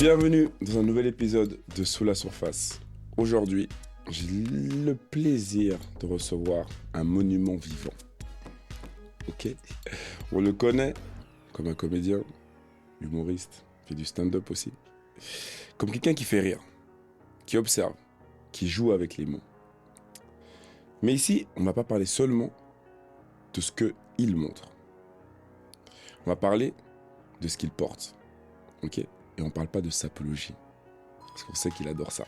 Bienvenue dans un nouvel épisode de Sous la surface. Aujourd'hui, j'ai le plaisir de recevoir un monument vivant. Ok, on le connaît comme un comédien, humoriste, fait du stand-up aussi. Comme quelqu'un qui fait rire, qui observe, qui joue avec les mots. Mais ici, on ne va pas parler seulement de ce qu'il montre. On va parler de ce qu'il porte. Ok ? Et on ne parle pas de sapologie. Parce qu'on sait qu'il adore ça.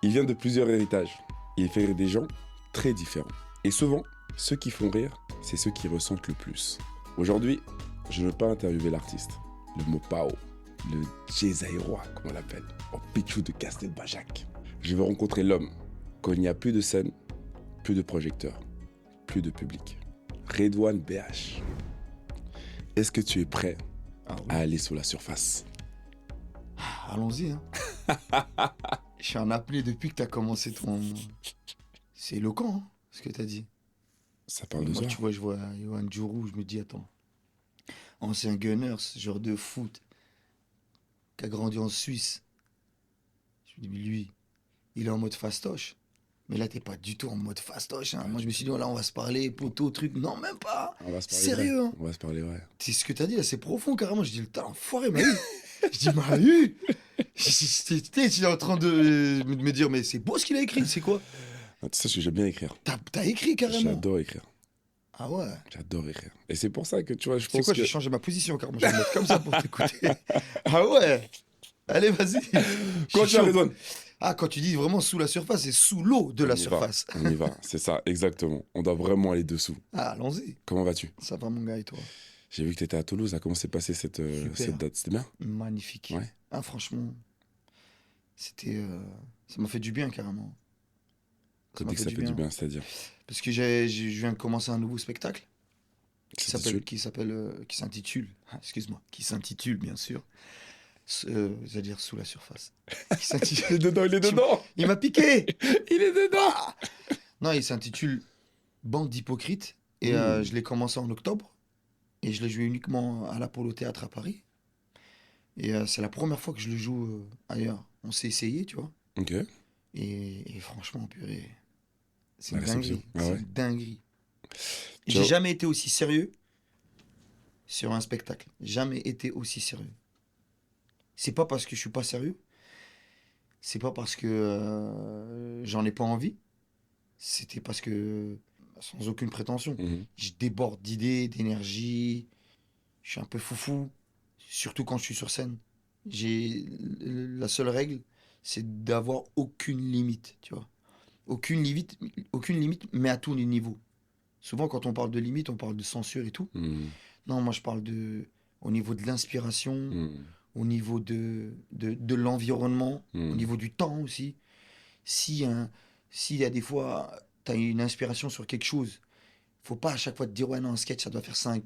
Il vient de plusieurs héritages. Il fait rire des gens très différents. Et souvent, ceux qui font rire, c'est ceux qui ressentent le plus. Aujourd'hui, je ne veux pas interviewer l'artiste, le Mopao, le Djezaïrois, comme on l'appelle, au Pichou de Castelbajac. Je veux rencontrer l'homme, quand il n'y a plus de scène, plus de projecteurs, plus de public. Redouane BH. Est-ce que tu es prêt à aller sous la surface? Allons-y. Hein. Je suis en appelé depuis que tu as commencé ton... C'est éloquent, hein, ce que tu as dit. Ça parle de moi, ça. tu vois, je vois Yohan Djourou, je me dis, attends, ancien gunner, ce genre de foot, qui a grandi en Suisse. Je me dis, mais lui, il est en mode fastoche. Mais là, t'es pas du tout en mode fastoche. Hein. Moi, je me suis dit, oh, là, on va se parler, poteau, truc. Non, même pas. On va se parler Sérieux, vrai. hein. On va se parler vrai. C'est ce que t'as dit, là, c'est profond, carrément. Je dis, t'as l'enfoiré, m'a eu. Je dis, m'a eu. Tu es en train de me dire, mais c'est beau ce qu'il a écrit, c'est quoi? Ah, tu sais que j'aime bien écrire. T'as écrit carrément. J'adore écrire. Ah ouais. J'adore écrire. Et c'est pour ça que, tu vois, je C'est pense quoi, que... j'ai changé ma position, carrément. Je vais me mettre comme ça pour t'écouter. Ah ouais. Allez, vas-y. Quand Je suis tu as chaud. raison. Ah, quand tu dis vraiment sous la surface, c'est sous l'eau de la On y surface. va, on y va, c'est ça, exactement. On doit vraiment aller dessous. Ah, allons-y. Comment vas-tu? Ça va, mon gars, et toi? J'ai vu que tu étais à Toulouse. Comment s'est passée cette date? C'était bien? Magnifique. Ouais. Ah, franchement, c'était... ça m'a fait du bien, carrément. Tu dis que ça fait du bien, c'est-à-dire? Parce que je viens de commencer un nouveau spectacle Ça t'intitule qui s'intitule, excuse-moi, qui s'intitule, bien sûr, c'est-à-dire Sous la surface. Qui s'intitule... Il est dedans, il est dedans. Il m'a piqué. Il est dedans. Non, il s'intitule Bande d'hypocrites. Et je l'ai commencé en octobre. Et je l'ai joué uniquement à l'Apollo Théâtre à Paris. Et c'est la première fois que je le joue ailleurs. On s'est essayé, tu vois. Ok. Et franchement, purée, c'est La une réception. dinguerie. Ah C'est ouais. une dinguerie. Tu J'ai vois- jamais été aussi sérieux sur un spectacle. Jamais été aussi sérieux. C'est pas parce que je suis pas sérieux. C'est pas parce que j'en ai pas envie. C'était parce que, sans aucune prétention, Mhm. je déborde d'idées, d'énergie. Je suis un peu foufou, surtout quand je suis sur scène. La seule règle, c'est d'avoir aucune limite, tu vois. Aucune limite, mais à tous les niveaux. Souvent, quand on parle de limite, on parle de censure et tout. Mhm. Non, moi, je parle au niveau de l'inspiration, Mhm. au niveau de l'environnement, Mhm. au niveau du temps aussi. Si, s'il y a des fois, tu as une inspiration sur quelque chose, faut pas à chaque fois te dire, ouais, non, un sketch, ça doit faire 5,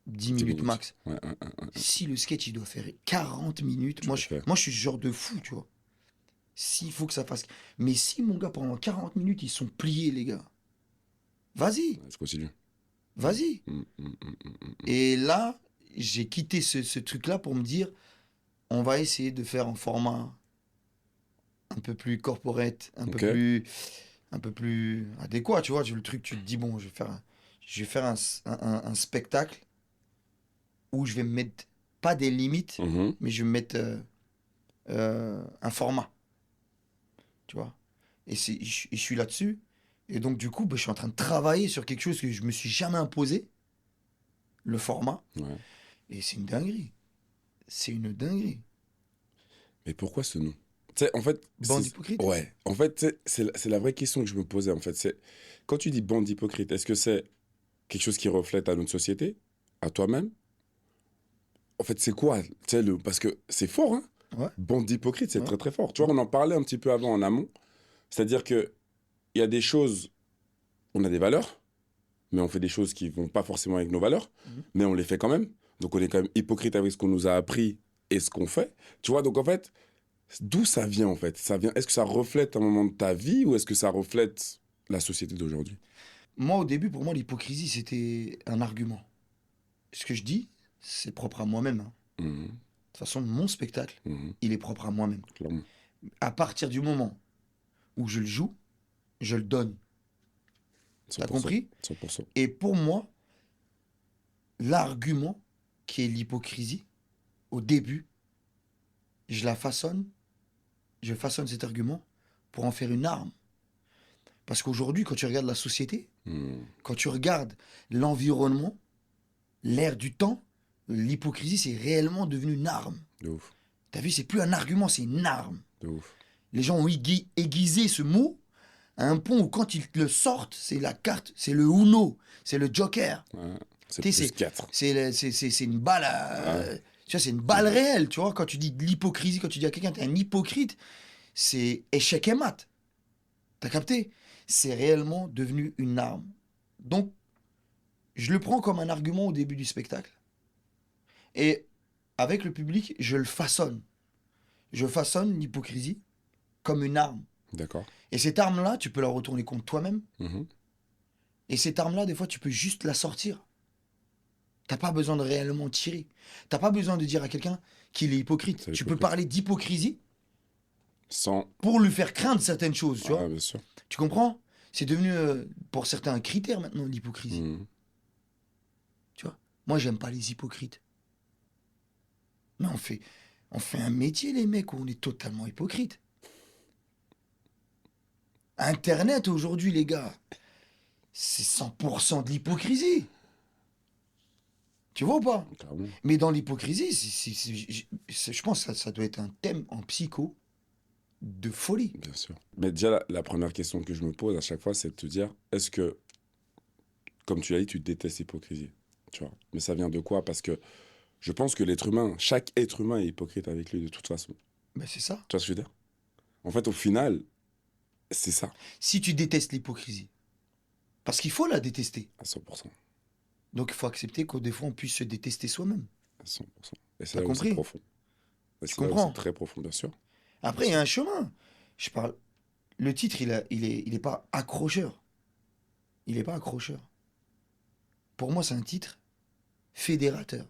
10 10 minutes max. Ouais, ouais, ouais, ouais. Si le sketch, il doit faire 40 minutes, Tu moi peux je, faire. moi, je suis ce genre de fou, tu vois. S'il faut que ça fasse... Mais si, mon gars, pendant 40 minutes, ils sont pliés, les gars, vas-y, Ouais, ça continue. vas-y. Mhm. Mhm. Mhm. Et là, j'ai quitté ce truc-là pour me dire, on va essayer de faire un format un peu plus corporate, Ok. un peu plus adéquat, tu vois. Le truc, tu te dis, bon, je vais faire un spectacle où je vais me mettre, pas des limites, Mhm. mais je vais me mettre un format, tu vois. Et je suis là-dessus. Et donc, du coup, bah, je suis en train de travailler sur quelque chose que je me suis jamais imposé, le format. Ouais. Et c'est une dinguerie. C'est une dinguerie. Mais pourquoi ce nom? Tu sais, en fait... Bande hypocrite. Ouais. En fait, tu sais, c'est la vraie question que je me posais, en fait. C'est... Quand tu dis bande d'hypocrites, est-ce que c'est quelque chose qui reflète à notre société? À toi-même? En fait, c'est quoi? Tu sais, parce que c'est fort, hein? Ouais. Bande d'hypocrites, c'est Ouais. très très fort. Tu vois, on en parlait un petit peu avant en amont. C'est-à-dire que il y a des choses, on a des valeurs, mais on fait des choses qui vont pas forcément avec nos valeurs, Mhm. mais on les fait quand même. Donc on est quand même hypocrite avec ce qu'on nous a appris et ce qu'on fait. Tu vois, donc en fait, d'où ça vient en fait? Ça vient. Est-ce que ça reflète un moment de ta vie ou est-ce que ça reflète la société d'aujourd'hui? Moi, au début, pour moi, l'hypocrisie, c'était un argument. Ce que je dis, c'est propre à moi-même. Hein. Mhm. toute façon, mon spectacle, il est propre à moi-même. Clairement. À partir du moment où je le joue, je le donne. T'as 100%. compris? 100%. Et pour moi, l'argument qui est l'hypocrisie, au début, je façonne cet argument pour en faire une arme. Parce qu'aujourd'hui, quand tu regardes la société, quand tu regardes l'environnement, l'air du temps, l'hypocrisie, c'est réellement devenu une arme. De ouf. T'as vu, c'est plus un argument, c'est une arme. De ouf. Les gens ont aiguisé ce mot à un point où quand ils le sortent, c'est la carte, c'est le Uno, c'est le Joker. Ouais. C'est Tu sais, plus 4. c'est une balle tu vois, c'est une balle réelle, tu vois. Quand tu dis de l'hypocrisie, quand tu dis à quelqu'un, t'es un hypocrite, c'est échec et mat. T'as capté? C'est réellement devenu une arme. Donc, je le prends comme un argument au début du spectacle. Et avec le public, je le façonne. Je façonne l'hypocrisie comme une arme. D'accord. Et cette arme-là, tu peux la retourner contre toi-même. Mhm. Et cette arme-là, des fois, tu peux juste la sortir. T'as pas besoin de réellement tirer. T'as pas besoin de dire à quelqu'un qu'il est hypocrite. C'est Tu peux hypocrite. parler d'hypocrisie Sans. pour lui faire craindre certaines choses, tu vois. Ah, bien sûr. Tu comprends? C'est devenu, pour certains, un critère maintenant, l'hypocrisie. Mhm. Tu vois? Moi, j'aime pas les hypocrites. Mais on fait un métier, les mecs, où on est totalement hypocrite. Internet, aujourd'hui, les gars, c'est 100% de l'hypocrisie. Tu vois ou pas? Clairement. Mais dans l'hypocrisie, je pense que ça doit être un thème en psycho de folie. Bien sûr. Mais déjà, la première question que je me pose à chaque fois, c'est de te dire, est-ce que, comme tu l'as dit, tu détestes l'hypocrisie, tu vois? Mais ça vient de quoi? Parce que je pense que l'être humain, chaque être humain est hypocrite avec lui de toute façon. Ben c'est ça. Tu vois ce que je veux dire? En fait, au final, c'est ça, Si tu détestes l'hypocrisie, parce qu'il faut la détester, à 100%. donc il faut accepter qu'au des fois on puisse se détester soi-même. À 100%. Et c'est T'as là où c'est compris? profond. Et Tu c'est là où comprends? c'est très profond, bien sûr. Après, il y a un chemin. Je parle. Le titre, il est pas accrocheur. Il est pas accrocheur. Pour moi, c'est un titre fédérateur.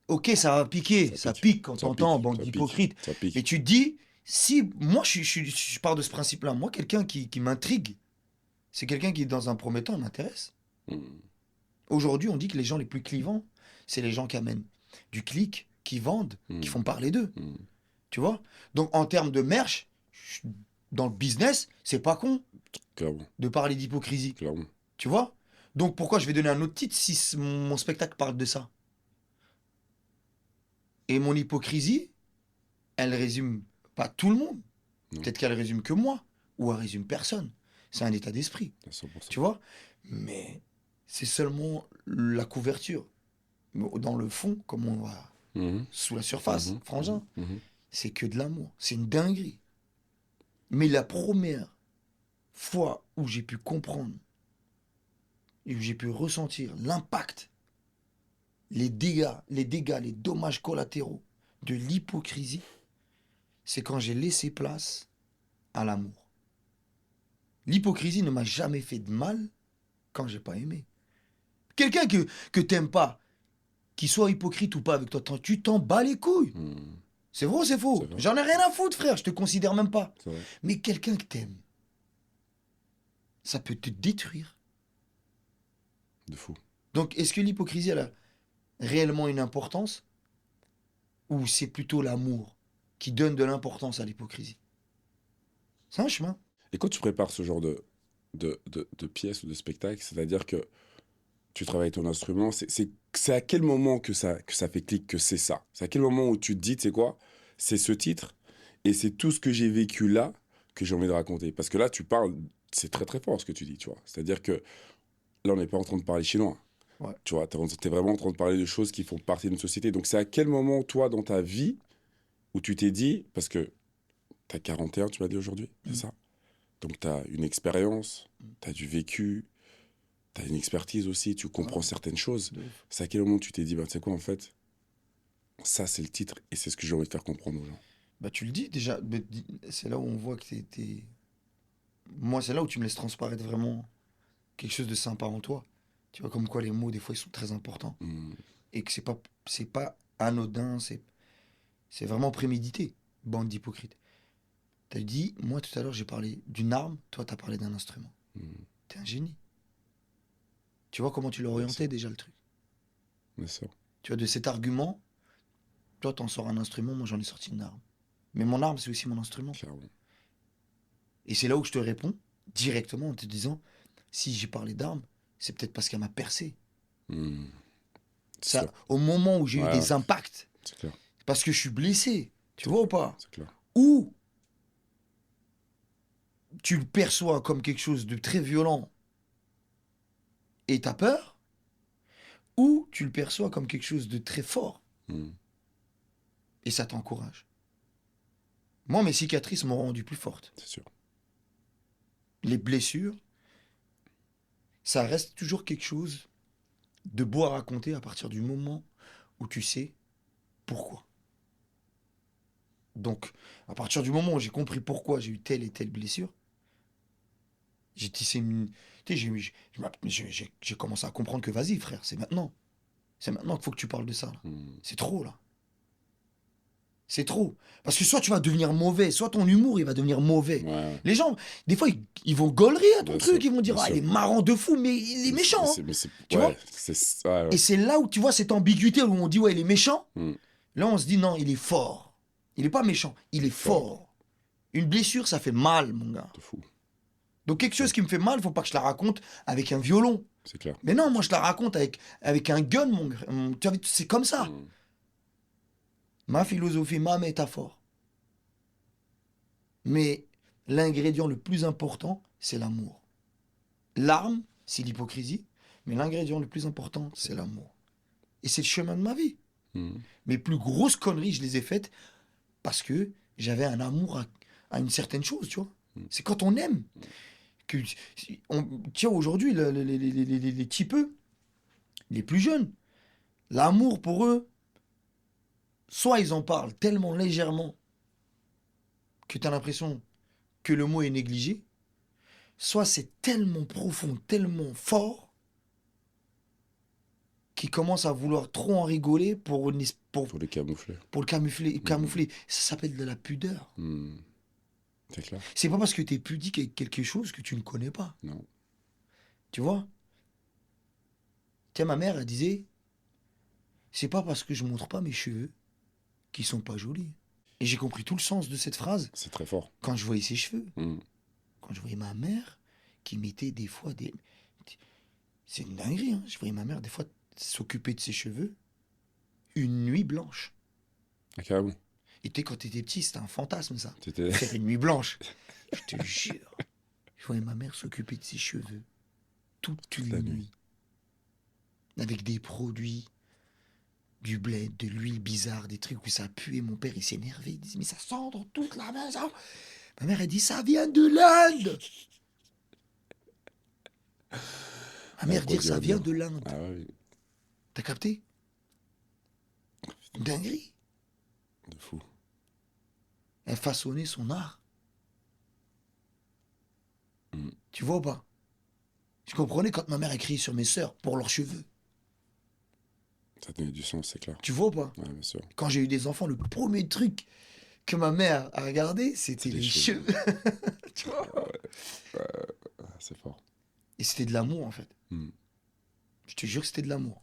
Ok, ça va piquer, ça pique quand Ça t'entends pique, bande ça pique, d'hypocrites. ça pique. Mais tu te dis, si moi je pars de ce principe-là, moi quelqu'un qui m'intrigue, c'est quelqu'un qui dans un premier temps m'intéresse. Mhm. Aujourd'hui, on dit que les gens les plus clivants, c'est les gens qui amènent du clic, qui vendent, qui font parler d'eux. Mhm. Tu vois? Donc en termes de merch, dans le business, c'est pas con Clairement, de parler d'hypocrisie. clairement. Tu vois? Donc pourquoi je vais donner un autre titre si mon spectacle parle de ça? Et mon hypocrisie, elle résume pas tout le monde. Non. Peut-être qu'elle résume que moi, ou elle résume personne. C'est un état d'esprit. À 100%. Tu vois? Mais c'est seulement la couverture. Mais dans le fond, comme on va Mhm. sous la surface, Mhm. frangin, Mhm. c'est que de l'amour. C'est une dinguerie. Mais la première fois où j'ai pu comprendre et où j'ai pu ressentir l'impact, les dommages collatéraux de l'hypocrisie, c'est quand j'ai laissé place à l'amour. L'hypocrisie ne m'a jamais fait de mal quand j'ai pas aimé. Quelqu'un que t'aimes pas, qu'il soit hypocrite ou pas avec toi, tu t'en bats les couilles. Mhm. C'est vrai ou c'est faux? C'est vrai. J'en ai rien à foutre, frère, je te considère même pas. C'est vrai. Mais quelqu'un que t'aimes, ça peut te détruire. De fou. Donc, est-ce que l'hypocrisie, elle a réellement une importance? Ou c'est plutôt l'amour qui donne de l'importance à l'hypocrisie? C'est un chemin. Et quand tu prépares ce genre de pièce ou de spectacle, c'est-à-dire que tu travailles ton instrument, c'est à quel moment que ça fait clic, que c'est ça? C'est à quel moment où tu te dis, tu sais quoi, c'est ce titre, et c'est tout ce que j'ai vécu là que j'ai envie de raconter. Parce que là, tu parles, c'est très très fort ce que tu dis, tu vois. C'est-à-dire que là, on n'est pas en train de parler chinois. Ouais. Tu vois, t'es vraiment en train de parler de choses qui font partie d'une société. Donc c'est à quel moment, toi, dans ta vie, où tu t'es dit, parce que t'as 41, tu m'as dit aujourd'hui, c'est ça? Donc t'as une expérience, t'as du vécu, t'as une expertise aussi, tu comprends certaines choses. De ouf. C'est à quel moment tu t'es dit, bah, tu sais quoi, en fait, ça c'est le titre et c'est ce que j'ai envie de faire comprendre aux gens. Bah, tu le dis déjà, c'est là où on voit que t'es. Moi, c'est là où tu me laisses transparaître vraiment quelque chose de sympa en toi. Tu vois, comme quoi les mots, des fois, ils sont très importants. Mhm. Et que c'est pas anodin, c'est vraiment prémédité, bande d'hypocrites. T'as dit, moi tout à l'heure j'ai parlé d'une arme, toi t'as parlé d'un instrument. T'es un génie. Tu vois comment tu l'as Bien orienté sûr. déjà le truc. Bien sûr. Tu vois, de cet argument, toi t'en sors un instrument, moi j'en ai sorti une arme. Mais mon arme c'est aussi mon instrument. Clairement. Et c'est là où je te réponds directement en te disant, si j'ai parlé d'arme, c'est peut-être parce qu'elle m'a percé. Hmm. C'est Ça, sûr. au moment où j'ai eu Ouais, des impacts, c'est clair. parce que je suis blessé, tu C'est vois ou clair. pas? C'est clair. Ou tu le perçois comme quelque chose de très violent et t'as peur, ou tu le perçois comme quelque chose de très fort Hmm. et ça t'encourage. Moi, mes cicatrices m'ont rendu plus forte. C'est sûr. Les blessures, ça reste toujours quelque chose de beau à raconter à partir du moment où tu sais pourquoi. Donc, à partir du moment où j'ai compris pourquoi j'ai eu telle et telle blessure, j'ai tissé une. Tu sais, j'ai commencé à comprendre que vas-y, frère, c'est maintenant. C'est maintenant qu'il faut que tu parles de ça, là. Hmm. C'est trop, là. C'est trop. Parce que soit tu vas devenir mauvais, soit ton humour, il va devenir mauvais. Ouais, ouais. Les gens, des fois, ils vont gaulerie à ton Bien truc, sûr. ils vont dire, Bien ah, il sûr. est marrant de fou, mais il est méchant, hein. Tu vois? Ouais, c'est. Ouais, Et ouais. c'est là où tu vois cette ambiguïté où on dit, ouais, il est méchant. Hmm. Là, on se dit, non, il est fort. Il est pas méchant, il est Fort. fort. Une blessure, ça fait mal, mon gars. De fou. Donc quelque chose qui me fait mal, faut pas que je la raconte avec un violon. C'est clair. Mais non, moi je la raconte avec un gun, tu vois, c'est comme ça. Hmm. Ma philosophie, ma métaphore. Mais l'ingrédient le plus important, c'est l'amour. L'arme, c'est l'hypocrisie, mais l'ingrédient le plus important, c'est l'amour. Et c'est le chemin de ma vie. Hmm. Mes plus grosses conneries, je les ai faites parce que j'avais un amour à une certaine chose, tu vois. C'est quand on aime. Que, tu vois, aujourd'hui, les typeux, les plus jeunes, l'amour pour eux, soit ils en parlent tellement légèrement que tu as l'impression que le mot est négligé, soit c'est tellement profond, tellement fort, qu'ils commencent à vouloir trop en rigoler Pour les camoufler. pour le camoufler. Ça s'appelle de la pudeur. Hmm. C'est clair. C'est pas parce que tu es pudique avec quelque chose que tu ne connais pas. Non. Tu vois? Tiens, ma mère, elle disait, c'est pas parce que je montre pas mes cheveux qu'ils sont pas jolis. Et j'ai compris tout le sens de cette phrase C'est très fort. quand je voyais ses cheveux. Hmm. Quand je voyais ma mère qui mettait des fois des... C'est une dinguerie, hein. Je voyais ma mère des fois s'occuper de ses cheveux une nuit blanche. Ah, carrément. Et tu sais, quand t'étais petit, c'était un fantasme, ça. C'était. Faire une nuit blanche. Je te jure. Je voyais ma mère s'occuper de ses cheveux toute la une nuit. nuit. Avec des produits, du bled, de l'huile bizarre, des trucs où ça puait. Mon père, il s'énervait. Il disait, mais ça sent dans toute la maison. Ma mère, elle dit, ça vient de l'Inde. Ma mère dit, ça vient de l'Inde. Ah oui. T'as capté? Une dinguerie. De fou. Elle façonnait son art. Mm. Tu vois ou pas? Je comprenais quand ma mère écrit sur mes sœurs pour leurs cheveux. Ça tenait du sens, c'est clair. Tu vois ou pas? Ouais, bien sûr. Quand j'ai eu des enfants, le premier truc que ma mère a regardé, c'était C'est les les cheveux. cheveux. Tu vois? Ah, c'est fort. Et c'était de l'amour, en fait. Mm. Je te jure que c'était de l'amour.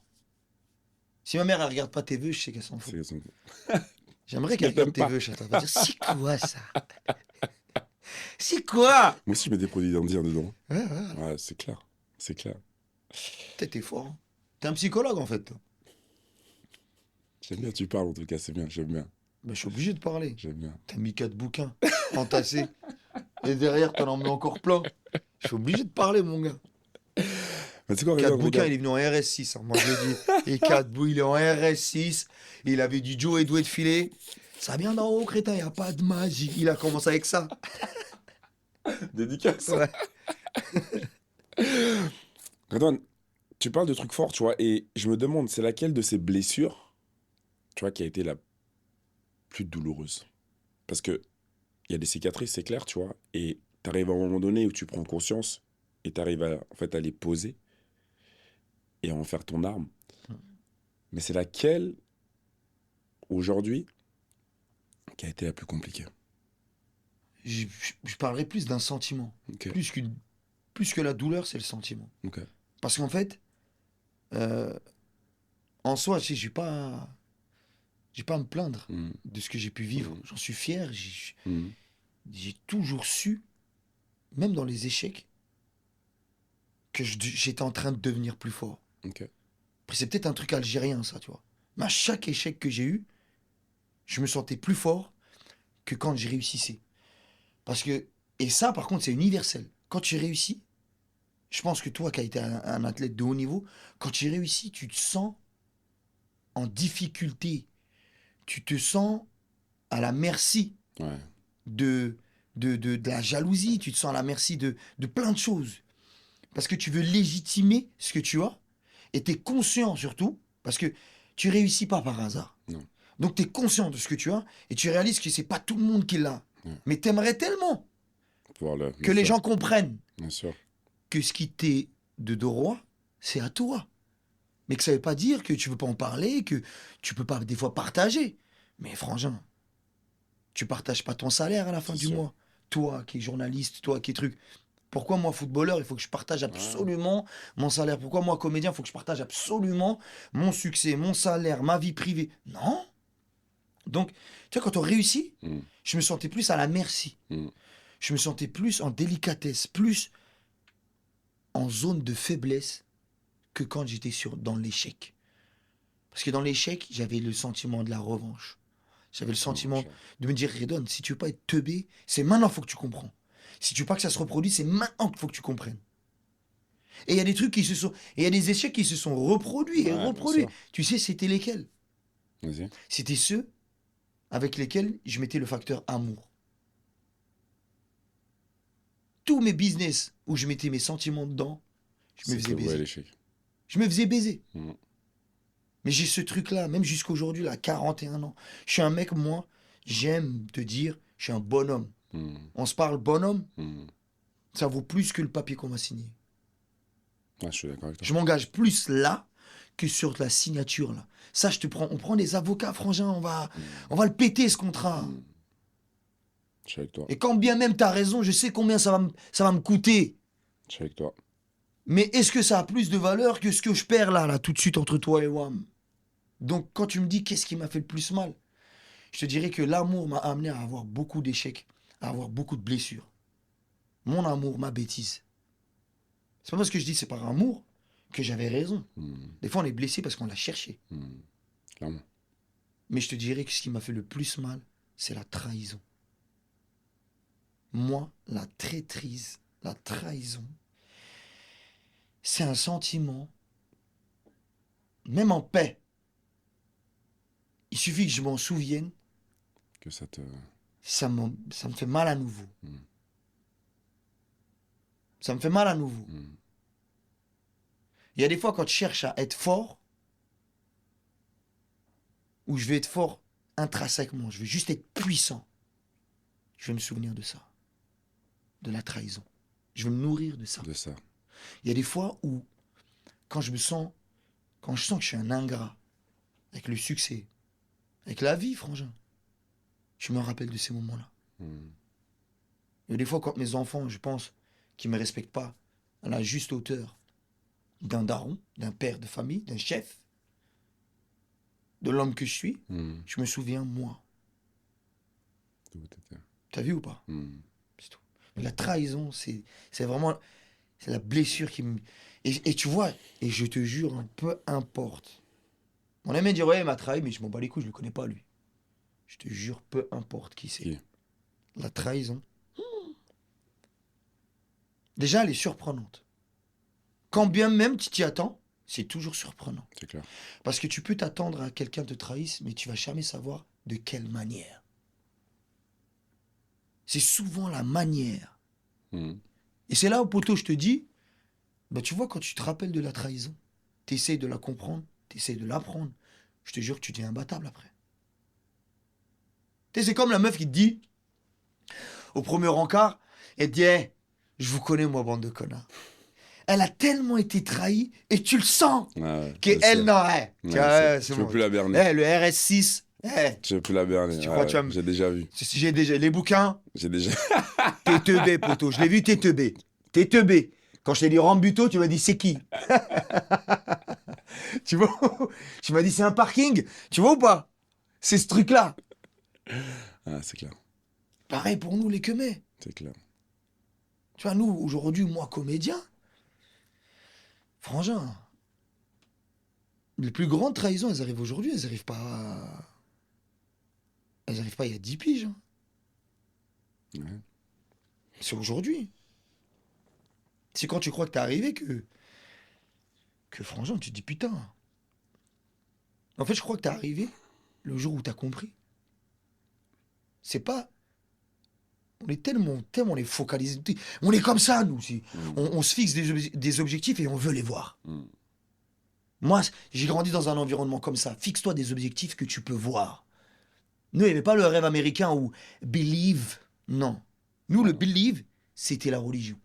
Si ma mère, elle regarde pas tes vœux, je sais qu'elle s'en fout. C'est J'aimerais qu'elle Je t'aime regarde tes pas. vœux, chata. Elle va dire, c'est quoi ça? C'est quoi? Moi aussi, je mets des produits d'indiens dedans. Ouais, ouais. Ouais, c'est clair. C'est clair. T'es fort, hein. T'es un psychologue, en fait, toi. J'aime bien, tu parles en tout cas, c'est bien, j'aime bien. Ben, je suis obligé de parler. J'aime bien. T'as mis 4 bouquins entassés. Et derrière, t'en en mets encore plein. Je suis obligé de parler, mon gars. Mais tu sais quoi, 4 regarde, bouquins, regarde. il est venu en RS6, hein, moi je le dis. Et 4 bouts, il est en RS6. Il avait du Joe et doué de filet. Ça vient d'en haut, crétin, il n'y a pas de magie. Il a commencé avec ça. Dédicace. Ouais. Redouane, tu parles de trucs forts, tu vois, et je me demande, c'est laquelle de ces blessures, tu vois, qui a été la plus douloureuse? Parce que il y a des cicatrices, c'est clair, tu vois, et t'arrives à un moment donné où tu prends conscience et t'arrives à, en fait, à les poser et à en faire ton arme. Mais c'est laquelle aujourd'hui qui a été la plus compliquée? Je parlerai plus d'un sentiment. Ok. Plus que la douleur, c'est le sentiment. Ok. Parce qu'en fait, euh, en soi, tu sais, j'ai pas à me plaindre Mm. de ce que j'ai pu vivre. Mhm. J'en suis fier. Mm. J'ai toujours su, même dans les échecs, que j'étais en train de devenir plus fort. Ok. Après, c'est peut-être un truc algérien, ça, tu vois. Mais à chaque échec que j'ai eu, je me sentais plus fort que quand j'ai réussissais. Parce que, et ça, par contre, c'est universel. Quand tu réussis, je pense que toi qui as été un athlète de haut niveau, quand tu réussis, tu te sens en difficulté. Tu te sens à la merci Ouais. de, de la jalousie, tu te sens à la merci de plein de choses. Parce que tu veux légitimer ce que tu as, et tu es conscient surtout, parce que tu réussis pas par hasard. Non. Donc tu es conscient de ce que tu as, et tu réalises que c'est pas tout le monde qui l'a. Ouais. Mais tu aimerais tellement Pouvoir le. que les gens comprennent Bien sûr. que ce qui t'est de droit, c'est à toi. Mais que ça veut pas dire que tu veux pas en parler, que tu peux pas des fois partager. Mais frangin, tu partages pas ton salaire à la fin C'est du sûr. mois. Toi qui es journaliste, toi qui es truc. Pourquoi moi, footballeur, il faut que je partage absolument mon salaire? Pourquoi moi, comédien, il faut que je partage absolument mon succès, mon salaire, ma vie privée? Non. Donc, tu vois, quand on réussit, Mm. je me sentais plus à la merci. Mm. Je me sentais plus en délicatesse, plus en zone de faiblesse que quand j'étais dans l'échec. Parce que dans l'échec, j'avais le sentiment de la revanche. J'avais le sentiment de me dire, Redon, si tu veux pas être teubé, c'est maintenant qu'il faut que tu comprends. Si tu veux pas que ça se reproduise, c'est maintenant qu'il faut que tu comprennes. Et il y a des trucs qui se sont... Et il y a des échecs qui se sont reproduits et Ouais, bien reproduits. sûr. Tu sais, c'était lesquels? Vas-y. C'était ceux avec lesquels je mettais le facteur amour. Tous mes business où je mettais mes sentiments dedans, je me faisais C'était ouais, baiser. l'échec. Je me faisais baiser. Mm. Mais j'ai ce truc-là, même jusqu'aujourd'hui, là, 41 ans. Je suis un mec, moi, j'aime te dire, je suis un bonhomme. Mm. On se parle bonhomme, Mm. ça vaut plus que le papier qu'on va signer. Ouais, je suis d'accord avec toi. Je m'engage plus là que sur la signature, là. Ça, on prend des avocats, frangin, on va le péter, ce contrat. Mm. Je suis avec toi. Et quand bien même tu as raison, je sais combien ça va me coûter. Je suis avec toi. Mais est-ce que ça a plus de valeur que ce que je perds là, tout de suite, entre toi et WAM? Donc, quand tu me dis qu'est-ce qui m'a fait le plus mal, je te dirais que l'amour m'a amené à avoir beaucoup d'échecs, à avoir beaucoup de blessures. Mon amour, ma bêtise. C'est pas parce que je dis c'est par amour que j'avais raison. Mm. Des fois, on est blessé parce qu'on l'a cherché. Mm. Clairement. Mais je te dirais que ce qui m'a fait le plus mal, c'est la trahison. Moi, la traîtrise, la trahison, c'est un sentiment, même en paix. Il suffit que je m'en souvienne, Que ça te. ça me fait mal à nouveau. Mm. Ça me fait mal à nouveau. Mm. Il y a des fois quand je cherche à être fort, où je vais être fort intrinsèquement, je veux juste être puissant, je vais me souvenir de ça, de la trahison. Je vais me nourrir de ça. De ça. Il y a des fois où, quand je sens que je suis un ingrat, avec le succès, avec la vie, frangin, je me rappelle de ces moments-là. Mm. Il y a des fois quand mes enfants, je pense, qu'ils ne me respectent pas à la juste hauteur d'un daron, d'un père de famille, d'un chef, de l'homme que je suis, Mm. je me souviens, moi. D'où t'étais. T'as vu ou pas? Mm. C'est tout. Mais la trahison, c'est vraiment... C'est la blessure qui me... Et tu vois, et je te jure, hein, peu importe. On aime bien dire, ouais, il m'a trahi, mais je m'en bats les couilles, je le connais pas, lui. Je te jure, peu importe qui c'est. Qui? La trahison. Déjà, elle est surprenante. Quand bien même tu t'y attends, c'est toujours surprenant. C'est clair. Parce que tu peux t'attendre à quelqu'un te trahisse, mais tu vas jamais savoir de quelle manière. C'est souvent la manière. Mm. Et c'est là où, poteau, je te dis, bah, tu vois, quand tu te rappelles de la trahison, tu essaies de la comprendre, tu essaies de l'apprendre, je te jure que tu deviens imbattable après. Tu sais, c'est comme la meuf qui te dit, au premier encart, elle te dit, hey, je vous connais, moi, bande de connards. Elle a tellement été trahie, et tu le sens, Ouais, je qu'elle, sais. non, ouais, Ouais, tu vois, c'est- c'est tu veux bon. plus la berner. Eh, le RS6, Eh, Je vais plus la berner. tu crois que tu vas me- J'ai déjà vu. j'ai déjà les bouquins. J'ai déjà. Tétebé, poto. Je l'ai vu, Tétebé. Tétebé. Quand je t'ai dit Rambuteau, tu m'as dit c'est qui? Tu vois? Tu m'as dit c'est un parking. Tu vois ou pas? C'est ce truc-là. Ah, c'est clair. Pareil pour nous, les Kemais. C'est clair. Tu vois, nous, aujourd'hui, moi, comédien, frangin, les plus grandes trahisons, elles arrivent aujourd'hui, elles arrivent pas. Elles arrivent pas il y a 10 piges. Hein. Ouais. C'est aujourd'hui. C'est quand tu crois que t'es arrivé que frangin, tu te dis putain. En fait, je crois que t'es arrivé le jour où t'as compris. C'est pas. On est tellement les focalisés. On est comme ça, nous. On se fixe des objectifs et on veut les voir. Mm. Moi, j'ai grandi dans un environnement comme ça. Fixe-toi des objectifs que tu peux voir. Nous, il n'y avait pas le rêve américain ou believe. Non. Nous, le believe, c'était la religion.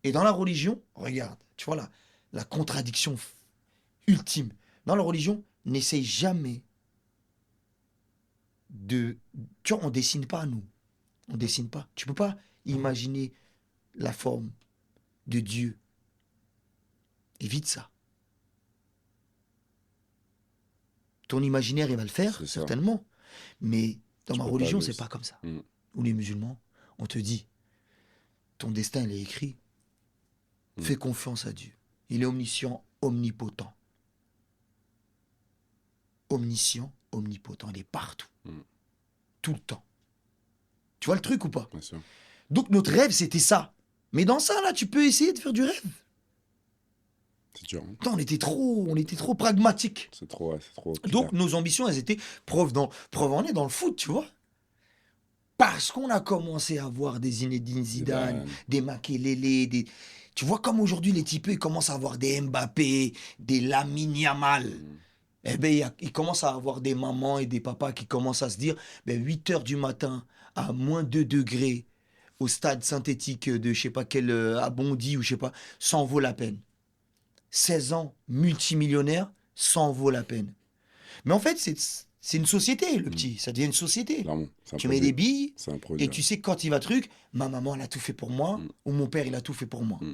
Et dans la religion, regarde, tu vois la contradiction ultime. Dans la religion, n'essaye jamais de... Tu vois, on dessine pas, nous. On dessine pas. Tu peux pas imaginer la forme de Dieu. Évite ça. Ton imaginaire, il va le faire, C'est ça. certainement. Mais dans Tu ma peux religion, pas c'est le- pas comme ça. Mm. Ou les musulmans, on te dit, ton destin, il est écrit. Mm. Fais confiance à Dieu. Il est omniscient, omnipotent. Omniscient, omnipotent. Il est partout. Mm. Tout le temps. Tu vois le truc ou pas? Bien sûr. Donc notre rêve, c'était ça. Mais dans ça, là, tu peux essayer de faire du rêve. C'est dur. Hein. Putain, on était trop pragmatiques. C'est trop, ouais, c'est trop. clair. Donc nos ambitions, elles étaient preuve en est dans le foot, tu vois. Parce qu'on a commencé à voir des Zinedine Zidane, des Makelele, des... Tu vois comme aujourd'hui les types, ils commencent à avoir des Mbappé, des Lamine Yamal. Mm. Eh ben, ils commencent à avoir des mamans et des papas qui commencent à se dire, 8 heures du matin, à moins 2 degrés, au stade synthétique de je sais pas quel, à Bondy ou je sais pas, ça en vaut la peine. 16 ans, multimillionnaire, ça en vaut la peine. Mais en fait, c'est une société, le petit. Ça devient une société. Clairement. C'est un Tu mets produit. des billes C'est un produit. et tu sais que quand il va truc, ma maman, elle a tout fait pour moi, Mm. ou mon père, il a tout fait pour moi. Mm.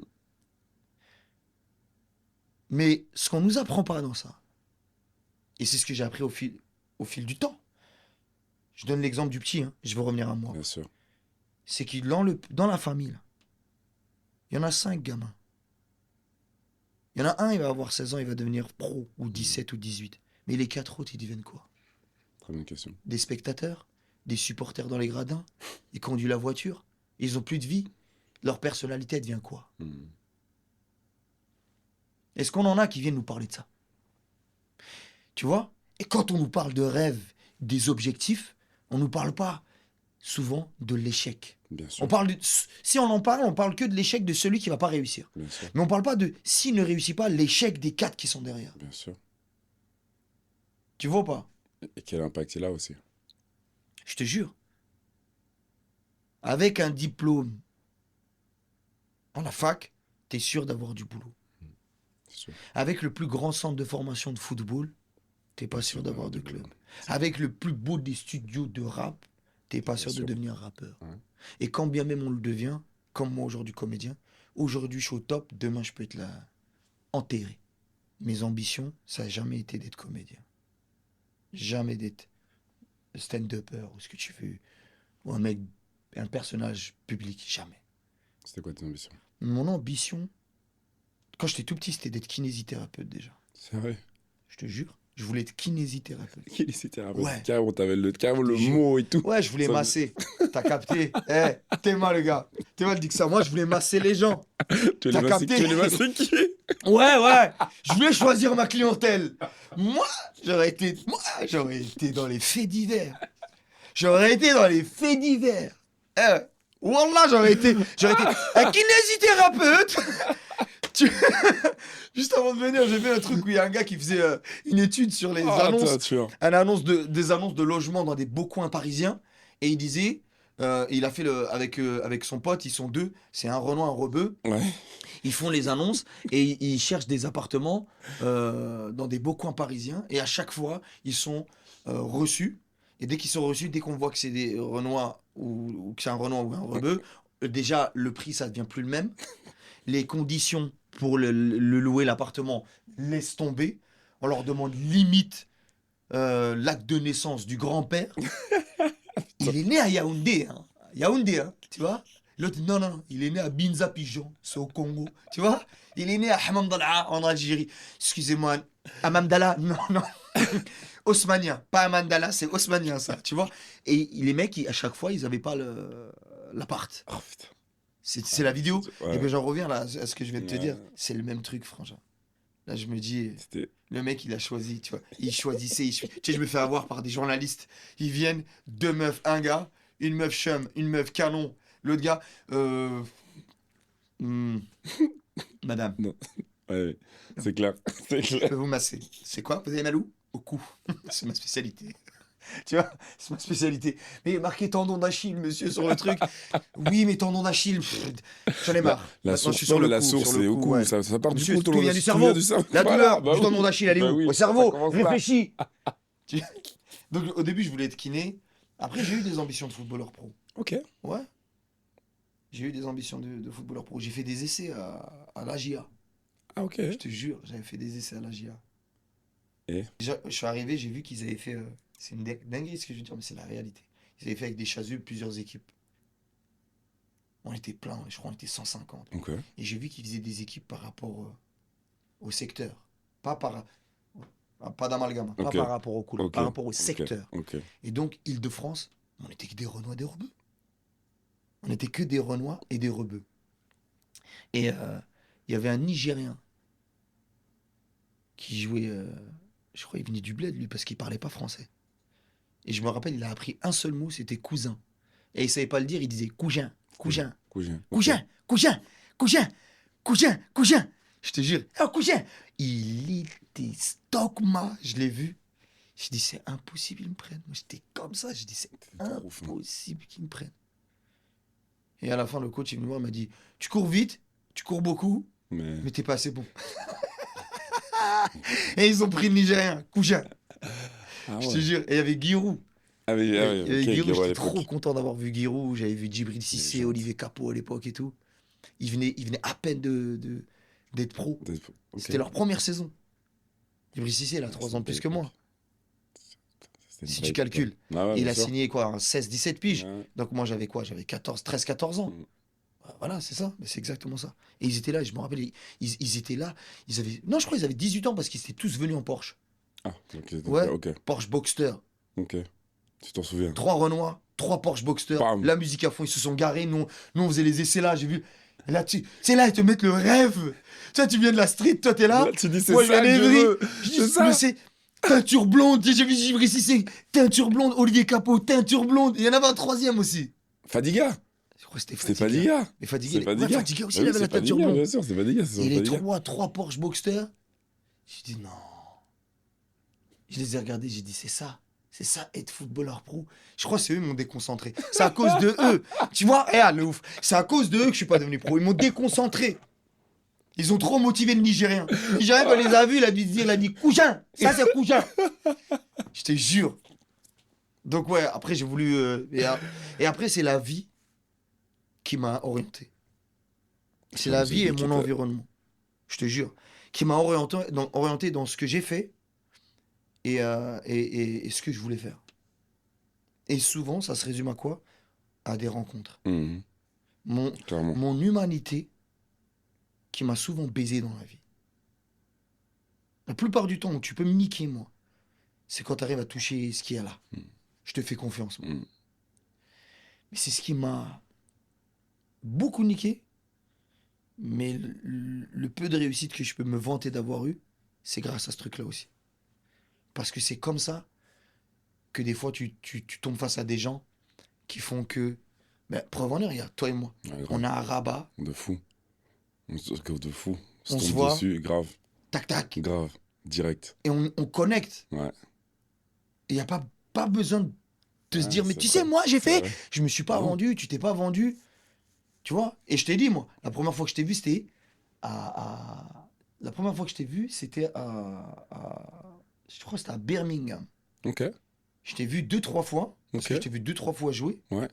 Mais ce qu'on nous apprend pas dans ça, et c'est ce que j'ai appris au fil du temps. Je donne l'exemple du petit, hein, je veux revenir à moi. Bien sûr. C'est que dans la famille, là, il y en a 5 gamins. Il y en a un, il va avoir 16 ans, il va devenir pro, ou 17 ou 18. Mais les 4 autres, ils deviennent quoi? Très bonne question. Des spectateurs? Des supporters dans les gradins? Ils conduisent la voiture? Ils ont plus de vie? Leur personnalité, elle devient quoi? Mm. Est-ce qu'on en a qui viennent nous parler de ça? Tu vois? Et quand on nous parle de rêve, des objectifs, on ne nous parle pas souvent de l'échec. Bien sûr. On parle si on parle que de l'échec de celui qui ne va pas réussir. Bien sûr. Mais on ne parle pas de s'il ne réussit pas, l'échec des 4 qui sont derrière. Bien sûr. Tu vois ou pas? Et quel impact il a aussi. Je te jure. Avec un diplôme en la fac, tu es sûr d'avoir du boulot. C'est sûr. Avec le plus grand centre de formation de football, t'es pas sûr d'avoir de club. Avec le plus beau des studios de rap, t'es pas sûr de sûr. devenir rappeur. Ouais. Et quand bien même on le devient, comme moi aujourd'hui comédien, aujourd'hui je suis au top, demain je peux être là enterré. Mes ambitions, ça n'a jamais été d'être comédien. Jamais d'être stand-upper ou ce que tu veux, ou un personnage public, jamais. C'était quoi tes ambitions? Mon ambition, quand j'étais tout petit, c'était d'être kinésithérapeute déjà. C'est vrai. Je te jure, je voulais être kinésithérapeute. Kinésithérapeute. Ouais. Carrément, t'avais carrément le jure. mot et tout. Ouais, je voulais Ça me- masser. T'as capté? T'es mal, le gars. T'es mal dit que ça. Moi, je voulais masser les gens. Tu T'as les capté? masses qui? Ouais. Je voulais choisir ma clientèle. Moi, j'aurais été dans les faits divers. Wallah, j'aurais été un kinésithérapeute. Tu- Juste avant de venir, j'ai fait un truc où il y a un gars qui faisait une étude sur les annonces. Tu vois. Des annonces de logement dans des beaux coins parisiens. Et il disait, Il a fait avec son pote, ils sont deux, c'est un Renoir, un Rebeu. Ouais. Ils font les annonces et ils cherchent des appartements dans des beaux coins parisiens. Et à chaque fois, ils sont reçus. Et dès qu'ils sont reçus, dès qu'on voit que c'est des Renois ou que c'est un Renoir ou un Rebeu, déjà le prix ça devient plus le même. Les conditions pour le louer l'appartement laissent tomber. On leur demande limite l'acte de naissance du grand-père. Il est né à Yaoundé, hein. Yaoundé, hein, tu vois. L'autre, non, non, non, il est né à Binza Pigeon, c'est au Congo, tu vois. Il est né à Hamamdala, en Algérie. Excusez-moi, Hamamdala, non, non. Osmanien, pas Hamamdala, c'est Osmanien, ça, tu vois. Et les mecs, à chaque fois, ils n'avaient pas l'appart. Oh putain. C'est la vidéo. Ouais. Et bien, j'en reviens là à ce que je viens de te Ouais. dire. C'est le même truc, frangin. Là, je me dis, C'était. le mec, il a choisi, tu vois. Il choisissait. Tu sais, je me fais avoir par des journalistes. Ils viennent, deux meufs, un gars, une meuf chum, une meuf canon. L'autre gars, hmm, madame, Non. Ouais, c'est clair. C'est je clair. peux vous masser. C'est quoi? Vous avez mal où? Au cou. C'est ma spécialité. Tu vois, c'est ma spécialité. Mais marqué tendon d'Achille, monsieur, sur le truc. Oui, mais tendon d'Achille, j'en ai marre. La Maintenant, source, je suis sur non, mais le la coup, source, sur le c'est au coup, cou. ouais. Ça part du Monsieur, cou. tout vient du tout cerveau. du cerveau. La Voilà, douleur bah du tendon oui. d'Achille, elle est Bah où? oui, Au ça cerveau. commence là. Réfléchis. Tu- Donc, au début, je voulais être kiné. Après, j'ai eu des ambitions de footballeur pro. Ok. Ouais. J'ai eu des ambitions de footballeur pro. J'ai fait des essais à l'AGIA. Ah, ok. Je te jure, j'avais fait des essais à l'AGIA. Et Déjà, je suis arrivé, j'ai vu qu'ils avaient fait. C'est une dinguerie ce que je veux dire, mais c'est la réalité. Ils avaient fait avec des chasubles plusieurs équipes. On était plein, je crois qu'on était 150. Ok. Et j'ai vu qu'ils faisaient des équipes par rapport au secteur. Pas par. Pas d'amalgame, pas Ok. par rapport au couleur, Ok. par rapport au Ok. secteur. Ok. Et donc, Île-de-France, on n'était que des Renois, des Rebeux. On n'était que des Renois et des Rebeux. Et il y avait un Nigérien qui jouait. Je crois qu'il venait du bled, lui, parce qu'il parlait pas français. Et je me rappelle, il a appris un seul mot, c'était cousin. Et il savait pas le dire, il disait cousin, cousin, Cousin. cousin, cousin, cousin, cousin, cousin. Je te jure, oh cousin. Il était stockma, je l'ai vu. Je dis, c'est impossible qu'ils me prennent. Moi, j'étais comme ça, je dis, c'est trop ouf, hein. impossible qu'ils me prennent. Et à la fin, le coach, il me voit, il m'a dit, tu cours vite, tu cours beaucoup, mais t'es pas assez bon. Et ils ont pris le Nigérien, cousin. Ah Je te ouais. jure. Et il y avait Giroud. Ah oui, Il y ah avait oui, Giroud, ok, Giroud à j'étais trop l'époque. content d'avoir vu Giroud. J'avais vu Djibril Cissé, Légende. Olivier Capot à l'époque et tout. Ils venaient à peine d'être pro. Ok. C'était leur première saison. Djibril Cissé, il a 3 ans de plus que moi. C'était une Si vraie tu époque, calcules. hein. Ah ouais, Et il bien a sûr. signé quoi, un 16-17 piges. Ouais. Donc moi j'avais quoi? J'avais 13, 14 ans. Mm. Voilà, c'est ça. Mais c'est exactement ça. Et ils étaient là, je me rappelle, ils étaient là. Ils avaient... Non, je crois qu'ils avaient 18 ans parce qu'ils étaient tous venus en Porsche. Ah, ok. Ouais. Ok. Porsche Boxster. Ok. Tu t'en souviens. 3 Renois, 3 Porsche Boxster, Bam. la musique à fond, ils se sont garés, nous on faisait les essais là, j'ai vu. Et là, c'est là, ils te mettent le rêve. Tu viens de la street, toi t'es là. Là, tu dis, c'est Moi, je ça viens que je d'Evry. veux. Je dis, C'est ça. mais c'est teinture blonde. J'ai vu Djibril Cissé, teinture blonde, Olivier Capot, teinture blonde. Il y en avait un troisième aussi. Fadiga. Je crois que c'était C'était Fadiga. Fadiga. Mais Fadiga, C'est ouais, Fadiga. Fadiga aussi, Ah il oui, avait la c'est teinture Fadiga, blonde. bien sûr, c'est Fadiga. C'est Et les Fadiga. 3 Porsche Boxster. Je dis non. Je les ai regardés, j'ai dit c'est ça être footballeur pro. Je crois que c'est eux qui m'ont déconcentré. C'est à cause de eux. Tu vois, le ouf. C'est à cause de eux que je suis pas devenu pro. Ils m'ont déconcentré. Ils ont trop motivé le Nigérien. Le Nigérien, quand il les a vus, il a dit cousin. Ça, c'est cousin. Je te jure. Donc, ouais, après, j'ai voulu. Et après, c'est la vie qui m'a orienté. C'est la vie et mon environnement. Je te jure. Qui m'a orienté dans ce que j'ai fait et ce que je voulais faire. Et souvent, ça se résume à quoi? À des rencontres. Mhm. Clairement. Mon humanité qui m'a souvent baisé dans la vie. La plupart du temps où tu peux me niquer, moi, c'est quand tu arrives à toucher ce qu'il y a là. Je te fais confiance, moi. Mais c'est ce qui m'a beaucoup niqué. Mais le peu de réussite que je peux me vanter d'avoir eu, c'est grâce à ce truc-là aussi. Parce que c'est comme ça que des fois tu tombes face à des gens qui font que... Ben, preuve en est, regarde, toi et moi, Ouais, grave. on a un rabat, De fou. De fou. On se tombe voit. dessus, grave. tac tac, Grave. Direct. et on connecte. Ouais. Il n'y a pas besoin de se dire, mais c'est tu vrai. sais, moi, j'ai C'est fait, vrai. je me suis pas Non. vendu, tu t'es pas vendu. Tu vois? Et je t'ai dit, moi, la première fois que je t'ai vu, c'était La première fois que je t'ai vu, c'était je crois que c'était à Birmingham. Ok, Je t'ai vu 2, 3 fois, parce ok. que je t'ai vu 2, 3 fois jouer. Ouais,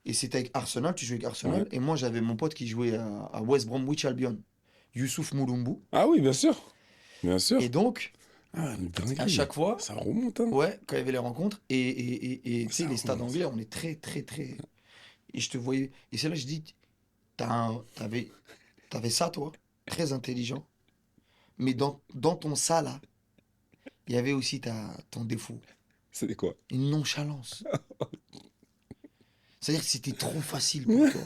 Et c'était avec Arsenal, tu jouais avec ouais. Arsenal. Et moi, j'avais mon pote qui jouait à West Bromwich Albion, Youssouf Moulumbu. Ah oui, bien sûr. Bien Et sûr. donc, Ah, une à dinguerie. chaque fois, Ça remonte, hein. ouais, quand il y avait les rencontres, et tu sais, Ça les stades remonte. anglais, on est très, très, très. Et je te voyais. Et c'est là que je dis, t'avais ça, toi, très intelligent. Mais dans ton ça, là, il y avait aussi ton défaut, C'est quoi? une nonchalance. C'est-à-dire que c'était trop facile pour toi.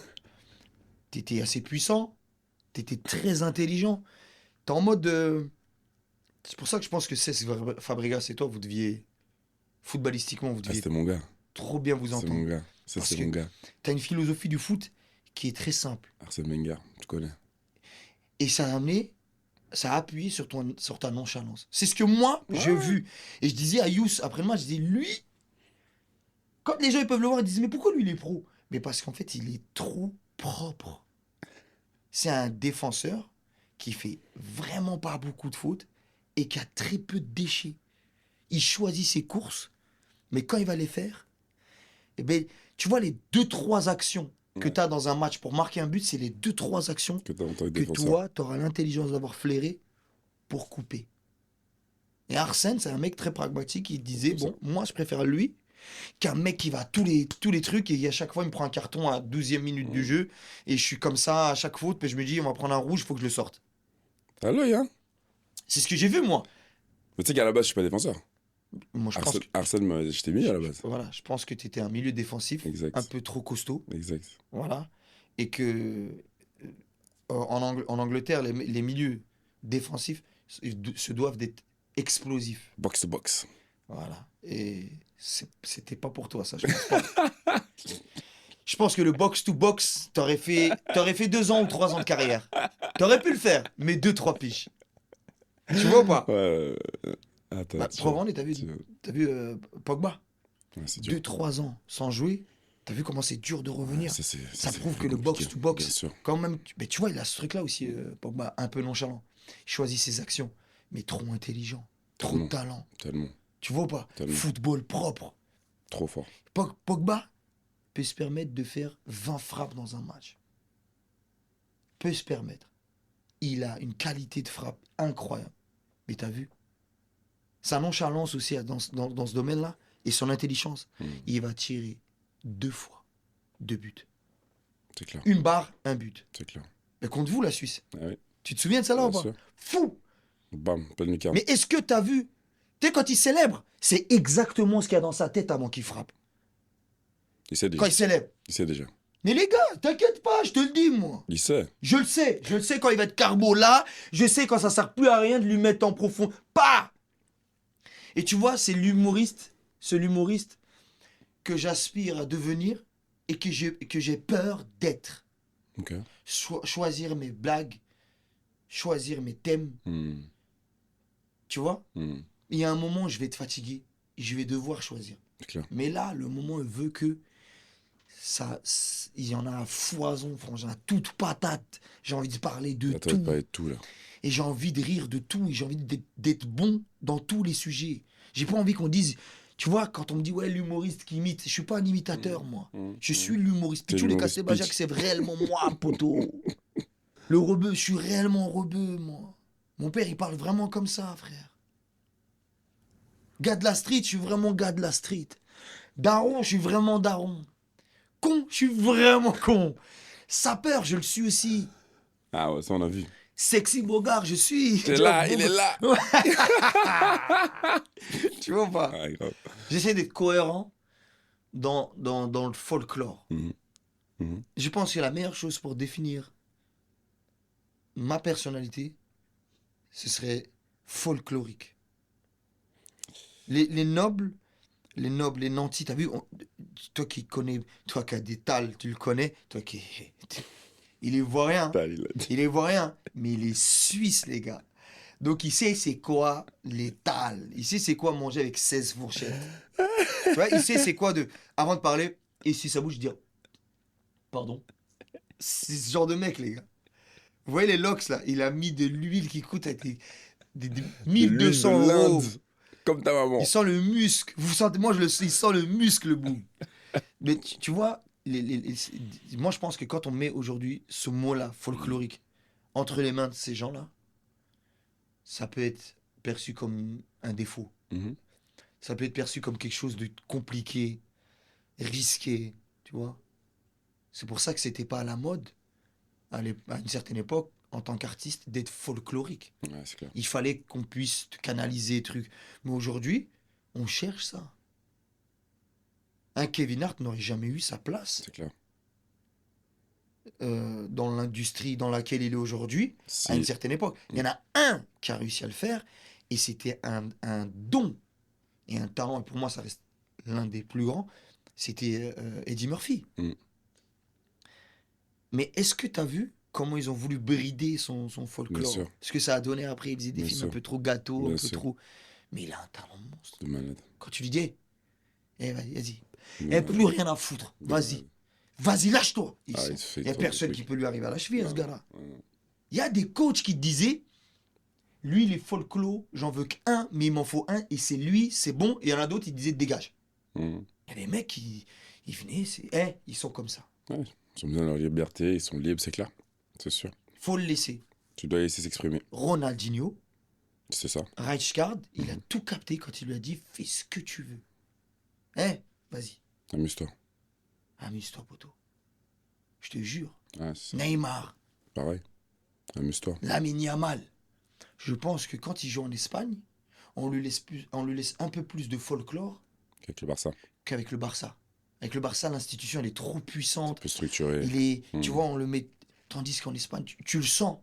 T'étais assez puissant, t'étais très intelligent. T'es en mode. C'est pour ça que je pense que Cesc Fabregas et toi, vous deviez. Footballistiquement, vous Ah, deviez c'était mon gars. trop bien vous C'est mon entendre. gars. Ça, Parce c'est que mon gars. t'as une philosophie du foot qui est très simple. Arsène Wenger, tu connais. Et ça a appuyé sur ta nonchalance. C'est ce que moi, j'ai Ouais. vu. Et je disais à Yous, après le match, je disais, lui, quand les gens ils peuvent le voir, ils disent, mais pourquoi lui, il est pro? Mais parce qu'en fait, il est trop propre. C'est un défenseur qui fait vraiment pas beaucoup de fautes et qui a très peu de déchets. Il choisit ses courses, mais quand il va les faire, eh ben, tu vois les 2, 3 actions que Ouais. tu as dans un match pour marquer un but, c'est les 2, 3 actions Que t'as en tant que que défenseur. toi, tu auras l'intelligence d'avoir flairé pour couper. Et Arsène, c'est un mec très pragmatique. Il disait, Comme ça. bon, moi, je préfère lui qu'un mec qui va à tous les trucs et à chaque fois, il me prend un carton à 12e minute du Mm. jeu et je suis comme ça à chaque faute, puis je me dis, on va prendre un rouge, il faut que je le sorte. T'as l'œil, hein. C'est ce que j'ai vu, moi. Mais tu sais qu'à la base, je suis pas défenseur. Moi, je pense J'étais mis à la base. voilà, je pense que tu étais un milieu défensif, Exact. un peu trop costaud, Exact. voilà, et que en Angleterre, les milieux défensifs se doivent d'être explosifs, Box to box. voilà. Et c'était pas pour toi, ça, je pense pas. Je pense que le box to box, t'aurais fait 2 ans ou 3 ans de carrière. T'aurais pu le faire, mais 2, 3 piges. Tu vois ou pas? Ouais. Attends. Bah, preuve en est, t'as vu, tu- t'as vu Pogba, Ouais, c'est dur. 2, 3 ans sans jouer. T'as vu comment c'est dur de revenir? Ça, Ça c'est prouve que très le compliqué. box to box, Bien sûr. quand même. Mais tu vois, il a ce truc-là aussi, Pogba, un peu nonchalant. Il choisit ses actions, mais trop intelligent, trop de Tellement. talent. Tellement. Tu vois ou pas? Tellement. Football propre. Trop fort. Pogba peut se permettre de faire 20 frappes dans un match. Peut se permettre. Il a une qualité de frappe incroyable. Mais t'as vu? Sa nonchalance aussi dans ce domaine-là et son intelligence. Mm. Il va tirer 2 fois 2 buts. C'est clair. Une barre, un but. C'est clair. Mais contre vous, la Suisse. Ah oui. Tu te souviens de ça là ou Bien pas? sûr. Fou! Bam. Pas de lucarne. Mais est-ce que t'as vu? Tu sais, quand il célèbre, c'est exactement ce qu'il y a dans sa tête avant qu'il frappe. Il sait Quand déjà. il célèbre. Il sait déjà. Mais les gars, t'inquiète pas, je te le dis, moi. Il sait. Je le sais quand il va être carbo là, je sais quand ça sert plus à rien de lui mettre en profond. Pas! Et tu vois, c'est l'humoriste que j'aspire à devenir et que j'ai peur d'être. Ok. Choisir mes blagues, choisir mes thèmes, Mm. tu vois? Mm. Il y a un moment, je vais être fatigué et je vais devoir choisir. C'est clair. Mais là, le moment veut que il y en a à foison, frangin, à toute patate. J'ai envie de parler de Attends, tout. pas être tout là. Et j'ai envie de rire de tout. Et j'ai envie d'être bon dans tous les sujets. J'ai pas envie qu'on dise. Tu vois, quand on me dit, ouais, l'humoriste qui imite, je suis pas un imitateur, moi. Je suis l'humoriste. T'es Pichou les l'humoriste Castébajac, pitch. c'est réellement moi, poteau. Le rebeu, je suis réellement rebeu, moi. Mon père, il parle vraiment comme ça, frère. Gars de la street, je suis vraiment gars de la street. Daron, je suis vraiment daron. Con, je suis vraiment con. Sapeur, je le suis aussi. Ah ouais, ça on a vu. Sexy bogard, je suis. C'est là, il est là. Tu vois ou pas? Ah, grave. J'essaie d'être cohérent dans le folklore. Mhm. Mhm. Je pense que la meilleure chose pour définir ma personnalité, ce serait folklorique. Les nobles, les nantis, t'as vu, toi qui connais, toi qui as des tales, tu le connais, toi qui... Il est ivoirien, Putain, il a dit. il est ivoirien, mais il est suisse, les gars. Donc, il sait c'est quoi l'étal. Il sait c'est quoi manger avec 16 fourchettes. Tu vois, il sait c'est quoi de... Avant de parler, et si ça bouge, dire... Pardon. C'est ce genre de mec, les gars. Vous voyez les locks, là? Il a mis de l'huile qui coûte des De l'huile de 1200 l'Inde, euros. comme ta maman. Il sent le muscle. Vous sentez, moi, il sent le muscle, boum. Mais tu vois, moi, je pense que quand on met aujourd'hui ce mot-là, folklorique, entre les mains de ces gens-là, ça peut être perçu comme un défaut. Mhm. Ça peut être perçu comme quelque chose de compliqué, risqué, tu vois. C'est pour ça que c'était pas à la mode, à une certaine époque, en tant qu'artiste, d'être folklorique. Ouais, c'est clair. Il fallait qu'on puisse canaliser trucs. Mais aujourd'hui, on cherche ça. Un Kevin Hart n'aurait jamais eu sa place C'est clair. dans l'industrie dans laquelle il est aujourd'hui, à une Si. certaine époque. Il y en a un qui a réussi à le faire, et c'était un don et un talent, et pour moi ça reste l'un des plus grands, c'était Eddie Murphy. Mm. Mais est-ce que tu as vu comment ils ont voulu brider son Bien folklore? sûr. Ce que ça a donné après, il faisait des Bien films sûr. un peu trop gâteaux, un Bien peu sûr. trop... Mais il a un talent monstre. De malade. Quand tu lui dis, vas-y, De eh, malade. plus rien à foutre, De vas-y, malade. vas-y, lâche-toi. Ah, il se fait Il n'y a trop de personne qui trucs. peut lui arriver à la cheville, à ce Non, gars-là. non. Il y a des coachs qui te disaient, lui, il est folklore, j'en veux qu'un, mais il m'en faut un, et c'est lui, c'est bon. Et il y en a d'autres, ils disaient, dégage. Mhm. Il y a des mecs qui ils venaient, ils sont comme ça. Ouais, ils ont besoin de leur liberté, ils sont libres, c'est clair. C'est sûr. Faut le laisser. Tu dois laisser s'exprimer. Ronaldinho, C'est ça. Rijkaard, il a tout capté quand il lui a dit, fais ce que tu veux. Vas-y, Amuse-toi. amuse-toi, poteau. Je te jure. Ouais, c'est ça. Neymar, Pareil. Amuse-toi. Lamine Yamal. Je pense que quand il joue en Espagne, on lui laisse un peu plus de folklore Avec le Barça. qu'avec le Barça. Avec le Barça, l'institution, elle est trop puissante. Un peu structuré. Tu vois, on le met. Tandis qu'en Espagne, tu le sens.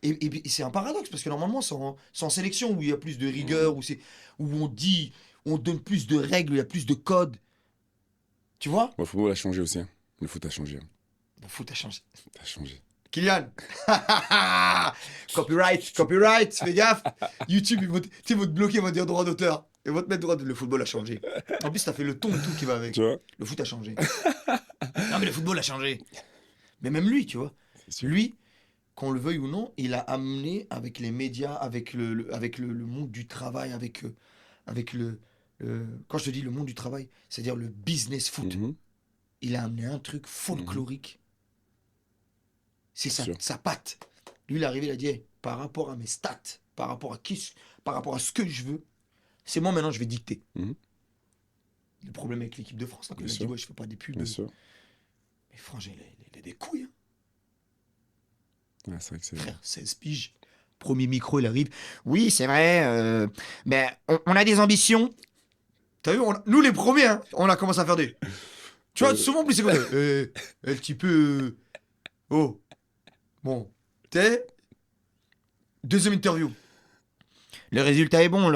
Et c'est un paradoxe, parce que normalement, c'est en sélection où il y a plus de rigueur, où on donne plus de règles, où il y a plus de codes. Tu vois? Bon, le football a changé aussi. Hein. Le foot a changé. Hein. Le foot a changé. Ça a changé. Kylian! Copyright, fais gaffe! YouTube, ils vont te bloquer, ils vont te dire droit d'auteur. Ils vont te mettre droit de... Le football a changé. En plus, t'as fait le ton et tout qui va avec. Tu vois? Le foot a changé. Non, mais le football a changé. Mais même lui, tu vois. C'est sûr. Lui, qu'on le veuille ou non, il a amené avec les médias, avec le monde du travail, avec quand je te dis le monde du travail, c'est-à-dire le business foot, Mhm. il a amené un truc folklorique. C'est C'est sûr. sa patte. Lui, il est arrivé, il a dit, hey, par rapport à mes stats, par rapport à ce que je veux, c'est moi maintenant, je vais dicter. Mhm. Le problème avec l'équipe de France, là, quand il Bien a dit, sûr. ouais, je fais pas des pubs. Bien sûr. Mais frangin, il a des couilles, hein. Ouais, c'est vrai que c'est. Frère, 16 piges. Premier micro, il arrive. Oui, c'est vrai, mais on a des ambitions. T'as vu, nous les premiers, hein, on a commencé à faire des... Tu vois, souvent, plus c'est comme ça. Un petit peu... Oh. Bon. T'es... Deuxième interview. Le résultat est bon,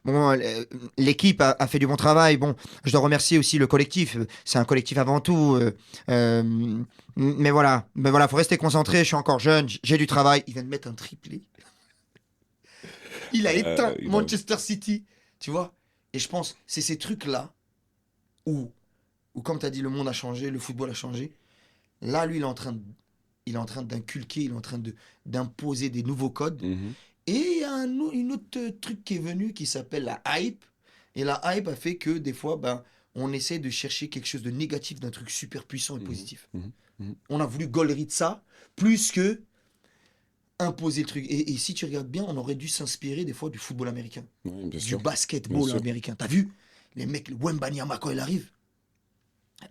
Bon, l'équipe a fait du bon travail. Bon, je dois remercier aussi le collectif. C'est un collectif avant tout. Mais voilà, faut rester concentré. Je suis encore jeune, j'ai du travail. Il vient de mettre un triplé. Il a éteint grave. Manchester City, tu vois. Et je pense, c'est ces trucs-là où comme tu as dit, le monde a changé, le football a changé. Là, lui, il est en train d'inculquer, il est en train d'imposer des nouveaux codes. Mhm. Et il y a une autre truc qui est venu qui s'appelle la hype. Et la hype a fait que des fois, on essaie de chercher quelque chose de négatif d'un truc super puissant et positif. On a voulu gaulerie de ça, plus que imposer le truc. Et si tu regardes bien, on aurait dû s'inspirer des fois du football américain, Ouais, bien du sûr. basketball Bien sûr. américain. T'as vu? Les mecs, le Wembanyama, quand il arrive,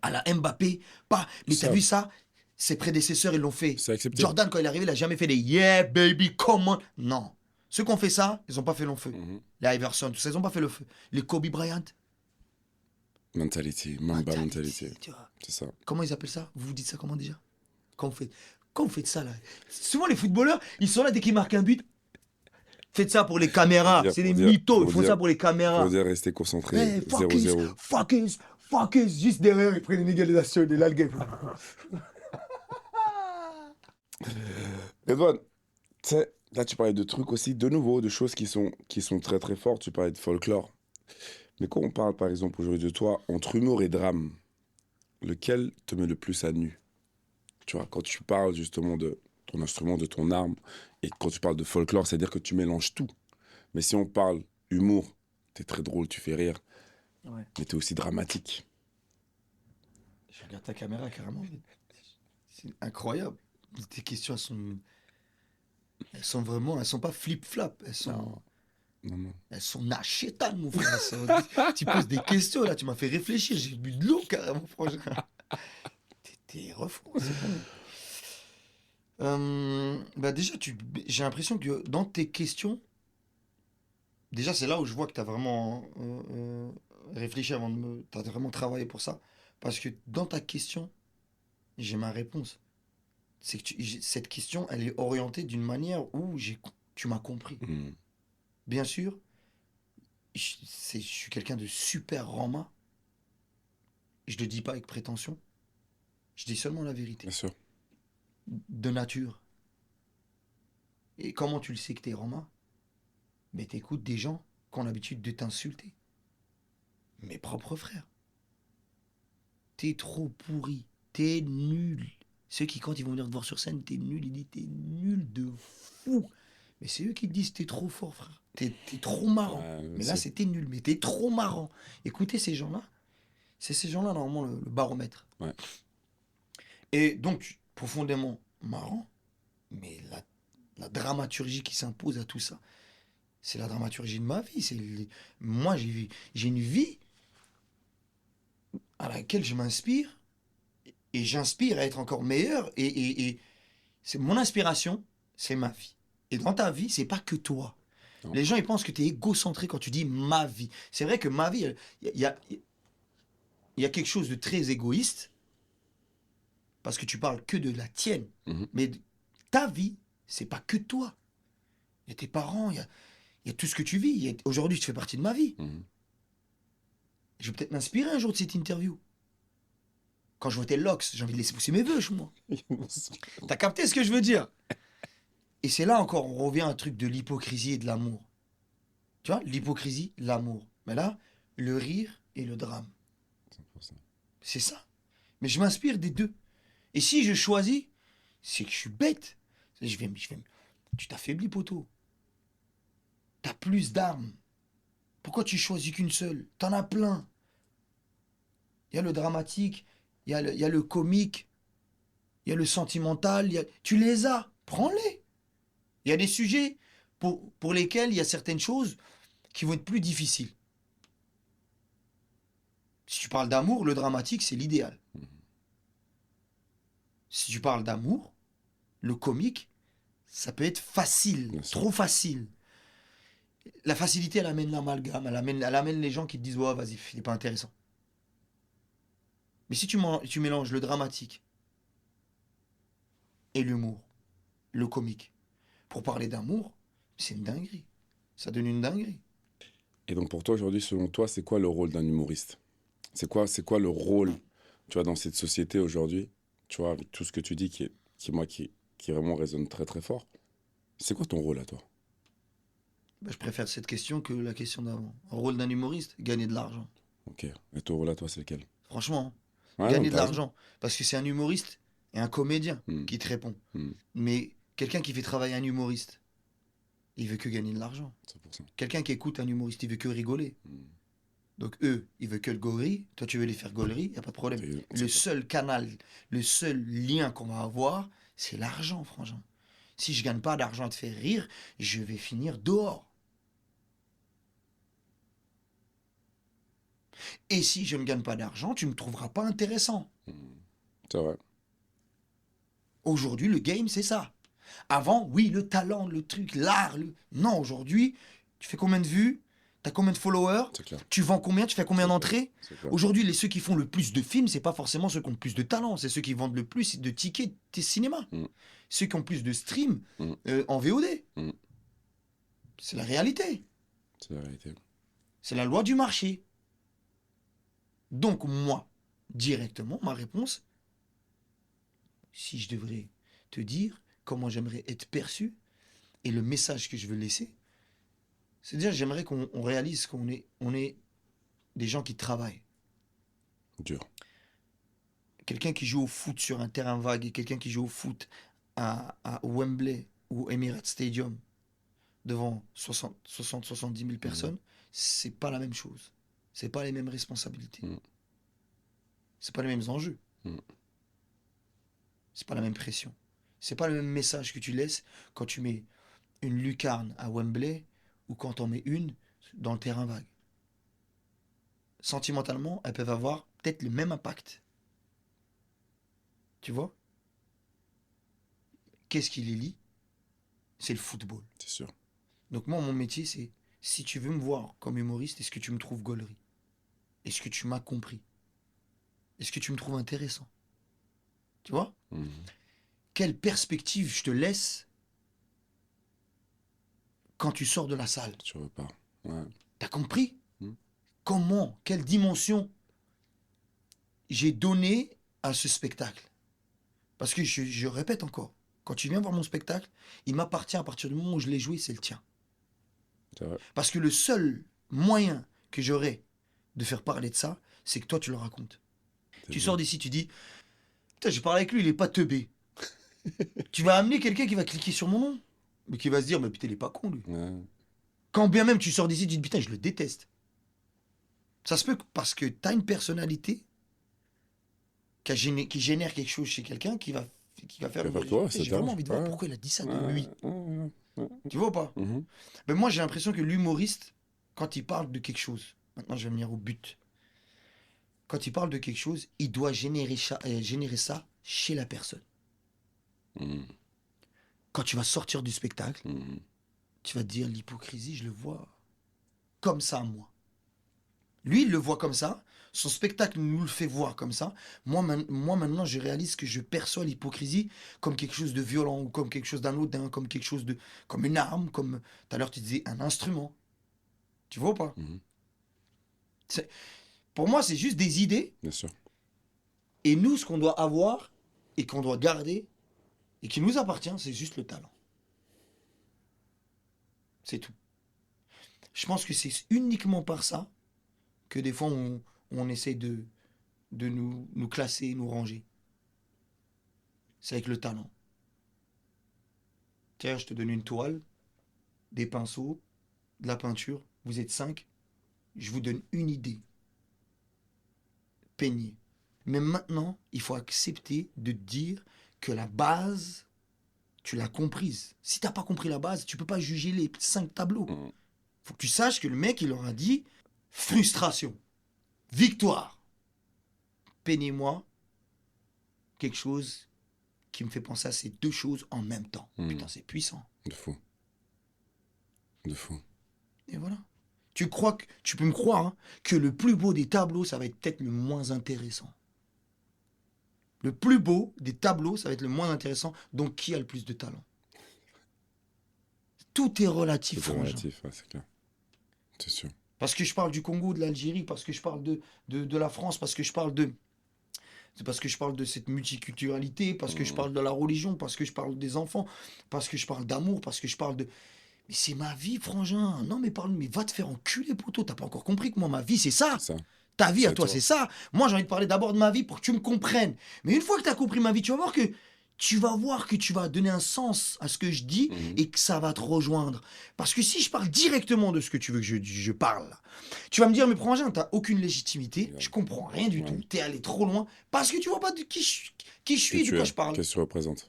à la Mbappé, pas. Mais Ça. t'as vu ça? Ses prédécesseurs, ils l'ont fait. C'est accepté. Jordan, quand il est arrivé, il a jamais fait des yeah, baby, come on. Non. Ceux qui ont fait ça, ils n'ont pas fait long feu. Mhm. Les Iverson, tout ça, ils n'ont pas fait le feu. Les Kobe Bryant, Mentality. Mamba mentality. tu vois. C'est ça. Comment ils appellent ça? Vous dites ça comment déjà? Quand vous faites ça là? Souvent les footballeurs, ils sont là dès qu'ils marquent un but. Faites ça pour les caméras. Pour C'est des dire- mythos. pour Ils font dire- ça pour les caméras. Faut dire rester concentré. Hey, 0-0. fuckers, juste derrière, ils prennent une égalisation de là, le gars. Edouard, tu sais, Là, tu parlais de trucs aussi, de nouveau, de choses qui sont très très fortes. Tu parlais de folklore. Mais quand on parle, par exemple, aujourd'hui de toi, entre humour et drame, lequel te met le plus à nu? Tu vois, quand tu parles justement de ton instrument, de ton arme, et quand tu parles de folklore, c'est-à-dire que tu mélanges tout. Mais si on parle humour, t'es très drôle, tu fais rire, Ouais. mais t'es aussi dramatique. Je regarde ta caméra carrément. C'est incroyable. Tes questions, elles sont pas flip-flap. Non, non, non. Elles sont nachétanes, mon frère. Tu poses des questions, là, tu m'as fait réfléchir. J'ai bu de l'eau, carrément, franchement. T'es refou, c'est bon. Bah déjà, j'ai l'impression que dans tes questions, déjà, c'est là où je vois que tu as vraiment réfléchi avant de me. Tu as vraiment travaillé pour ça. Parce que dans ta question, j'ai ma réponse. C'est que cette question, elle est orientée d'une manière où tu m'as compris. Hmm, Bien sûr, je suis quelqu'un de super rama. Je ne le dis pas avec prétention. Je dis seulement la vérité. bien sûr. De nature. Et comment tu le sais que t'es rama? Mais t'écoutes des gens qui ont l'habitude de t'insulter. Mes propres frères. T'es trop pourri. T'es nul. Ceux qui, quand ils vont venir te voir sur scène, t'es nul. Ils disent t'es nul de fou. Mais c'est eux qui te disent t'es trop fort, frère. T'es trop marrant. Ouais, Mais là, c'était nul. Mais t'es trop marrant. Écoutez ces gens-là. C'est ces gens-là, normalement, le baromètre. ouais. Et donc, profondément marrant. Mais la dramaturgie qui s'impose à tout ça, c'est la dramaturgie de ma vie. Moi, j'ai une vie à laquelle je m'inspire et j'inspire à être encore meilleur. Et c'est mon inspiration, c'est ma vie. Et dans ta vie, c'est pas que toi. Non. Les gens, ils pensent que tu es égocentré quand tu dis ma vie. C'est vrai que ma vie, il y a quelque chose de très égoïste parce que tu parles que de la tienne. Mhm, Mais ta vie, c'est pas que toi. Il y a tes parents, il y a tout ce que tu vis. Aujourd'hui, tu fais partie de ma vie. mhm. Je vais peut-être m'inspirer un jour de cette interview. Quand je vois tes locks, j'ai envie de laisser pousser mes veuches, moi. T'as capté ce que je veux dire? Et c'est là encore, on revient à un truc de l'hypocrisie et de l'amour. Tu vois, l'hypocrisie, l'amour. Mais là, le rire et le drame. 100%. C'est ça. Mais je m'inspire des deux. Et si je choisis, c'est que je suis bête. Tu t'affaiblis, poteau. T'as plus d'armes. Pourquoi tu choisis qu'une seule? T'en as plein. Il y a le dramatique, il y a le comique, il y a le sentimental. Tu les as. Prends-les. Il y a des sujets pour lesquels il y a certaines choses qui vont être plus difficiles. Si tu parles d'amour, le dramatique, c'est l'idéal. Si tu parles d'amour, le comique, ça peut être facile, Bien sûr. trop facile. La facilité, elle amène l'amalgame, elle amène les gens qui te disent ouais, vas-y, il n'est pas intéressant. Mais si tu mélanges le dramatique et l'humour, le comique, pour parler d'amour, c'est une dinguerie. Ça donne une dinguerie. Et donc pour toi aujourd'hui, selon toi, c'est quoi le rôle d'un humoriste? C'est quoi le rôle, tu vois, dans cette société aujourd'hui, tu vois, avec tout ce que tu dis qui vraiment résonne très très fort. C'est quoi ton rôle à toi? Ben, je préfère cette question que la question d'avant. Un rôle d'un humoriste, gagner de l'argent. Ok. Et ton rôle à toi, c'est lequel? Franchement, Ouais, non, gagner de t'as raison. l'argent. Parce que c'est un humoriste et un comédien Hmm, qui te répond. hmm, Mais quelqu'un qui fait travailler un humoriste, il veut que gagner de l'argent. 100%. Quelqu'un qui écoute un humoriste, il veut que rigoler. Hmm. Donc eux, ils veulent que le gaulerie. Toi, tu veux les faire gaulerie, il n'y a pas de problème. Le seul canal, le seul lien qu'on va avoir, c'est l'argent, frangin. Si je gagne pas d'argent à te faire rire, je vais finir dehors. Et si je ne gagne pas d'argent, tu ne me trouveras pas intéressant. Hmm. C'est vrai. Aujourd'hui, le game, c'est ça. Avant, oui, le talent, le truc, l'art. Non, aujourd'hui, tu fais combien de vues? T'as combien de followers? C'est clair. Tu vends combien? Tu fais combien C'est clair. d'entrées? C'est clair. Aujourd'hui, ceux qui font le plus de films, c'est pas forcément ceux qui ont le plus de talent, c'est ceux qui vendent le plus de tickets de cinéma. Mm. Ceux qui ont plus de streams Mm. en VOD. Mm. C'est la réalité. C'est la réalité. C'est la loi du marché. Donc moi, directement, ma réponse, si je devrais te dire comment j'aimerais être perçu, Et le message que je veux laisser, c'est dire, j'aimerais qu'on réalise on est des gens qui travaillent. Dur. Quelqu'un qui joue au foot sur un terrain vague et quelqu'un qui joue au foot à Wembley ou Emirates Stadium devant 70 000 personnes, c'est pas la même chose. C'est pas les mêmes responsabilités. C'est pas les mêmes enjeux. C'est pas la même pression. C'est pas le même message que tu laisses quand tu mets une lucarne à Wembley ou quand on met une dans le terrain vague. Sentimentalement, elles peuvent avoir peut-être le même impact. Tu vois? Qu'est-ce qui les lie? C'est le football. C'est sûr. Donc moi, mon métier, c'est, si tu veux me voir comme humoriste, est-ce que tu me trouves gaulerie? Est-ce que tu m'as compris? Est-ce que tu me trouves intéressant? Tu vois? Quelle perspective je te laisse quand tu sors de la salle? Tu repars. Ouais. T'as compris? Comment, quelle dimension j'ai donné à ce spectacle? Parce que je répète encore, quand tu viens voir mon spectacle, il m'appartient à partir du moment où je l'ai joué, c'est le tien. C'est vrai. Parce que le seul moyen que j'aurai de faire parler de ça, c'est que toi tu le racontes. Tu sors d'ici, tu dis, putain, j'ai parlé avec lui, il est pas teubé. Tu vas amener quelqu'un qui va cliquer sur mon nom, mais qui va se dire, mais putain, il est pas con lui. Ouais. Quand bien même tu sors d'ici, tu te dis, putain, je le déteste. Ça se peut parce que tu as une personnalité qui génère quelque chose chez quelqu'un qui va faire Qui va faire quoi, ça j'ai vraiment t'arrange. envie de voir Ouais. pourquoi il a dit ça de Ouais, lui. ouais, ouais. Tu vois ou pas? Ben moi, j'ai l'impression que l'humoriste, quand il parle de quelque chose, maintenant je vais venir au but, quand il parle de quelque chose, il doit générer ça chez la personne. Quand tu vas sortir du spectacle, tu vas te dire, l'hypocrisie, je le vois comme ça, moi. Lui, il le voit comme ça. Son spectacle nous le fait voir comme ça. Moi, maintenant, je réalise que je perçois l'hypocrisie comme quelque chose de violent ou comme quelque chose d'anodin, comme quelque chose de... comme une arme, comme... Tout à l'heure, tu disais un instrument. Tu vois ou pas? Pour moi, c'est juste des idées. Bien sûr. Et nous, ce qu'on doit avoir et qu'on doit garder et qui nous appartient, c'est juste le talent. C'est tout. Je pense que c'est uniquement par ça que des fois, on essaie de nous classer, nous ranger. C'est avec le talent. Tiens, je te donne une toile, des pinceaux, de la peinture. Vous êtes 5. Je vous donne une idée. Peignez. Mais maintenant, il faut accepter de dire que la base, tu l'as comprise. Si tu n'as pas compris la base, tu ne peux pas juger les 5 tableaux. Il faut que tu saches que le mec, il leur a dit frustration, victoire. Peignez-moi quelque chose qui me fait penser à ces deux choses en même temps. Putain, c'est puissant. De fou. De fou. Et voilà. Tu peux me croire hein, que le plus beau des tableaux, ça va être peut-être le moins intéressant. Le plus beau des tableaux, ça va être le moins intéressant. Donc, qui a le plus de talent? Tout est relatif, C'est frangin. relatif, ouais, c'est clair. C'est sûr. Parce que je parle du Congo, de l'Algérie, parce que je parle de la France, parce que je parle de cette multiculturalité, parce que je parle de la religion, parce que je parle des enfants, parce que je parle d'amour, parce que je parle de... Mais c'est ma vie, frangin. Non, mais mais va te faire enculer, poteau. T'as pas encore compris que moi, ma vie, c'est ça. Ça. Ta vie à C'est toi, toi. c'est ça. Moi, j'ai envie de parler d'abord de ma vie pour que tu me comprennes. Mais une fois que tu as compris ma vie, tu vas voir que tu vas donner un sens à ce que je dis et que ça va te rejoindre. Parce que si je parle directement de ce que tu veux que je parle, là, tu vas me dire, mais frangin, t'as aucune légitimité, je comprends rien du tout, t'es allé trop loin, parce que tu vois pas de qui je suis, de quoi je parle. Qu'est-ce que tu représentes.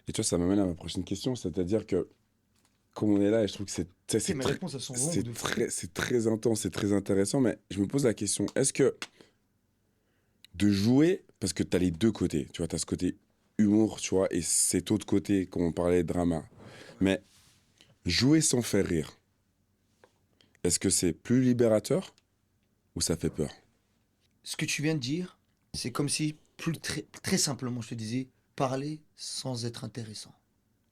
Et toi, ça m'amène à ma prochaine question, c'est-à-dire que, comme on est là, et je trouve que Mes réponses, elles sont longues de fou. c'est très intense, c'est très intéressant, mais je me pose la question, est-ce que de jouer, parce que tu as les deux côtés, tu vois, tu as ce côté humour, tu vois, et cet autre côté, comme on parlait, drama, mais jouer sans faire rire, est-ce que c'est plus libérateur ou ça fait peur? Ce que tu viens de dire, c'est comme si, très simplement, je te disais, parler sans être intéressant.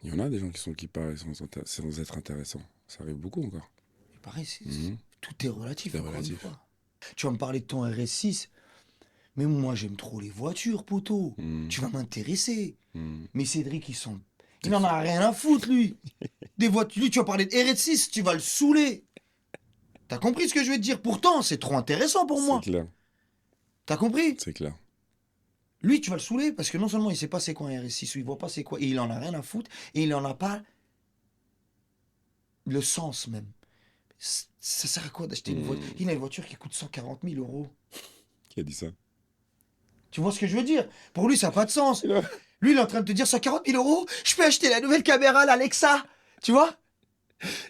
Il y en a des gens qui parlent sans être intéressants. Ça arrive beaucoup encore. Et pareil, tout est relatif. C'est encore une relatif. fois. Tu vas me parler de ton RS6, mais moi j'aime trop les voitures, poteau. Tu vas m'intéresser. Mais Cédric, Il n'en a rien à foutre, lui. Des voitures, lui, tu vas parler de RS6, tu vas le saouler. T'as compris ce que je veux te dire? Pourtant, c'est trop intéressant pour C'est moi. clair, T'as compris? c'est clair. Lui, tu vas le saouler parce que non seulement il sait pas c'est quoi un RS6 ou il voit pas c'est quoi, et il en a rien à foutre, et il en a pas le sens même. Ça sert à quoi d'acheter une voiture? Il a une voiture qui coûte 140 000 euros. Qui a dit ça? Tu vois ce que je veux dire? Pour lui, ça n'a pas de sens. Il a- Lui, il est en train de te dire 140 000 euros, je peux acheter la nouvelle caméra, l'Alexa. Tu vois?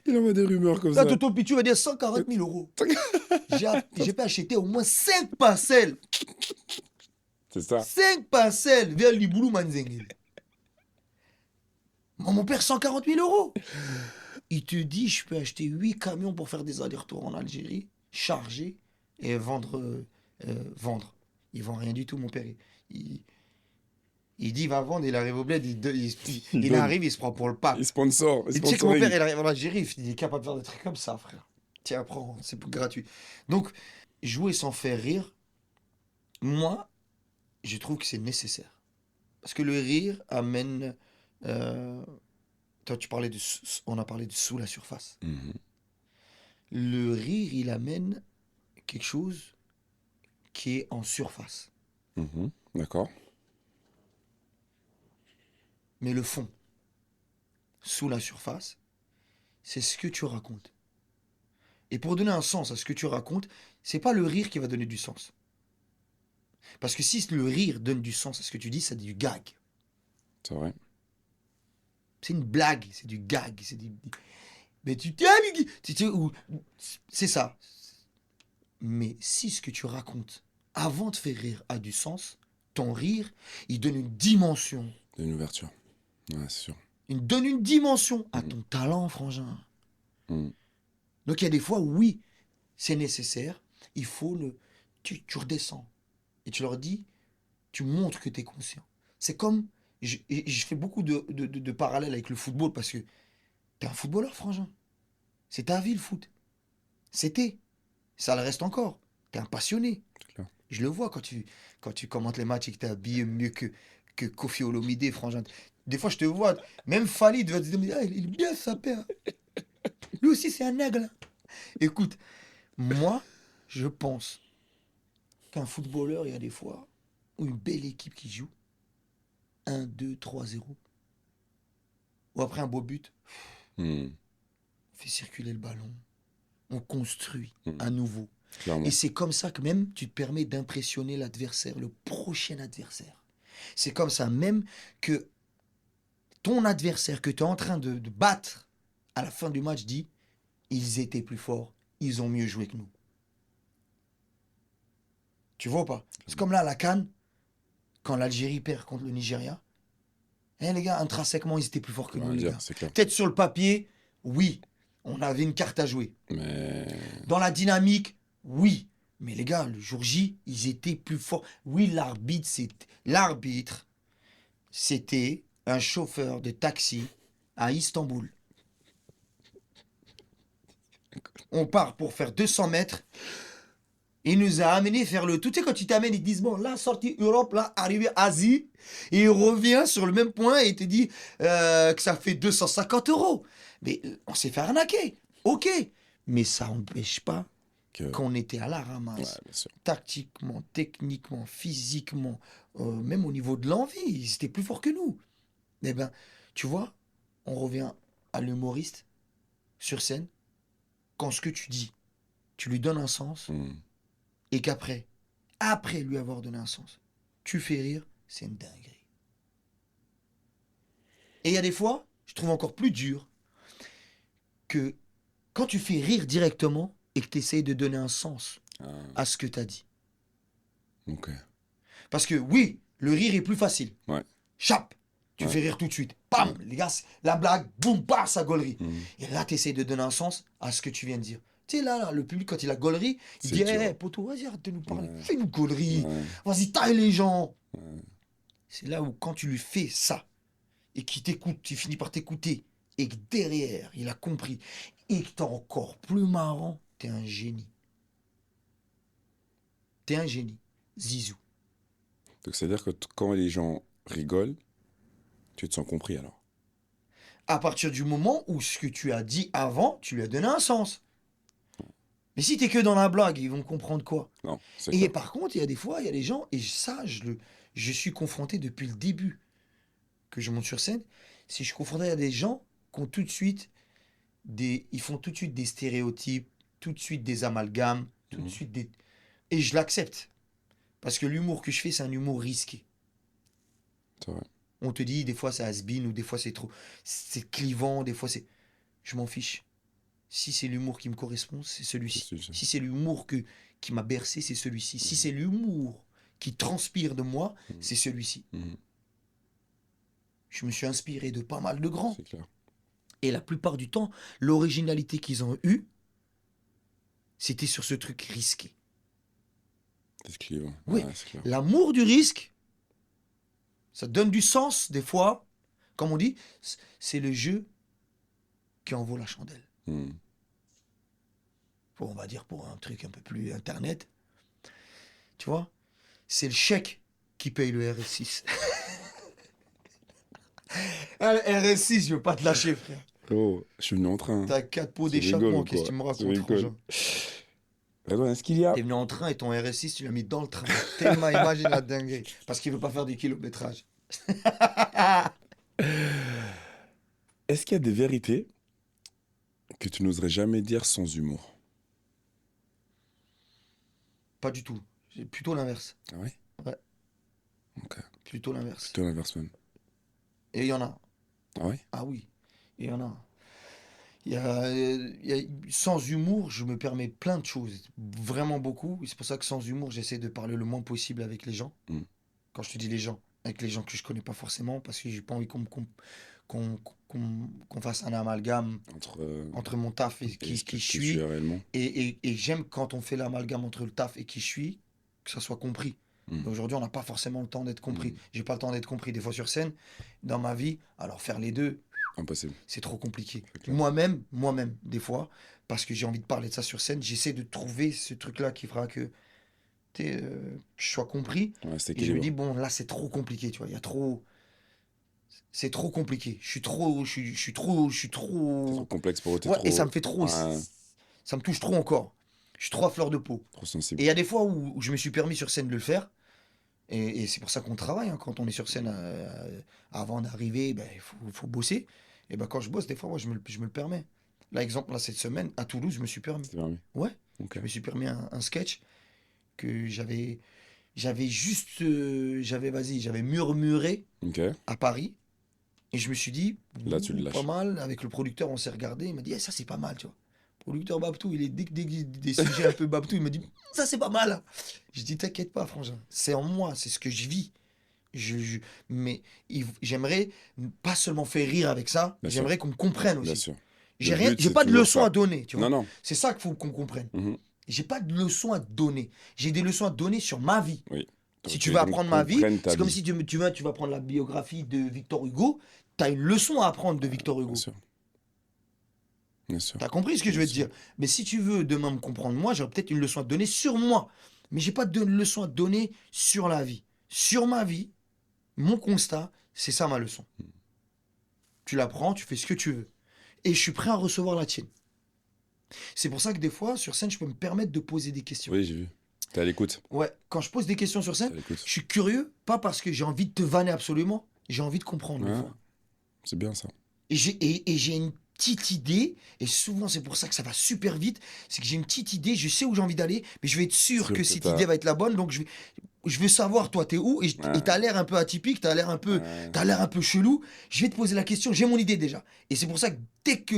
Il envoie des rumeurs comme Là, ça. Toto Pichu va dire 140 000 euros. J'ai pas acheté au moins 5 parcelles. C'est ça. 5 parcelles vers Liboulou Manzengel. Mon père, 140 000 euros. Il te dit, je peux acheter 8 camions pour faire des allers-retours en Algérie, charger et vendre. Vendre. Il vend rien du tout, mon père. Il dit, il va vendre, il arrive au bled, il donne. arrive, il se prend pour le pape. Il sponsor. Et tu sais que mon père, il arrive en Algérie, il est capable de faire des trucs comme ça, frère. Tiens, prends, c'est gratuit. Donc, jouer sans faire rire, moi, je trouve que c'est nécessaire. Parce que le rire amène. Toi, on a parlé de sous la surface. Mhm. Le rire, il amène quelque chose qui est en surface. Mhm. D'accord. Mais le fond, sous la surface, c'est ce que tu racontes. Et pour donner un sens à ce que tu racontes, c'est pas le rire qui va donner du sens. Parce que si le rire donne du sens à ce que tu dis, c'est du gag. C'est vrai. C'est une blague, c'est du gag, c'est du. Mais c'est ça. Mais si ce que tu racontes avant de faire rire a du sens, ton rire, il donne une dimension. Une ouverture. Ouais, c'est sûr. Il donne une dimension à ton talent, frangin. Mhm. Donc il y a des fois, oui, c'est nécessaire. Il faut le. Tu redescends. Et tu leur dis, tu montres que tu es conscient. C'est comme. Et je fais beaucoup de parallèles avec le football parce que t'es un footballeur, frangin. C'est ta vie, le foot. C'était. Ça le reste encore. T'es un passionné. Clair. Je le vois quand tu commentes les matchs et que t'es habillé mieux que Kofi Olomide, frangin. Des fois, je te vois, même Fali va te dire, mais, ah, il est bien sapé. Hein. Lui aussi, c'est un aigle. Hein. Écoute, moi, je pense qu'un footballeur, il y a des fois où une belle équipe qui joue, 1, 2, 3, 0, ou après un beau but, Mhm. on fait circuler le ballon, on construit Mhm. à nouveau. Clairement. Et c'est comme ça que même tu te permets d'impressionner l'adversaire, le prochain adversaire. C'est comme ça même que ton adversaire que tu es en train de battre à la fin du match dit, ils étaient plus forts, ils ont mieux joué que nous. Tu vois ou pas? C'est comme là, la CAN, quand l'Algérie perd contre le Nigeria. Eh les gars, intrinsèquement, ils étaient plus forts que nous, On va les dire, gars. c'est clair. Peut-être sur le papier, oui, on avait une carte à jouer. Mais. Dans la dynamique, oui. Mais les gars, le jour J, ils étaient plus forts. Oui, l'arbitre, c'était un chauffeur de taxi à Istanbul. On part pour faire 200 mètres. Il nous a amené faire le tout. Tu sais, quand tu t'amènes, ils te disent, bon, là, sortie Europe, là, arrivé Asie. Et il revient sur le même point et il te dit que ça fait 250 euros. Mais on s'est fait arnaquer. Ok. Mais ça n'empêche pas Que... qu'on était à la Ouais, ramasse. bien sûr. Tactiquement, techniquement, physiquement, même au niveau de l'envie. Ils étaient plus forts que nous. Eh ben, tu vois, on revient à l'humoriste sur scène. Quand ce que tu dis, tu lui donnes un sens. Mhm. Et qu'après, après lui avoir donné un sens, tu fais rire, c'est une dinguerie. Et il y a des fois, je trouve encore plus dur que quand tu fais rire directement et que tu essayes de donner un sens Ah, à ce que tu as dit. ok. Parce que oui, le rire est plus facile. Ouais. Chape, tu Ouais. fais rire tout de suite. Bam, les gars, la blague, boum, bam, ça gaulerie. Mhm. Et là, tu essayes de donner un sens à ce que tu viens de dire. Tu sais, là, le public, quand il a gaulerie, il C'est dit, dur. hé, poteau, vas-y, arrête de nous parler. Ouais. Fais-nous gaulerie. Ouais. Vas-y, taille les gens. Ouais. C'est là où quand tu lui fais ça, et qu'il t'écoute, tu finis par t'écouter, et que derrière, il a compris, et que t'es encore plus marrant, t'es un génie. T'es un génie. Zizou. Donc, c'est-à-dire que quand les gens rigolent, tu te sens compris alors. À partir du moment où ce que tu as dit avant, tu lui as donné un sens. Mais si t'es que dans la blague, ils vont comprendre quoi? Non, c'est Et clair. par contre, il y a des fois, il y a des gens, et ça, je suis confronté depuis le début que je monte sur scène, si je suis confronté à des gens qui ont tout de suite ils font tout de suite des stéréotypes, tout de suite des amalgames, tout de Mhm. suite des... Et je l'accepte. Parce que l'humour que je fais, c'est un humour risqué. C'est vrai. On te dit, des fois c'est has-been, ou des fois c'est trop... C'est clivant, des fois c'est... Je m'en fiche. Si c'est l'humour qui me correspond, c'est C'est celui-ci. celui-ci. Si c'est l'humour qui m'a bercé, c'est celui-ci. Si Mhm. c'est l'humour qui transpire de moi, Mhm. c'est celui-ci. Mhm. Je me suis inspiré de pas mal de grands. C'est clair. Et la plupart du temps, l'originalité qu'ils ont eue, c'était sur ce truc risqué. C'est clivant. Oui, Ouais, c'est clair. l'amour du risque, ça donne du sens des fois. Comme on dit, c'est le jeu qui en vaut la chandelle. Mhm. On va dire pour un truc un peu plus internet. Tu vois, c'est le chèque qui paye le RS6. Ah, le RS6, je veux pas te lâcher, frère. Oh, je suis venu en train. T'as 4 pots Tu rigoles d'échappement, ou qu'est-ce que quoi? tu me Tu racontes, rigoles. frangin? Redouane, est-ce qu'il y a... T'es venu en train et ton RS6, tu l'as mis dans le train. Tellement imagine la dinguerie. Parce qu'il veut pas faire du kilométrage. Est-ce qu'il y a des vérités que tu n'oserais jamais dire sans humour? Pas du tout. C'est plutôt l'inverse. Ah ouais? Ouais. Ok. Plutôt l'inverse. Plutôt l'inverse même. Et il y en a. Ah ouais? Ah oui, il y en a. Sans humour, je me permets plein de choses. Vraiment beaucoup. Et c'est pour ça que sans humour, j'essaie de parler le moins possible avec les gens. Mm. Quand je te dis les gens, avec les gens que je connais pas forcément, parce que j'ai pas envie qu'on fasse un amalgame Entre entre mon taf et et qui ce que je tu suis. suis réellement. Et j'aime quand on fait l'amalgame entre le taf et qui je suis, que ça soit compris. Mm. Mais aujourd'hui, on n'a pas forcément le temps d'être compris. Mm. J'ai pas le temps d'être compris des fois sur scène, dans ma vie. Alors faire les deux, Impossible. c'est trop compliqué. C'est clair. Moi-même, des fois, parce que j'ai envie de parler de ça sur scène, j'essaie de trouver ce truc-là qui fera que je sois compris. Ouais, c'est Et je me équilibre. dis, bon, là, c'est trop compliqué, tu vois. Il y a trop. C'est trop compliqué. Je suis trop. Je suis trop. Je suis C'est trop trop. complexe pour eux, t'es Ouais, et trop... ça me fait trop. Ouais, Ça me touche trop encore. Je suis trop à fleur de peau. trop Et sensible. il y a des fois où je me suis permis sur scène de le faire. Et c'est pour ça qu'on travaille, hein, quand on est sur scène, avant d'arriver, ben, faut bosser. Et ben, quand je bosse, des fois, ouais, je me le permets. Là, exemple, là, cette semaine, à Toulouse, je me suis permis. C'est permis. Ouais, Ok. je me suis permis un sketch que j'avais juste, j'avais murmuré Ok. à Paris. Et je me suis dit, Là, tu le pas lâches. mal. Avec le producteur, on s'est regardé. Il m'a dit, eh, ça, c'est pas mal, tu vois. Producteur Babtou, il est dès qu'il dit des sujets un peu Babtou, il me dit, ça, c'est pas mal. Je dis, t'inquiète pas, frangin. C'est en moi, c'est ce que je vis. Mais j'aimerais pas seulement faire rire avec ça, Bien sûr. j'aimerais qu'on me comprenne Bien aussi. sûr. J'ai Le rien, but, j'ai c'est pas de toujours leçon ça. à donner, tu vois. Non, non. C'est ça qu'il faut qu'on comprenne. Mhm. J'ai pas de leçon à te donner. J'ai des leçons à te donner sur ma vie. Oui. Si Donc, tu les veux gens apprendre ma vie, comprennent ta c'est comme vie. si tu vas prendre la biographie de Victor Hugo, tu as une leçon à apprendre de Victor Bien Hugo. sûr. Bien sûr. T'as compris ce que je veux te Bien dire? Mais si tu veux demain me comprendre, moi, j'aurais peut-être une leçon à te donner sur moi. Mais j'ai pas de leçon à te donner sur la vie. Sur ma vie, mon constat, c'est ça ma leçon. Tu la prends, tu fais ce que tu veux. Et je suis prêt à recevoir la tienne. C'est pour ça que des fois, sur scène, je peux me permettre de poser des questions. Oui, j'ai vu. T'es à l'écoute. Ouais, quand je pose des questions sur T'es à scène, l'écoute. je suis curieux, pas parce que j'ai envie de te vanner absolument, j'ai envie de comprendre des Ouais. fois. C'est bien ça. Et j'ai une petite idée, et souvent c'est pour ça que ça va super vite, c'est que j'ai une petite idée, je sais où j'ai envie d'aller, mais je vais être sûr Sûr que que cette t'as- idée va être la bonne, donc je veux savoir toi t'es où, et Ouais. t'as l'air un peu atypique, t'as l'air un peu, Ouais. t'as l'air un peu chelou, je vais te poser la question, j'ai mon idée déjà. Et c'est pour ça que dès que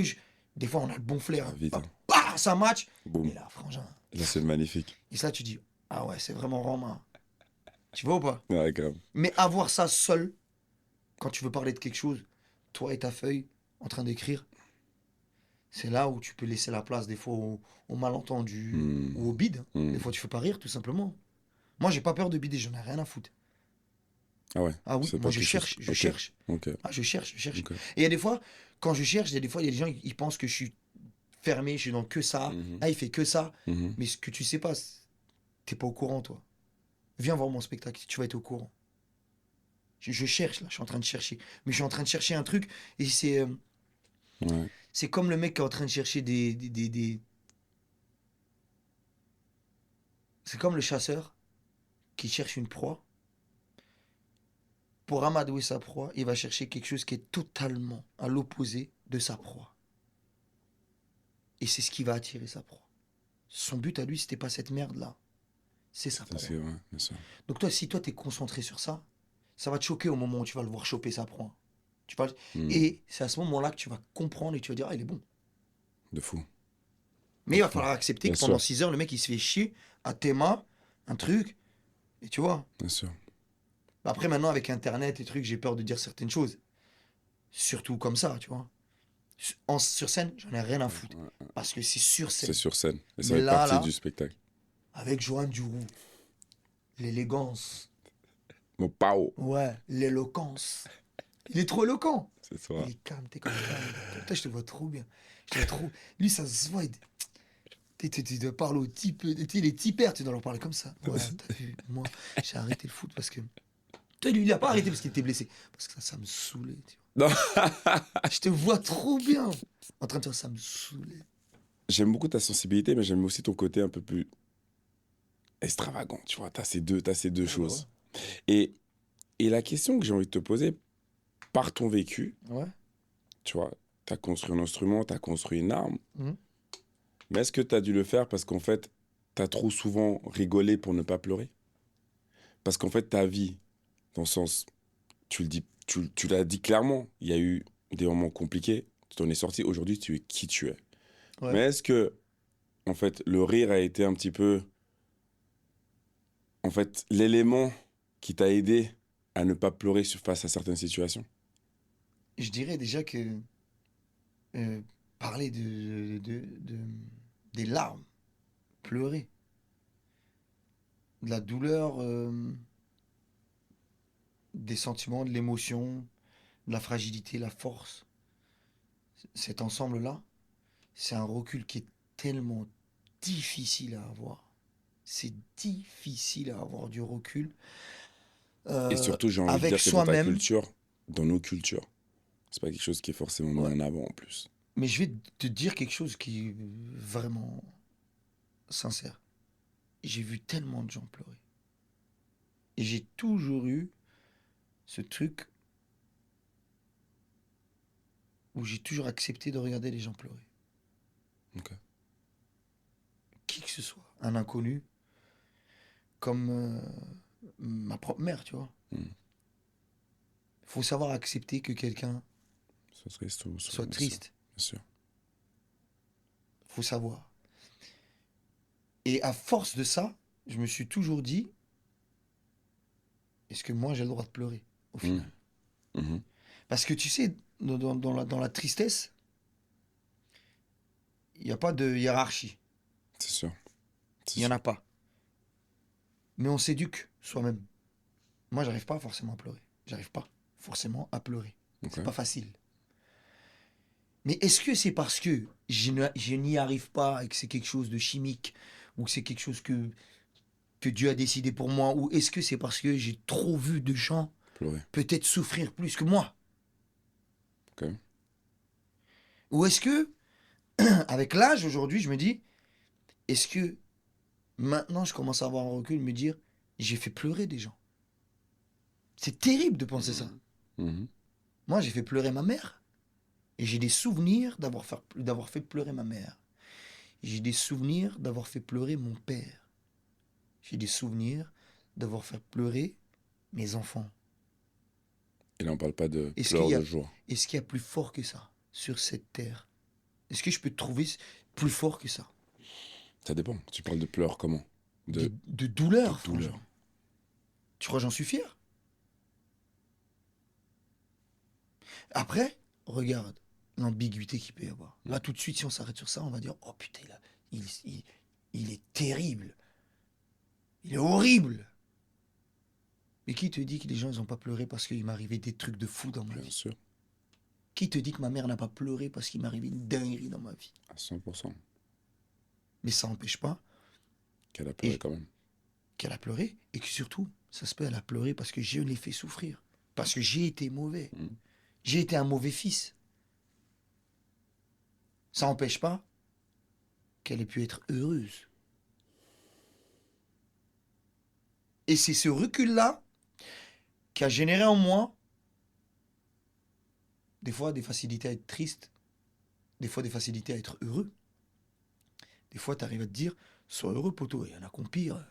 des fois on a le bon flair, Ah, vite, hein. bah, ça match, Boum. et là frangin, Là, c'est magnifique. et ça tu dis, ah ouais c'est vraiment Romain. Tu vois ou pas? Ouais, grave. Mais avoir ça seul, quand tu veux parler de quelque chose, toi et ta feuille, en train d'écrire, c'est là où tu peux laisser la place des fois au malentendu Hmm. ou au bide. Hmm. Des fois, tu fais pas rire, tout simplement. Moi, j'ai pas peur de bider, j'en ai rien à foutre. Ah ouais. Ah oui, C'est moi, pas je quelque chose- cherche, je Ok. cherche. Ok. Ah, je cherche. Ok. Et il y a des fois, quand je cherche, il y a des fois, il y a des gens, ils pensent que je suis fermé, je suis dans que ça. Mhm. Ah, il fait que ça. Mhm. Mais ce que tu sais pas, t'es pas au courant, toi. Viens voir mon spectacle, tu vas être au courant. Je cherche, là, je suis en train de chercher. Mais je suis en train de chercher un truc, et c'est Ouais. C'est comme le mec qui est en train de chercher C'est comme le chasseur qui cherche une proie. Pour amadouer sa proie, il va chercher quelque chose qui est totalement à l'opposé de sa proie. Et c'est ce qui va attirer sa proie. Son but à lui, c'était pas cette merde-là. C'est sa Ça, proie. c'est vrai, bien sûr. Donc toi, si toi, t'es concentré sur ça, ça va te choquer au moment où tu vas le voir choper sa proie. Tu vas... Mm. Et c'est à ce moment-là que tu vas comprendre et tu vas dire, ah, il est bon. De fou. Mais De il va fou. falloir accepter Bien que pendant sûr. 6 heures, le mec, il se fait chier à Théma, un truc. Et tu vois. Bien sûr. Après, maintenant, avec Internet et trucs, j'ai peur de dire certaines choses. Surtout comme ça, tu vois. Sur scène, j'en ai rien à foutre. Ouais. Parce que c'est sur C'est scène. sur scène. Et ça Mais fait là, partie là, du spectacle. avec Johan Duroux, l'élégance, Mon pao. ouais, l'éloquence. Il est trop éloquent. C'est ça. Il est calme, t'es comme calme. Putain, je te vois trop bien. Je te vois trop. Lui, ça se voit. Tu dois parler aux types. Les typeurs, tu dois leur parler comme ça. Ouais, t'as vu, moi, j'ai arrêté le foot parce que. Toi, lui, il a pas arrêté parce qu'il était blessé. Parce que ça me saoulait, tu Non. vois. Je te vois trop bien. En train de dire, ça me saoulait. J'aime beaucoup ta sensibilité, mais j'aime aussi ton côté un peu plus extravagant. Tu vois, t'as ces deux choses. Et, et la question que j'ai envie de te poser, par ton vécu, Ouais. tu vois, t'as construit un instrument, t'as construit une arme, Mhm. mais est-ce que t'as dû le faire parce qu'en fait, t'as trop souvent rigolé pour ne pas pleurer? Parce qu'en fait, ta vie, dans le sens, tu le dis, tu l'as dit clairement, il y a eu des moments compliqués, tu t'en es sorti, aujourd'hui, tu es qui tu es. Ouais. Mais est-ce que, en fait, le rire a été un petit peu, en fait, l'élément qui t'a aidé à ne pas pleurer face à certaines situations? Je dirais déjà que euh, parler des larmes, pleurer, de la douleur, des sentiments, de l'émotion, de la fragilité, la force, cet ensemble-là, c'est un recul qui est tellement difficile à avoir. C'est difficile à avoir du recul Et surtout, j'ai envie de avec dire que dans ta soi-même. culture, dans nos cultures, c'est pas quelque chose qui est forcément mis Ouais. en avant en plus. Mais je vais te dire quelque chose qui est vraiment sincère. J'ai vu tellement de gens pleurer. Et j'ai toujours eu ce truc où j'ai toujours accepté de regarder les gens pleurer. Ok. Qui que ce soit. Un inconnu, comme ma propre mère, tu vois. Hmm. Faut savoir accepter que quelqu'un Ça serait soit bien sûr. triste. Bien sûr. Faut savoir. Et à force de ça, je me suis toujours dit, est-ce que moi j'ai le droit de pleurer au Hmm. final? Mhm. Parce que tu sais, dans la tristesse, il n'y a pas de hiérarchie. C'est sûr. C'est Il n'y en sûr. a pas. Mais on s'éduque soi-même. Moi, j'arrive pas forcément à pleurer. J'arrive pas forcément à pleurer. Ok. C'est pas facile. Mais est-ce que c'est parce que je n'y arrive pas et que c'est quelque chose de chimique ou que c'est quelque chose que Dieu a décidé pour moi ou est-ce que c'est parce que j'ai trop vu de gens Pleurer. peut-être souffrir plus que moi? Ok. Ou est-ce que, avec l'âge aujourd'hui, je me dis, est-ce que maintenant je commence à avoir un recul, me dire, j'ai fait pleurer des gens? C'est terrible de penser ça. Mhm. Moi, j'ai fait pleurer ma mère. Et j'ai des souvenirs d'avoir fait pleurer ma mère. J'ai des souvenirs d'avoir fait pleurer mon père. J'ai des souvenirs d'avoir fait pleurer mes enfants. Et là, on parle pas de Est-ce qu'il pleurs y de a, joie. est-ce qu'il y a plus fort que ça sur cette terre? Est-ce que je peux trouver plus fort que ça? Ça dépend. Tu parles de pleurs comment? De De douleur, douleur. franchement. Tu crois que j'en suis fier? Après, regarde l'ambiguïté qu'il peut y avoir. Là, tout de suite, si on s'arrête sur ça, on va dire, oh putain, là, il est terrible. Il est horrible. Mais qui te dit que les gens ils ont pas pleuré parce qu'il m'est arrivé des trucs de fou dans ma Bien vie? sûr. Qui te dit que ma mère n'a pas pleuré parce qu'il m'est arrivé une dinguerie dans ma vie? À 100%. Mais ça n'empêche pas Qu'elle a pleuré et quand même. qu'elle a pleuré et que surtout, ça se peut, elle a pleuré parce que je l'ai fait souffrir. Parce que j'ai été mauvais. Mhm. J'ai été un mauvais fils. ça n'empêche pas qu'elle ait pu être heureuse. Et c'est ce recul-là qui a généré en moi, des fois, des facilités à être triste, des fois, des facilités à être heureux. Des fois, tu arrives à te dire, sois heureux, poteau, il y en a qu'on pire.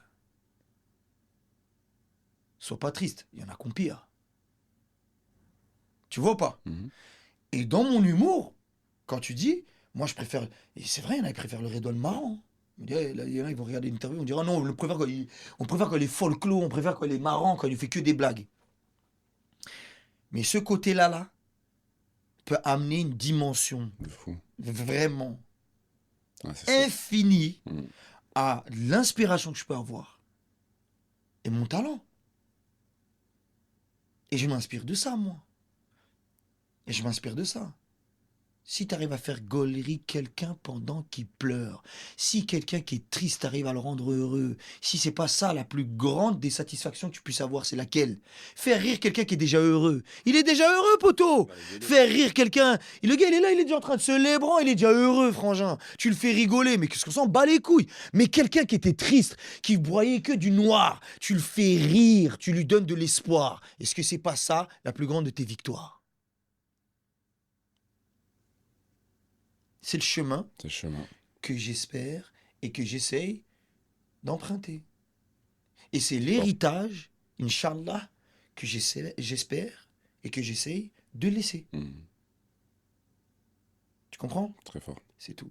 Sois pas triste, il y en a qu'on pire. Tu vois ou pas? Mhm. Et dans mon humour, quand tu dis, moi je préfère, et c'est vrai, il y en a qui préfèrent le Redouane marrant. Il y en a, ils vont regarder l'interview, on dira non, on préfère quand il est folklore, on préfère quand il est marrant, quand il fait que des blagues. Mais ce côté-là, là, peut amener une dimension De fou. vraiment Ah, c'est ça. infinie Mhm. à l'inspiration que je peux avoir et mon talent. Et je m'inspire de ça, moi. Et je m'inspire de ça. Si tu arrives à faire gaulerie quelqu'un pendant qu'il pleure, si quelqu'un qui est triste arrive à le rendre heureux, si c'est pas ça la plus grande des satisfactions que tu puisses avoir, c'est laquelle? Faire rire quelqu'un qui est déjà heureux. Il est déjà heureux, poteau! Faire rire quelqu'un. Le gars, il est là, il est déjà en train de se lébran, il est déjà heureux, frangin. Tu le fais rigoler, mais qu'est-ce qu'on s'en bat les couilles? Mais quelqu'un qui était triste, qui voyait que du noir, tu le fais rire, tu lui donnes de l'espoir. Est-ce que c'est pas ça la plus grande de tes victoires? C'est le chemin C'est le chemin. que j'espère et que j'essaye d'emprunter. Et c'est l'héritage, Inch'Allah, que j'espère et que j'essaye de laisser. Mhm. Tu comprends? Très fort. C'est tout.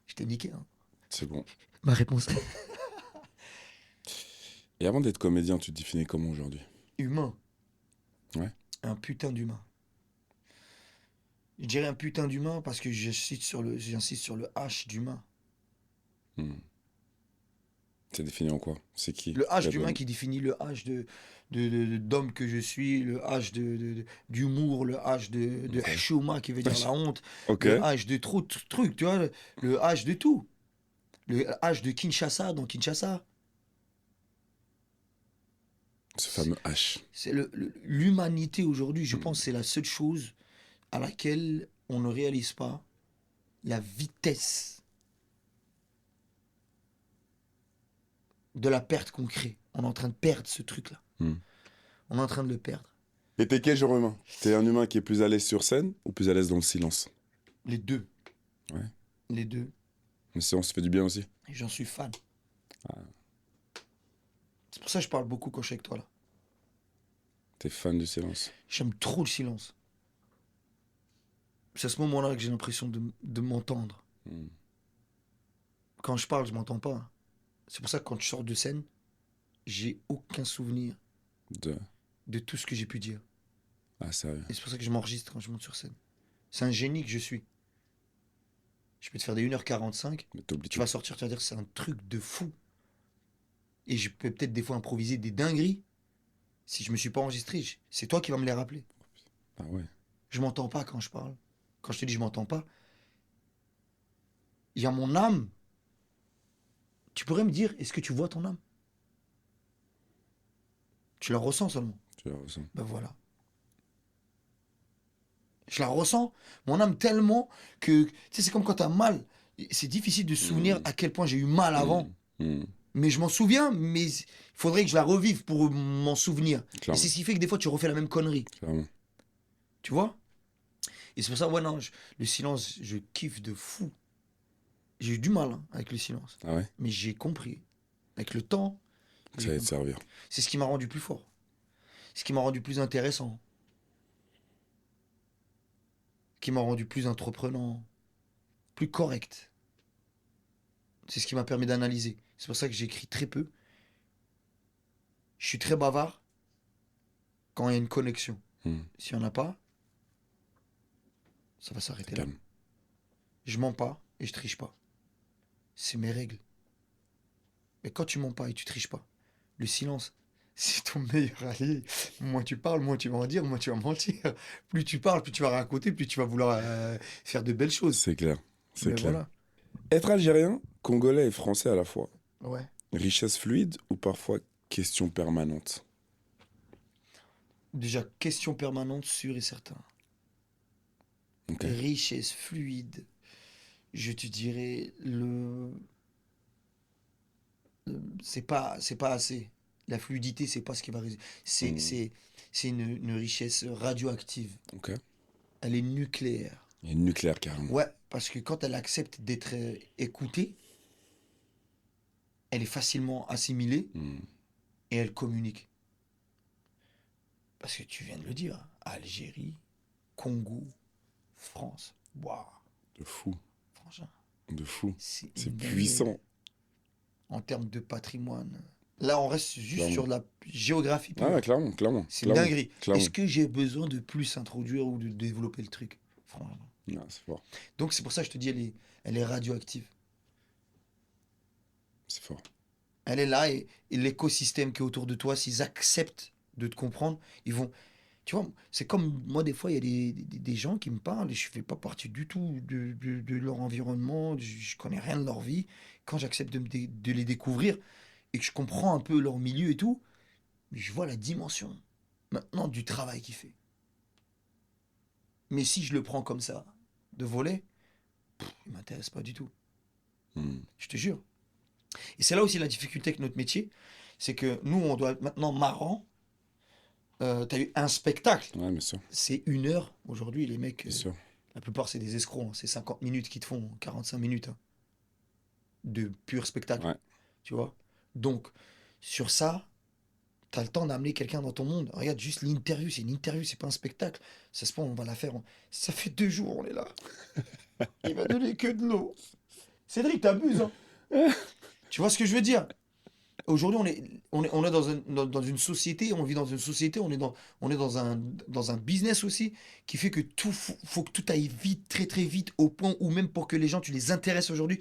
Je t'ai niqué, hein. C'est bon. Ma réponse. Et avant d'être comédien, tu te définis comment aujourd'hui? Humain. Ouais. Un putain d'humain. Je dirais un putain d'humain parce que j'insiste sur le H d'humain. Mhm. C'est défini en quoi? C'est qui? Le H Quel d'humain homme? qui définit le H d'homme que je suis, le H d'humour, le H de Ok. chouma qui veut dire la honte, Ok. le H de trop de trucs, tu vois, le H de tout. Le H de Kinshasa dans Kinshasa. Ce fameux H. C'est l'humanité aujourd'hui, je Mhm. pense, c'est la seule chose à laquelle on ne réalise pas la vitesse de la perte qu'on crée. On est en train de perdre ce truc-là. Mhm. On est en train de le perdre. Et t'es quel genre humain? T'es un humain qui est plus à l'aise sur scène ou plus à l'aise dans le silence? Les deux. Ouais. Les deux. Le silence fait du bien aussi. Et j'en suis fan. Ah. C'est pour ça que je parle beaucoup quand je suis avec toi là. T'es fan du silence. J'aime trop le silence. C'est à ce moment-là que j'ai l'impression de m'entendre. Mhm. Quand je parle, je m'entends pas. C'est pour ça que quand je sors de scène, j'ai aucun souvenir De... de tout ce que j'ai pu dire. Ah, sérieux. Et c'est pour ça que je m'enregistre quand je monte sur scène. C'est un génie que je suis. Je peux te faire des 1h45, Mais t'oublies tu tout. vas sortir, tu vas dire c'est un truc de fou. Et je peux peut-être des fois improviser des dingueries. Si je me suis pas enregistré, c'est toi qui vas me les rappeler. Ah ouais. Je m'entends pas quand je parle. Quand je te dis je m'entends pas, il y a mon âme. Tu pourrais me dire, est-ce que tu vois ton âme? Tu la ressens seulement. Tu la ressens. Ben voilà. Je la ressens, mon âme, tellement que, tu sais, c'est comme quand t'as mal. C'est difficile de se souvenir à quel point j'ai eu mal avant. Mhm. Mais je m'en souviens, mais il faudrait que je la revive pour m'en souvenir. Et Clairement. c'est ce qui fait que des fois, tu refais la même connerie. Clairement. Tu vois? Et c'est pour ça, ouais, non, le silence, je kiffe de fou. J'ai eu du mal hein, avec le silence. Ah ouais? Mais j'ai compris. Avec le temps, Ça j'ai va te compris. servir. C'est ce qui m'a rendu plus fort. Ce qui m'a rendu plus intéressant. Qui m'a rendu plus entreprenant. Plus correct. C'est ce qui m'a permis d'analyser. C'est pour ça que j'écris très peu. Je suis très bavard quand il y a une connexion. Mhm. S'il n'y en a pas, ça va s'arrêter là. Calme. Je mens pas et je triche pas. C'est mes règles. Mais quand tu mens pas et tu triches pas, le silence, c'est ton meilleur allié. Moins tu parles, moins tu vas en dire, moins tu vas mentir. Plus tu parles, plus tu vas raconter, plus tu vas vouloir faire de belles choses. C'est clair. C'est Mais clair. voilà. Être algérien, congolais et français à la fois. Ouais. Richesse fluide ou parfois question permanente? Déjà, question permanente, sûre et certain. Ok. Richesse fluide. je te dirais, c'est pas assez. La fluidité, c'est pas ce qui va résoudre. Hmm. C'est une richesse radioactive. Ok. Elle est nucléaire. Il y a une nucléaire carrément. Ouais, parce que quand elle accepte d'être écoutée, elle est facilement assimilée Hmm. et elle communique. Parce que tu viens de le dire, Algérie, Congo, France. Waouh, De fou. franchement, De fou. c'est C'est une dinguerie puissant. en termes de patrimoine. Là, on reste juste Clairement. sur la géographie Ah, pure. clairement, clairement. C'est une Clairement. dinguerie. Clairement. Est-ce que j'ai besoin de plus introduire ou de développer le truc? Franchement. Ah, c'est fort. Donc, c'est pour ça que je te dis, elle est radioactive. C'est fort. Elle est là et l'écosystème qui est autour de toi, s'ils acceptent de te comprendre, ils vont. Tu vois, c'est comme moi, des fois, il y a des gens qui me parlent et je fais pas partie du tout de leur environnement, je connais rien de leur vie. Quand j'accepte de les découvrir et que je comprends un peu leur milieu et tout, je vois la dimension maintenant du travail qu'il fait. Mais si je le prends comme ça, de voler, il m'intéresse pas du tout. Hmm. Je te jure. Et c'est là aussi la difficulté avec notre métier, c'est que nous, on doit être maintenant marrant. T'as eu un spectacle, Ouais, bien sûr. c'est 1 heure. Aujourd'hui, les mecs, Bien sûr. la plupart, c'est des escrocs, hein. C'est 50 minutes qui te font, 45 minutes hein, de pur spectacle, Ouais. tu vois. Donc, sur ça, t'as le temps d'amener quelqu'un dans ton monde. Regarde, juste l'interview, c'est une interview, c'est pas un spectacle. Ça se peut, on va la faire. Ça fait 2 jours, on est là. Il va donner que de l'eau. Cédric, t'abuses, hein. Tu vois ce que je veux dire? Aujourd'hui, on est dans une société, on vit dans une société, on est dans un business aussi qui fait que faut que tout aille vite, très très vite, au point où même pour que les gens, tu les intéresses aujourd'hui,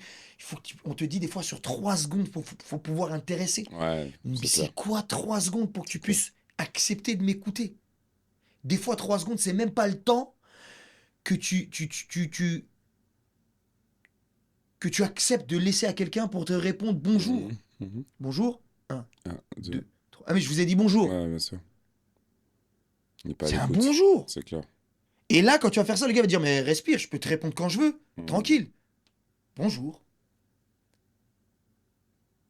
on te dit des fois sur 3 secondes, faut pouvoir intéresser. Ouais, Mais c'est c'est clair. quoi 3 secondes pour que tu clair. puisses accepter de m'écouter? Des fois, 3 secondes, c'est même pas le temps que que tu acceptes de laisser à quelqu'un pour te répondre bonjour. Mhm. Mhm. Bonjour. 1, Un, 2, deux. 3. Ah, mais je vous ai dit bonjour. Ouais, bien sûr. Il n'est pas à C'est un l'écoute. bonjour. C'est clair. Et là, quand tu vas faire ça, le gars va dire, mais respire, je peux te répondre quand je veux. Mhm. Tranquille. Bonjour.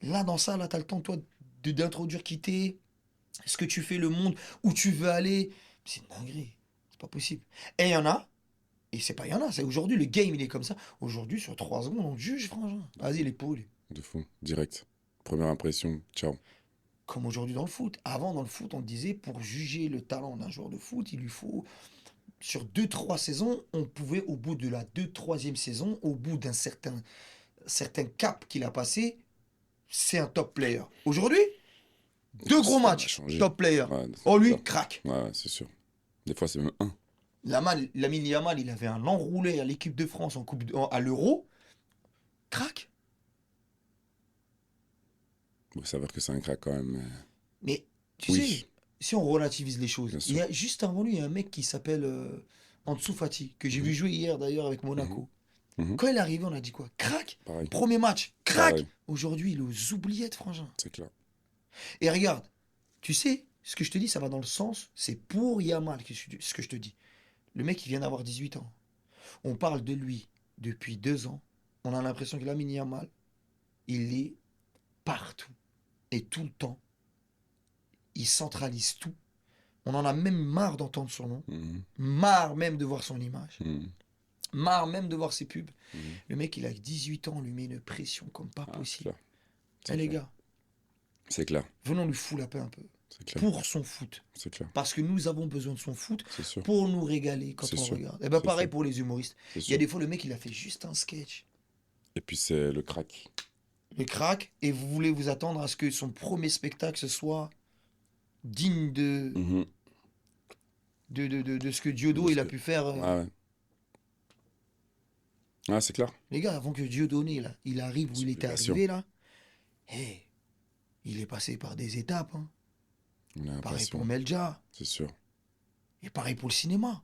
Là, dans ça, là, t'as le temps, toi, d'introduire qui t'es, ce que tu fais, le monde, où tu veux aller. C'est une dinguerie. C'est pas possible. Et il y en a, et c'est pas il y en a, c'est aujourd'hui, le game, il est comme ça. Aujourd'hui, sur 3 secondes, on te juge, frangin. Vas-y, l'épaule. De fou. Direct. Première impression. Ciao. Comme aujourd'hui dans le foot. Avant, dans le foot, on te disait, pour juger le talent d'un joueur de foot, il lui faut. Sur 2, 3 saisons, on pouvait, au bout de la 2, 3e saison, au bout d'un certain cap qu'il a passé, c'est un top player. Aujourd'hui, 2 gros Ça a matchs, changé. top player. Ouais, Oh, lui, clair. crack. Ouais, c'est sûr. Des fois, c'est même un. Lamine Yamal, il avait un enroulé à l'équipe de France à l'Euro. Crack. Il faut savoir que c'est un crack quand même. Mais tu Oui. sais, si on relativise les choses, Bien il y sûr. a juste avant lui, il y a un mec qui s'appelle Ansu Fati, que j'ai vu jouer hier d'ailleurs avec Monaco. Mhm. Quand il est arrivé, on a dit quoi? Crack. Pareil. Premier match, crack. Pareil. Aujourd'hui, il est aux oubliettes, frangin. C'est clair. Et regarde, tu sais, ce que je te dis, ça va dans le sens, c'est pour Yamal ce que je te dis. Le mec, il vient d'avoir 18 ans. On parle de lui depuis 2 ans. On a l'impression que Lamine Yamal, il est partout. Et tout le temps. Il centralise tout. On en a même marre d'entendre son nom. Mhm. Marre même de voir son image. Mhm. Marre même de voir ses pubs. Mhm. Le mec, il a 18 ans, on lui met une pression comme pas Ah, c'est possible. clair. Eh C'est les clair. gars, C'est clair. venons lui foutre la paix un peu. C'est clair. Pour son foot. C'est clair. Parce que nous avons besoin de son foot C'est sûr. pour nous régaler quand C'est on sûr. regarde. Et ben C'est pareil sûr. pour les humoristes. C'est Il y a sûr. des fois, le mec, il a fait juste un sketch. Et puis c'est le crack. Le crack, et vous voulez vous attendre à ce que son premier spectacle ce soit digne Mhm. de ce que Diodo De il ce a que- pu faire. Ah ouais. Ah, c'est clair. Les gars, avant que Dieudonné, là, il arrive où il était Supplication. arrivé, là, hey, il est passé par des étapes. Hein. On a Pareil l'impression. pour Melja, C'est sûr. et pareil pour le cinéma.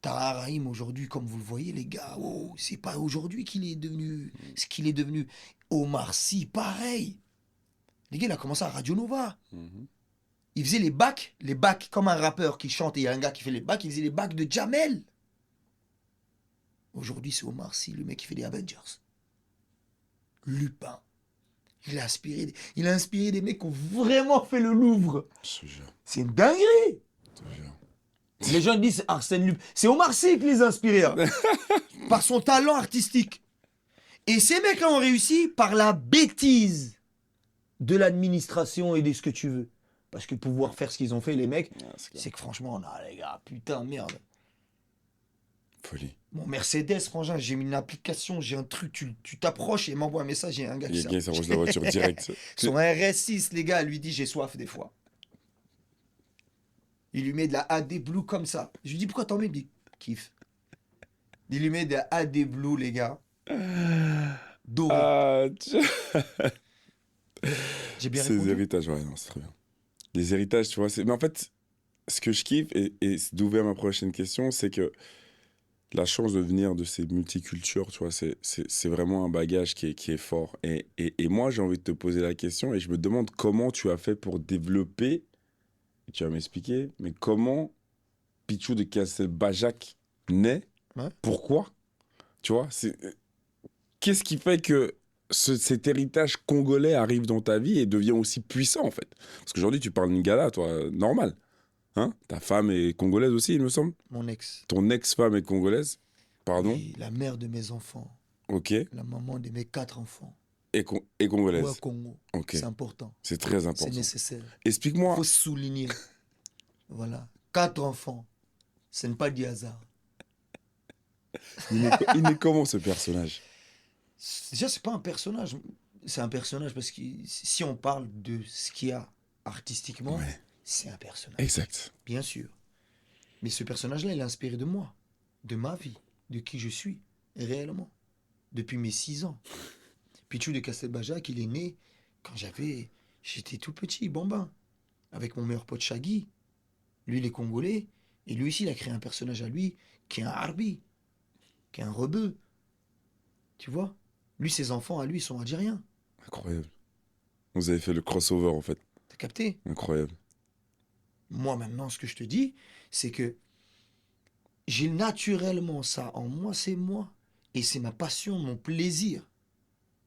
Tahar Rahim, aujourd'hui, comme vous le voyez, les gars, oh, c'est pas aujourd'hui qu'il est devenu ce qu'il est devenu. Omar Sy, pareil. Les gars, il a commencé à Radio Nova. Mhm. Il faisait les bacs comme un rappeur qui chante et il y a un gars qui fait les bacs, il faisait les bacs de Jamel. Aujourd'hui, c'est Omar Sy, le mec qui fait des Avengers. Lupin. Il a inspiré des mecs qui ont vraiment fait le Louvre. Je te jure, C'est une dinguerie. je te jure. Les gens disent Arsène Lupin. C'est Omar Sy qui les a inspirés. Hein, par son talent artistique. Et ces mecs-là ont réussi par la bêtise de l'administration et de ce que tu veux. Parce que pouvoir faire ce qu'ils ont fait, les mecs, Ah, c'est clair. c'est que franchement, non, les gars, putain, merde. Folie. Mon Mercedes, frangin, j'ai mis une application, j'ai un truc, tu t'approches et il m'envoie un message, il y a un gars Il y qui a quelqu'un qui s'approche de la voiture direct. Son RS6, les gars, lui dit j'ai soif des fois. Il lui met de la AD Blue comme ça. Je lui dis pourquoi t'en mets? Il me dit kiffe. Il lui met de la AD Blue, les gars. Doré. Ah, J'ai bien ces répondu. héritages, ouais, non, c'est très bien. Les héritages, tu vois, c'est... Mais en fait, ce que je kiffe, et c'est d'ouvrir ma prochaine question, c'est que la chance de venir de ces multicultures, tu vois, c'est vraiment un bagage qui est fort. Et moi, j'ai envie de te poser la question, et je me demande comment tu as fait pour développer, et tu vas m'expliquer, mais comment Pichou de Castelbajac naît? Ouais. Pourquoi? Tu vois, qu'est-ce qui fait que cet héritage congolais arrive dans ta vie et devient aussi puissant, en fait? Parce qu'aujourd'hui, tu parles lingala, toi, normal. Hein? Ta femme est congolaise aussi, il me semble. Mon ex. Ton ex-femme est congolaise. Pardon. Oui, la mère de mes enfants. Ok. La maman de mes 4 enfants. Et congolaise. Ouais, Congo. Ok. C'est important. C'est très C'est important. nécessaire. Explique-moi. Il faut souligner. Voilà. 4 enfants. Ce n'est pas du hasard. Il est comment, ce personnage? Déjà, c'est pas un personnage. C'est un personnage parce que si on parle de ce qu'il y a artistiquement, Ouais. c'est un personnage. Exact. Bien sûr. Mais ce personnage-là, il est inspiré de moi, de ma vie, de qui je suis, réellement, depuis mes 6 ans. Pichou de Castelbajac, il est né quand j'étais tout petit, bambin, avec mon meilleur pote Shaggy. Lui, il est congolais, et lui aussi, il a créé un personnage à lui, qui est un harbi, qui est un rebeu. Tu vois? Lui, ses enfants, à lui, sont algériens. Incroyable. Vous avez fait le crossover, en fait. T'as capté? Incroyable. Moi, maintenant, ce que je te dis, c'est que j'ai naturellement ça en moi, c'est moi. Et c'est ma passion, mon plaisir,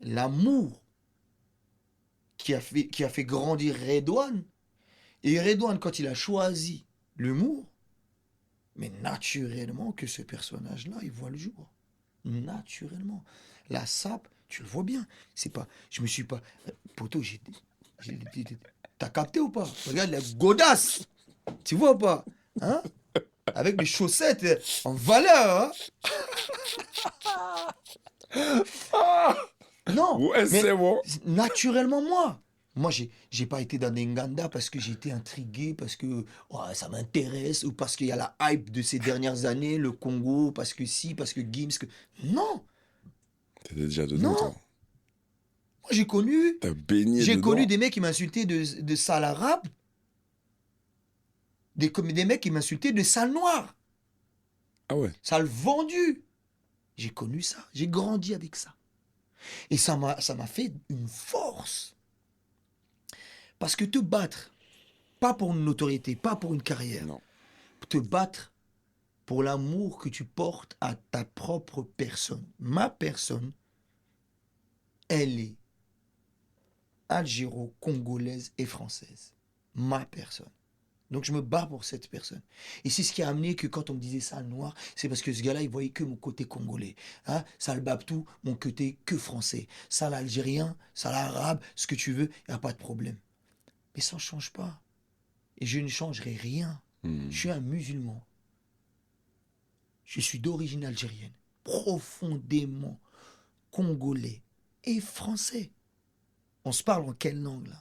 l'amour qui a fait grandir Redouane. Et Redouane, quand il a choisi l'humour, mais naturellement que ce personnage-là, il voit le jour. Naturellement. La sape, tu le vois bien. C'est pas, je me suis pas... Poto, t'as capté ou pas? Regarde la godasse. Tu vois ou pas? Hein? Avec des chaussettes en valeur. Hein? Non, Ouais, mais c'est bon. naturellement moi. Moi, j'ai pas été dans des Nganda parce que j'ai été intrigué, parce que ça m'intéresse, ou parce qu'il y a la hype de ces dernières années, le Congo, parce que si, parce que Gims. Non, T'étais déjà dedans, non. toi. Moi, j'ai connu J'ai connu des mecs qui m'insultaient de sale arabe, des mecs qui m'insultaient de sale noir, Ah ouais. sale vendu. J'ai connu ça, j'ai grandi avec ça. Et ça m'a fait une force. Parce que te battre, pas pour une notoriété, pas pour une carrière, Non. te battre pour l'amour que tu portes à ta propre personne. Ma personne, elle est algéro-congolaise et française. Ma personne. Donc je me bats pour cette personne. Et c'est ce qui a amené que quand on me disait sale noir, c'est parce que ce gars-là, il voyait que mon côté congolais. Hein? Sale babtou, mon côté que français. Sale algérien, sale arabe, ce que tu veux, il n'y a pas de problème. Mais ça ne change pas. Et je ne changerai rien. Je suis un musulman. Je suis d'origine algérienne. Profondément congolais et français. On se parle en quelle langue là?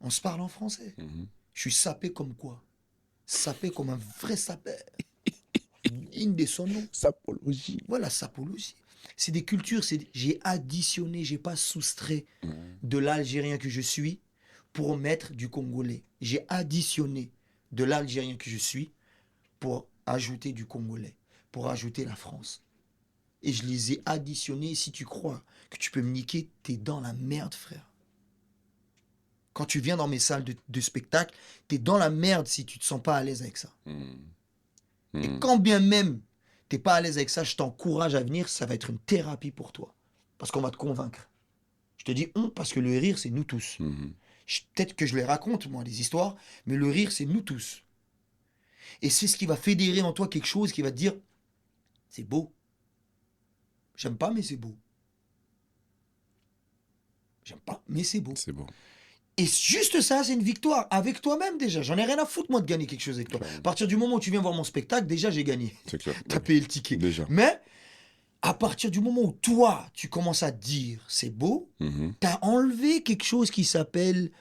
On se parle en français. Je suis sapé comme quoi? Sapé comme un vrai sapeur. Digne de son nom. Sapologie. Voilà, sapologie. C'est des cultures, j'ai additionné, j'ai pas soustrait de l'Algérien que je suis pour mettre du Congolais. J'ai additionné de l'Algérien que je suis pour ajouter du Congolais, pour ajouter la France. Et je les ai additionnés. Si tu crois que tu peux me niquer, t'es dans la merde, frère. Quand tu viens dans mes salles de spectacle, t'es dans la merde si tu te sens pas à l'aise avec ça. Et quand bien même t'es pas à l'aise avec ça, je t'encourage à venir, ça va être une thérapie pour toi. Parce qu'on va te convaincre. Je te dis on, parce que le rire, c'est nous tous. Mhm. Peut-être que je les raconte, moi, les histoires, mais le rire, c'est nous tous. Et c'est ce qui va fédérer en toi quelque chose qui va te dire, c'est beau. J'aime pas, mais c'est beau. J'aime pas, mais c'est beau. C'est beau. Et juste ça, c'est une victoire avec toi-même déjà. J'en ai rien à foutre, moi, de gagner quelque chose avec toi. Clairement. À partir du moment où tu viens voir mon spectacle, déjà, j'ai gagné. C'est clair. T'as payé le ticket. Déjà. Mais à partir du moment où toi, tu commences à dire c'est beau, Mhm. t'as enlevé quelque chose qui s'appelle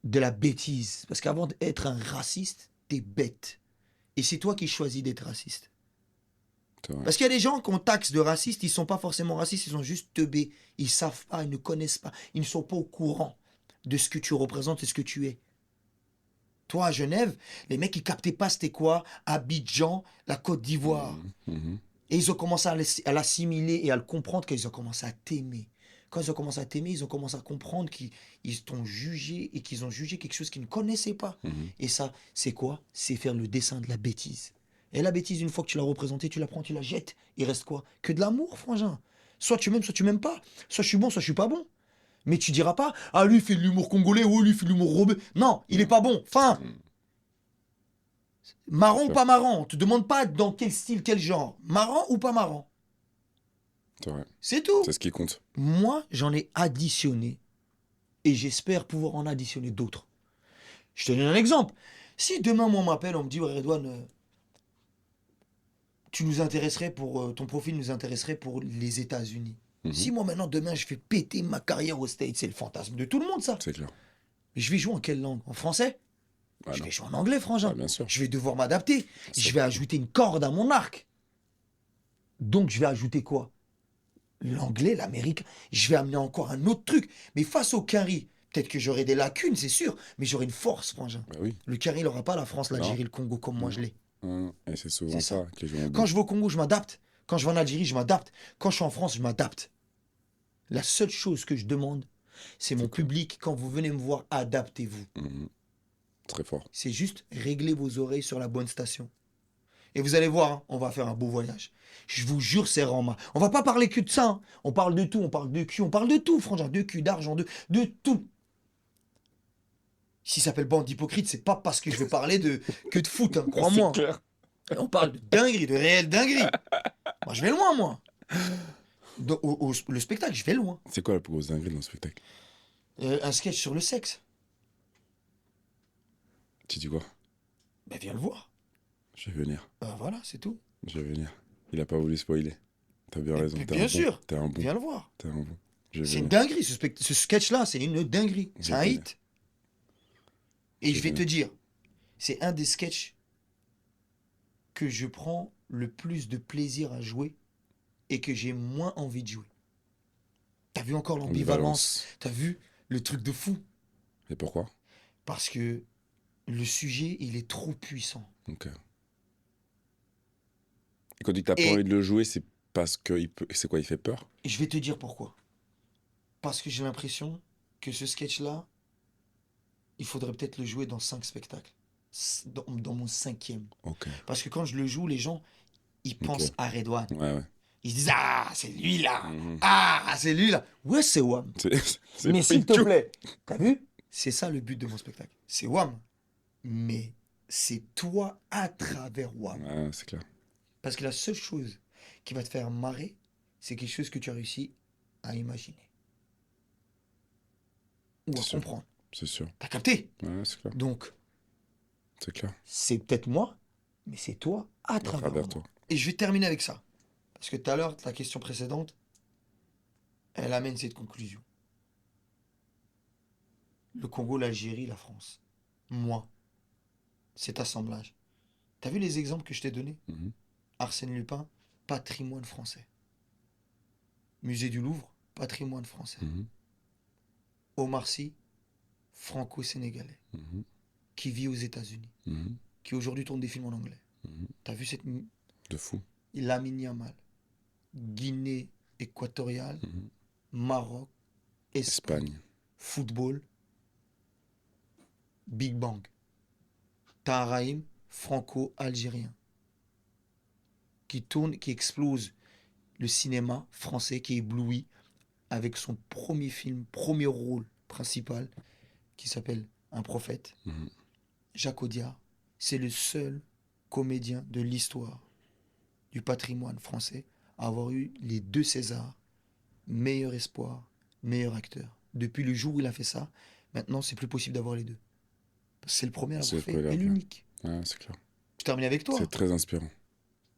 de la bêtise. Parce qu'avant d'être un raciste, t'es bête. Et c'est toi qui choisis d'être raciste. C'est vrai. Parce qu'il y a des gens qu'on taxe de racistes, ils sont pas forcément racistes, ils sont juste teubés. Ils savent pas, ils ne connaissent pas, ils ne sont pas au courant de ce que tu représentes et ce que tu es. Toi, à Genève, les mecs, ils captaient pas c'était quoi Abidjan, la Côte d'Ivoire. Mhm. Et ils ont commencé à l'assimiler et à le comprendre quand ils ont commencé à t'aimer. Quand ils ont commencé à t'aimer, ils ont commencé à comprendre qu'ils t'ont jugé et qu'ils ont jugé quelque chose qu'ils ne connaissaient pas. Mhm. Et ça, c'est quoi? C'est faire le dessin de la bêtise. Et la bêtise, une fois que tu l'as représentée, tu la prends, tu la jettes. Il reste quoi? Que de l'amour, frangin. Soit tu m'aimes pas. Soit je suis bon, soit je suis pas bon. Mais tu diras pas, ah lui il fait de l'humour congolais, ou lui il fait de l'humour robé. Non, il est pas bon. Fin. Mhm. Marrant ou Sûr. pas marrant. On te demande pas dans quel style, quel genre. Marrant ou pas marrant. C'est vrai. C'est tout. C'est ce qui compte. Moi, j'en ai additionné et j'espère pouvoir en additionner d'autres. Je te donne un exemple. Si demain, moi, on m'appelle, on me dit, ouais, Redouane, tu nous intéresserais ton profil nous intéresserait pour les États-Unis. Mhm. Si moi, maintenant, demain, je fais péter ma carrière aux States, c'est le fantasme de tout le monde, ça. C'est clair. Mais je vais jouer en quelle langue? En français? Ah Je non. vais jouer en anglais, frangin. Ah, bien sûr. Je vais devoir m'adapter. C'est Je vais ajouter une corde à mon arc. Donc, je vais ajouter quoi? L'anglais, l'américain. Je vais amener encore un autre truc. Mais face au carry, peut-être que j'aurai des lacunes, c'est sûr, mais j'aurai une force, frangin. Bah oui. Le carry, il n'aura pas la France, l'Algérie, Non. le Congo comme moi Non. je l'ai. Et c'est souvent C'est ça. ça que les gens Quand oublient. je vais au Congo, je m'adapte. Quand je vais en Algérie, je m'adapte. Quand je suis en France, je m'adapte. La seule chose que je demande, c'est mon C'est quoi? public, quand vous venez me voir, adaptez-vous. Mhm. Très fort. C'est juste régler vos oreilles sur la bonne station. Et vous allez voir, hein, on va faire un beau voyage. Je vous jure, c'est Rama. On va pas parler que de ça. Hein. On parle de tout, on parle de cul, on parle de tout, frangin. De cul, d'argent, de tout. S'il s'appelle bande d'hypocrites, c'est pas parce que je vais parler que de foot, hein, C'est crois-moi. clair. On parle de dinguerie, de réelle dinguerie. Moi, je vais loin, moi. Le spectacle, je vais loin. C'est quoi la plus grosse dinguerie dans le spectacle? Un sketch sur le sexe. Tu dis quoi? Ben, viens le voir. Je vais venir. Ben, voilà, c'est tout. Je vais venir. Il a pas voulu spoiler. T'as bien raison. Mais T'es bien un bon. sûr. T'es un bon. Viens le voir. T'es un bon. Je vais C'est une venir. dinguerie, ce sketch-là, c'est une dinguerie. C'est un vais hit. Et Je je vais vais te dire, c'est un des sketchs que je prends le plus de plaisir à jouer et que j'ai moins envie de jouer. T'as vu encore l'ambivalence? T'as vu le truc de fou? Et pourquoi? Parce que le sujet, il est trop puissant. Ok. Et quand tu t'as pas Et- envie de le jouer, c'est parce que c'est quoi? Il fait peur? Et je vais te dire pourquoi. Parce que j'ai l'impression que ce sketch-là, il faudrait peut-être le jouer dans 5 spectacles. Dans mon 5e. Ok. Parce que quand je le joue, les gens, ils Ok. pensent à Redouane. Ouais, ouais. Ils se disent, ah, c'est lui là. Mhm. Ah, c'est lui là. Ouais, c'est Wam. C'est Mais s'il te Pichou. plaît, t'as vu? C'est ça le but de mon spectacle. C'est Wam. Mais c'est toi à travers Wam. Ouais, c'est clair. Parce que la seule chose qui va te faire marrer, c'est quelque chose que tu as réussi à imaginer. Ou C'est à sûr. comprendre. C'est sûr. T'as capté? Ouais, c'est clair. Donc, C'est clair. c'est peut-être moi, mais c'est toi à À travers travers moi. toi. Et je vais terminer avec ça. Parce que tout à l'heure, la question précédente, elle amène cette conclusion. Le Congo, l'Algérie, la France. Moi, cet assemblage. T'as vu les exemples que je t'ai donnés? Mhm. Arsène Lupin, patrimoine français. Musée du Louvre, patrimoine français. Mhm. Omar Sy, franco-sénégalais, Mhm. qui vit aux États-Unis, Mhm. qui aujourd'hui tourne des films en anglais. Mhm. T'as vu cette De fou. Lamine Yamal, Guinée équatoriale, Mhm. Maroc, Espagne, Espagne. football, Big Bang. Taharaim, franco-algérien. qui tourne, qui explose le cinéma français, qui éblouit avec son premier film, premier rôle principal, qui s'appelle Un prophète. Mhm. Jacques Audiard, c'est le seul comédien de l'histoire du patrimoine français à avoir eu les 2 Césars, meilleur espoir, meilleur acteur. Depuis le jour où il a fait ça, maintenant c'est plus possible d'avoir les deux. Parce que c'est le premier à C'est l'avoir le fait premier à et l'avoir l'unique. Ouais, c'est clair. Je termine avec toi. C'est très inspirant.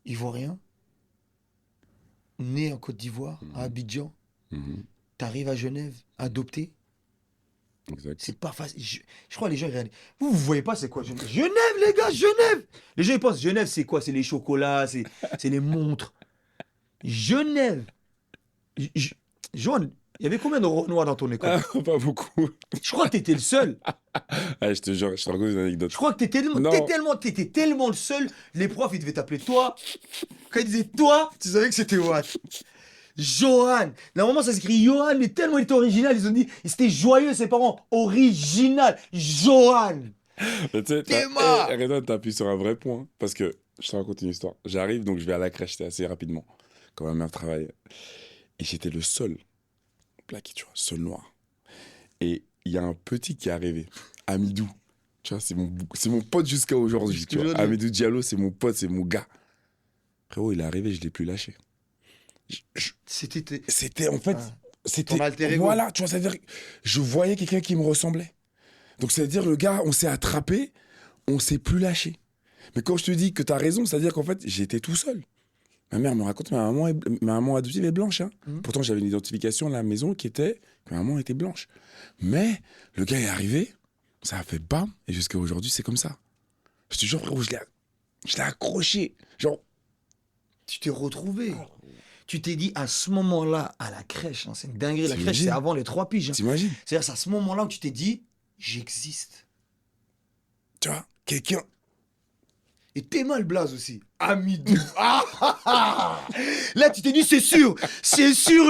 Ivoirien, né en Côte d'Ivoire, à Mhm. Abidjan, Mhm. t'arrives à Genève, adopté. Exact. C'est pas facile. Je crois que les gens ils regardent. Vous voyez pas c'est quoi Genève? Genève, les gars, Genève! Les gens ils pensent Genève, c'est quoi? C'est les chocolats, c'est les montres. Genève. Joanne, il y avait combien de Renois dans ton école? Ah, pas beaucoup. Je crois que t'étais le seul. Ah, je te jure, je te raconte une anecdote. Je crois que Non. t'étais tellement le seul. Les profs, ils devaient t'appeler toi. Quand ils disaient toi, tu savais que c'était Johan. Johan. Normalement, ça s'écrit Johan, mais tellement il était original, ils ont dit, c'était joyeux, ses parents. Original. Johan. Mais tu sais, Théma. Redon, t'appuies sur un vrai point. Parce que, je te raconte une histoire. J'arrive, donc je vais à la crèche, c'était assez rapidement. Quand ma mère travaille. Et j'étais le seul. Plaqué, tu vois, seul noir. Et il y a un petit qui est arrivé. Amidou. Tu vois, c'est mon pote jusqu'à aujourd'hui. Tu vois. Toujours lui. Amidou Diallo, c'est mon pote, c'est mon gars. Frérot, il est arrivé, je l'ai plus lâché. C'était. C'était, en fait, Ah. c'était. Ton alter ego. Voilà, tu vois, c'est-à-dire que je voyais quelqu'un qui me ressemblait. Donc, c'est-à-dire, le gars, on s'est attrapé, on s'est plus lâché. Mais quand je te dis que t'as raison, c'est-à-dire qu'en fait, j'étais tout seul. Ma mère me raconte, ma maman adoptive est blanche. Hein. Mhm. Pourtant, j'avais une identification à la maison qui était que ma maman était blanche. Mais le gars est arrivé, ça a fait bam, et jusqu'à aujourd'hui, c'est comme ça. Je te jure, frérot, je l'ai accroché. Genre, Tu t'es retrouvé. Tu t'es dit à ce moment-là, à la crèche, hein, c'est une dinguerie. La crèche, T'imagines? c'est avant les 3 piges. Hein. t'imagines? C'est-à-dire, c'est à ce moment-là où tu t'es dit, j'existe. Tu vois, quelqu'un. Et t'es mal blaze aussi. Amidou. Ah, ah, ah. Là, tu t'es dit, c'est sûr,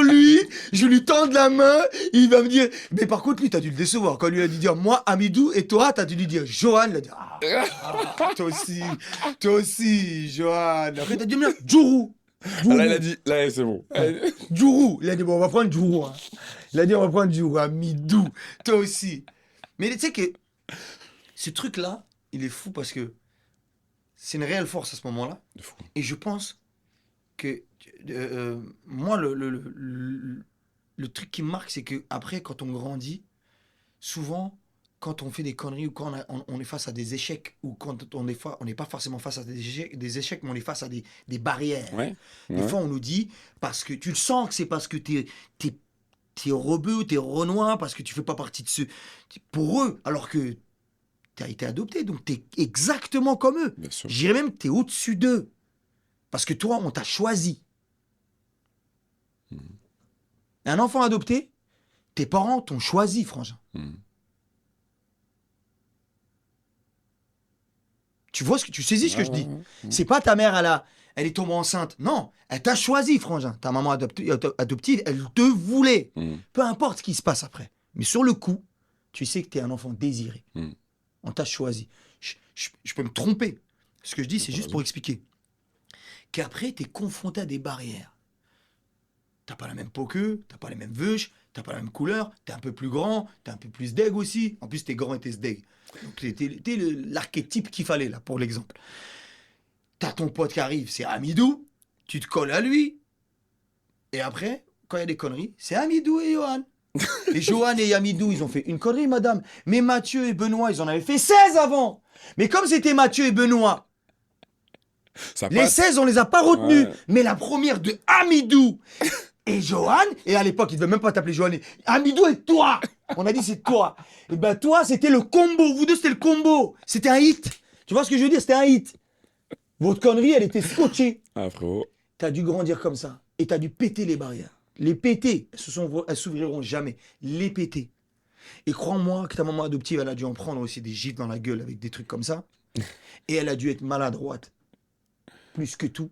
lui, je lui tends de la main, il va me dire. Mais par contre, lui, t'as dû le décevoir. Quand lui a dit dire, moi, Amidou, et toi, t'as dû lui dire, Johan, il a dit, toi aussi, Johan. Après, t'as dit, mais Djourou. Ah, là, il a dit, là, c'est bon. Djourou. Il a dit, bon, on va prendre Djourou. Hein. Il a dit, on va prendre Djourou. Amidou, toi aussi. Mais tu sais que ce truc-là, il est fou parce que c'est une réelle force à ce moment-là. De fou. Et je pense que moi, le truc qui me marque, c'est que après, quand on grandit, souvent, quand on fait des conneries ou quand on est face à des échecs, ou quand on n'est pas forcément face à des échecs, mais on est face à des barrières. Ouais. Des Ouais. fois, on nous dit, parce que tu le sens que c'est parce que t'es rebeu, t'es renois, parce que tu fais pas partie de ce... Pour eux, alors que t'as été adopté, donc t'es exactement comme eux. Bien sûr. Je dirais même que t'es au-dessus d'eux. Parce que toi, on t'a choisi. Un enfant adopté, tes parents t'ont choisi, frangin. Mhm. Tu saisis ce que je dis. Ouais. C'est pas ta mère, elle est tombée enceinte. Non, elle t'a choisi, frangin. Ta maman adoptive, elle te voulait. Mhm. Peu importe ce qui se passe après. Mais sur le coup, tu sais que t'es un enfant désiré. Mhm. On t'a choisi. Je peux me tromper. Ce que je dis, c'est juste pour expliquer. Qu'après, t'es confronté à des barrières. T'as pas la même peau qu'eux, t'as pas les mêmes veuches, t'as pas la même couleur, t'es un peu plus grand, t'es un peu plus deg aussi. En plus, t'es grand et t'es deg. Donc, t'es l'archétype qu'il fallait, là, pour l'exemple. T'as ton pote qui arrive, c'est Amidou, tu te colles à lui. Et après, quand il y a des conneries, c'est Amidou et Johan. Et Johan et Amidou, ils ont fait une connerie, madame. Mais Mathieu et Benoît, ils en avaient fait 16 avant. Mais comme c'était Mathieu et Benoît, Ça les passe. 16, on les a pas retenus. Ouais. Mais la première de Amidou et Johan, et à l'époque, il ne devait même pas t'appeler Johan. Amidou et toi. On a dit c'est toi. Et ben toi, c'était le combo. Vous deux, c'était le combo. C'était un hit. Tu vois ce que je veux dire? C'était un hit. Votre connerie, elle était scotchée. Ah, frérot. T'as dû grandir comme ça. Et t'as dু péter les barrières. Les péter, elles s'ouvriront jamais. Les péter. Et crois-moi que ta maman adoptive, elle a dû en prendre aussi des gifles dans la gueule avec des trucs comme ça. Et elle a dû être maladroite. Plus que tout.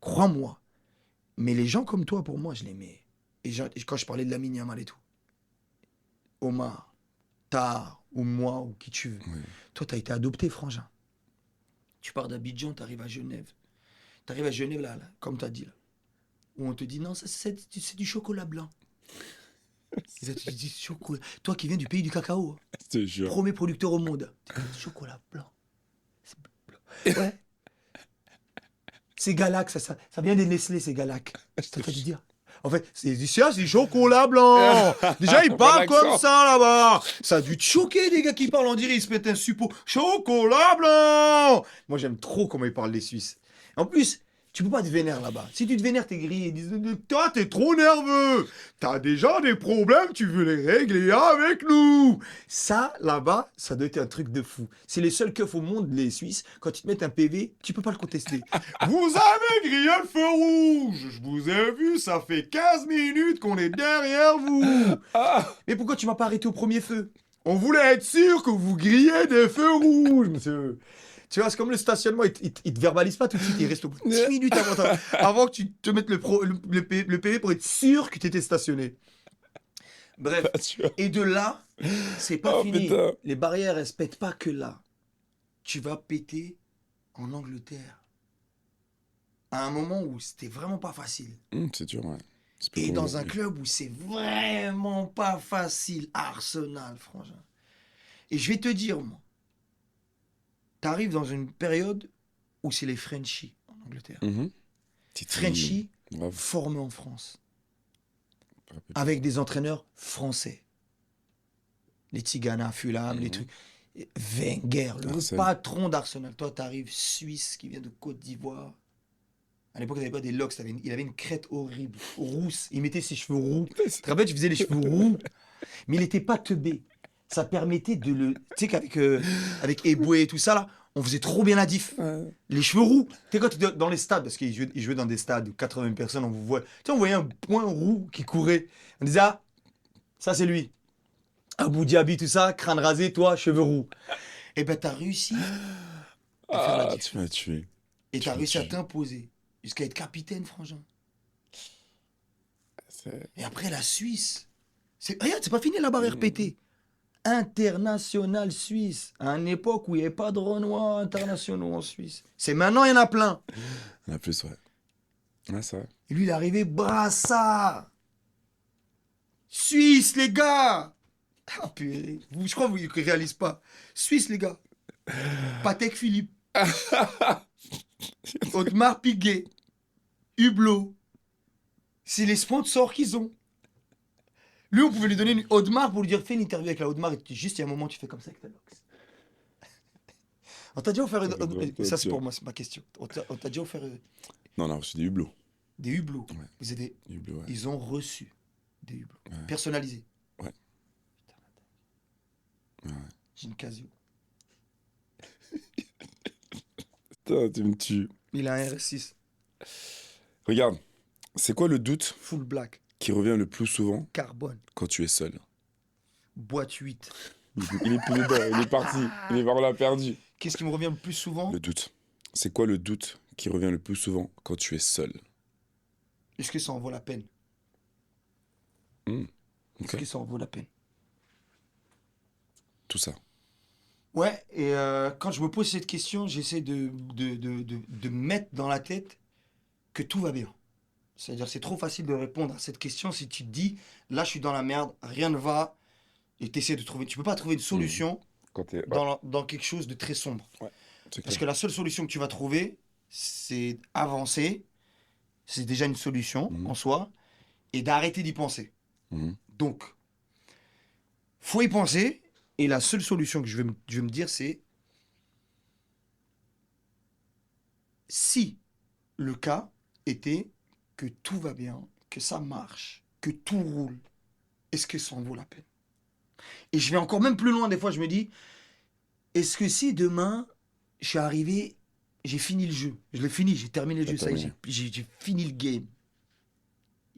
Crois-moi. Mais les gens comme toi, pour moi, je les mets. Et quand je parlais de Lamine Yamal et tout. Omar, Tar, ou moi, ou qui tu veux. Ouais. Toi, t'as été adopté, frangin. Tu pars d'Abidjan, t'arrives à Genève. T'arrives à Genève, là, comme t'as dit, là, où on te dit, non, ça, c'est du chocolat blanc. Et là, tu te dis, chocolat. Toi qui viens du pays du cacao, hein, Je te jure. premier producteur au monde, tu dis, chocolat blanc. C'est blanc. Ouais. C'est Galac, ça vient des Nestlé, c'est Galac. T'as dû dire. En fait, c'est du chocolat blanc. Déjà, ils parlent Bon accent. comme ça là-bas. Ça a dû te choquer, des gars qui parlent. On dirait ils se mettent un suppôt. Chocolat blanc. Moi, j'aime trop comment ils parlent les Suisses. En plus, tu peux pas te vénérer là-bas. Si tu te vénères, t'es grillé. Ils disent, toi, t'es trop nerveux. T'as déjà des problèmes, tu veux les régler avec nous. Ça, là-bas, ça doit être un truc de fou. C'est les seuls keufs au monde, les Suisses. Quand ils te mettent un PV, tu peux pas le contester. Vous avez grillé le feu rouge. Je vous ai vu, ça fait 15 minutes qu'on est derrière vous. Mais pourquoi tu m'as pas arrêté au premier feu? On voulait être sûr que vous grillez des feux rouges, monsieur. Tu vois, c'est comme le stationnement, il te verbalise pas tout de suite, il reste au bout de 10 minutes avant que tu te mettes le PV pour être sûr que tu étais stationné. Bref, Tu vois. et de là, c'est pas Oh, fini. putain. Les barrières, elles se pètent pas que là. Tu vas péter en Angleterre. À un moment où c'était vraiment pas facile. C'est dur, ouais. C'est plus Et dans un compliqué. club où c'est vraiment pas facile. Arsenal, frangin. Et je vais te dire, moi, t'arrives dans une période où c'est les Frenchies en Angleterre. Titi. Frenchies Bravo. formés en France. Rappelle. Avec des entraîneurs français. Les Tigana, Fulham, les trucs. Wenger, le Arsène. patron d'Arsenal. Toi, t'arrives Suisse qui vient de Côte d'Ivoire. À l'époque, il n'avait pas des locks, il avait une crête horrible, rousse. Il mettait ses cheveux roux. Tu te rappelles, tu faisais les cheveux roux, mais il n'était pas teubé. Ça permettait de le. Tu sais qu'avec avec Eboué et tout ça, là, on faisait trop bien la diff. Ouais. Les cheveux roux. Tu sais, quand tu es dans les stades, parce qu'il jouait dans des stades où 80 personnes, on vous voit. Tu sais, on voyait un point roux qui courait. On disait, ah, ça c'est lui. Abou Diaby, tout ça, crâne rasé, toi, cheveux roux. Et ben, t'as réussi à faire la diff. Tu m'as tué. Et t'as tu- réussi à tu- t'imposer. Jusqu'à être capitaine, frangin. C'est- Et après, la Suisse. Regarde, c'est pas fini la barrière pétée. International suisse. À une époque où il n'y avait pas de Renois internationaux en Suisse. C'est maintenant, il y en a plein. Il y en a plus, ouais. Ouais, c'est vrai. Et lui, il est arrivé, Brassard. Suisse, les gars. Ah, purée. Je crois que vous ne réalisez pas. Suisse, les gars. Patek Philippe. Audemars Piguet. Hublot. C'est les sponsors qu'ils ont. Lui, on pouvait lui donner une Audemars pour lui dire fais une interview avec la Audemars et juste il y a un moment tu fais comme ça avec ta box. On t'a déjà offert ça c'est pour moi, c'est ma question. On t'a déjà offert Non, on a reçu des hublots. des hublots. Ouais. Vous avez Des hublots, ouais. Ils ont reçu des hublots Ouais. personnalisés. Ouais. Ouais. J'ai une Casio. Putain, tu me tues. Il a un RS6 Regarde, c'est quoi le doute full black qui revient le plus souvent carbone quand tu es seul? boîte 8. Il est plus dedans, il est parti. On l'a perdu. Qu'est-ce qui me revient le plus souvent? Le doute. C'est quoi le doute qui revient le plus souvent quand tu es seul? Est-ce que ça en vaut la peine? Est-ce Ok. que ça en vaut la peine? Tout ça. Ouais, et quand je me pose cette question, j'essaie de me mettre dans la tête que tout va bien. C'est-à-dire, c'est trop facile de répondre à cette question si tu te dis, là, je suis dans la merde, rien ne va, et tu essaies de trouver. Tu peux pas trouver une solution Quand t'es... Ouais, dans quelque chose de très sombre. c'est Parce clair. que la seule solution que tu vas trouver, c'est avancer. C'est déjà une solution en soi, et d'arrêter d'y penser. Mhm. Donc, faut y penser. Et la seule solution que je vais me dire, c'est si le cas était que tout va bien, que ça marche, que tout roule, est-ce que ça en vaut la peine? Et je vais encore même plus loin, des fois, je me dis, est-ce que si demain, je suis arrivé, j'ai fini le jeu, je l'ai fini, j'ai terminé le T'as jeu, ça y est, terminé. j'ai fini le game.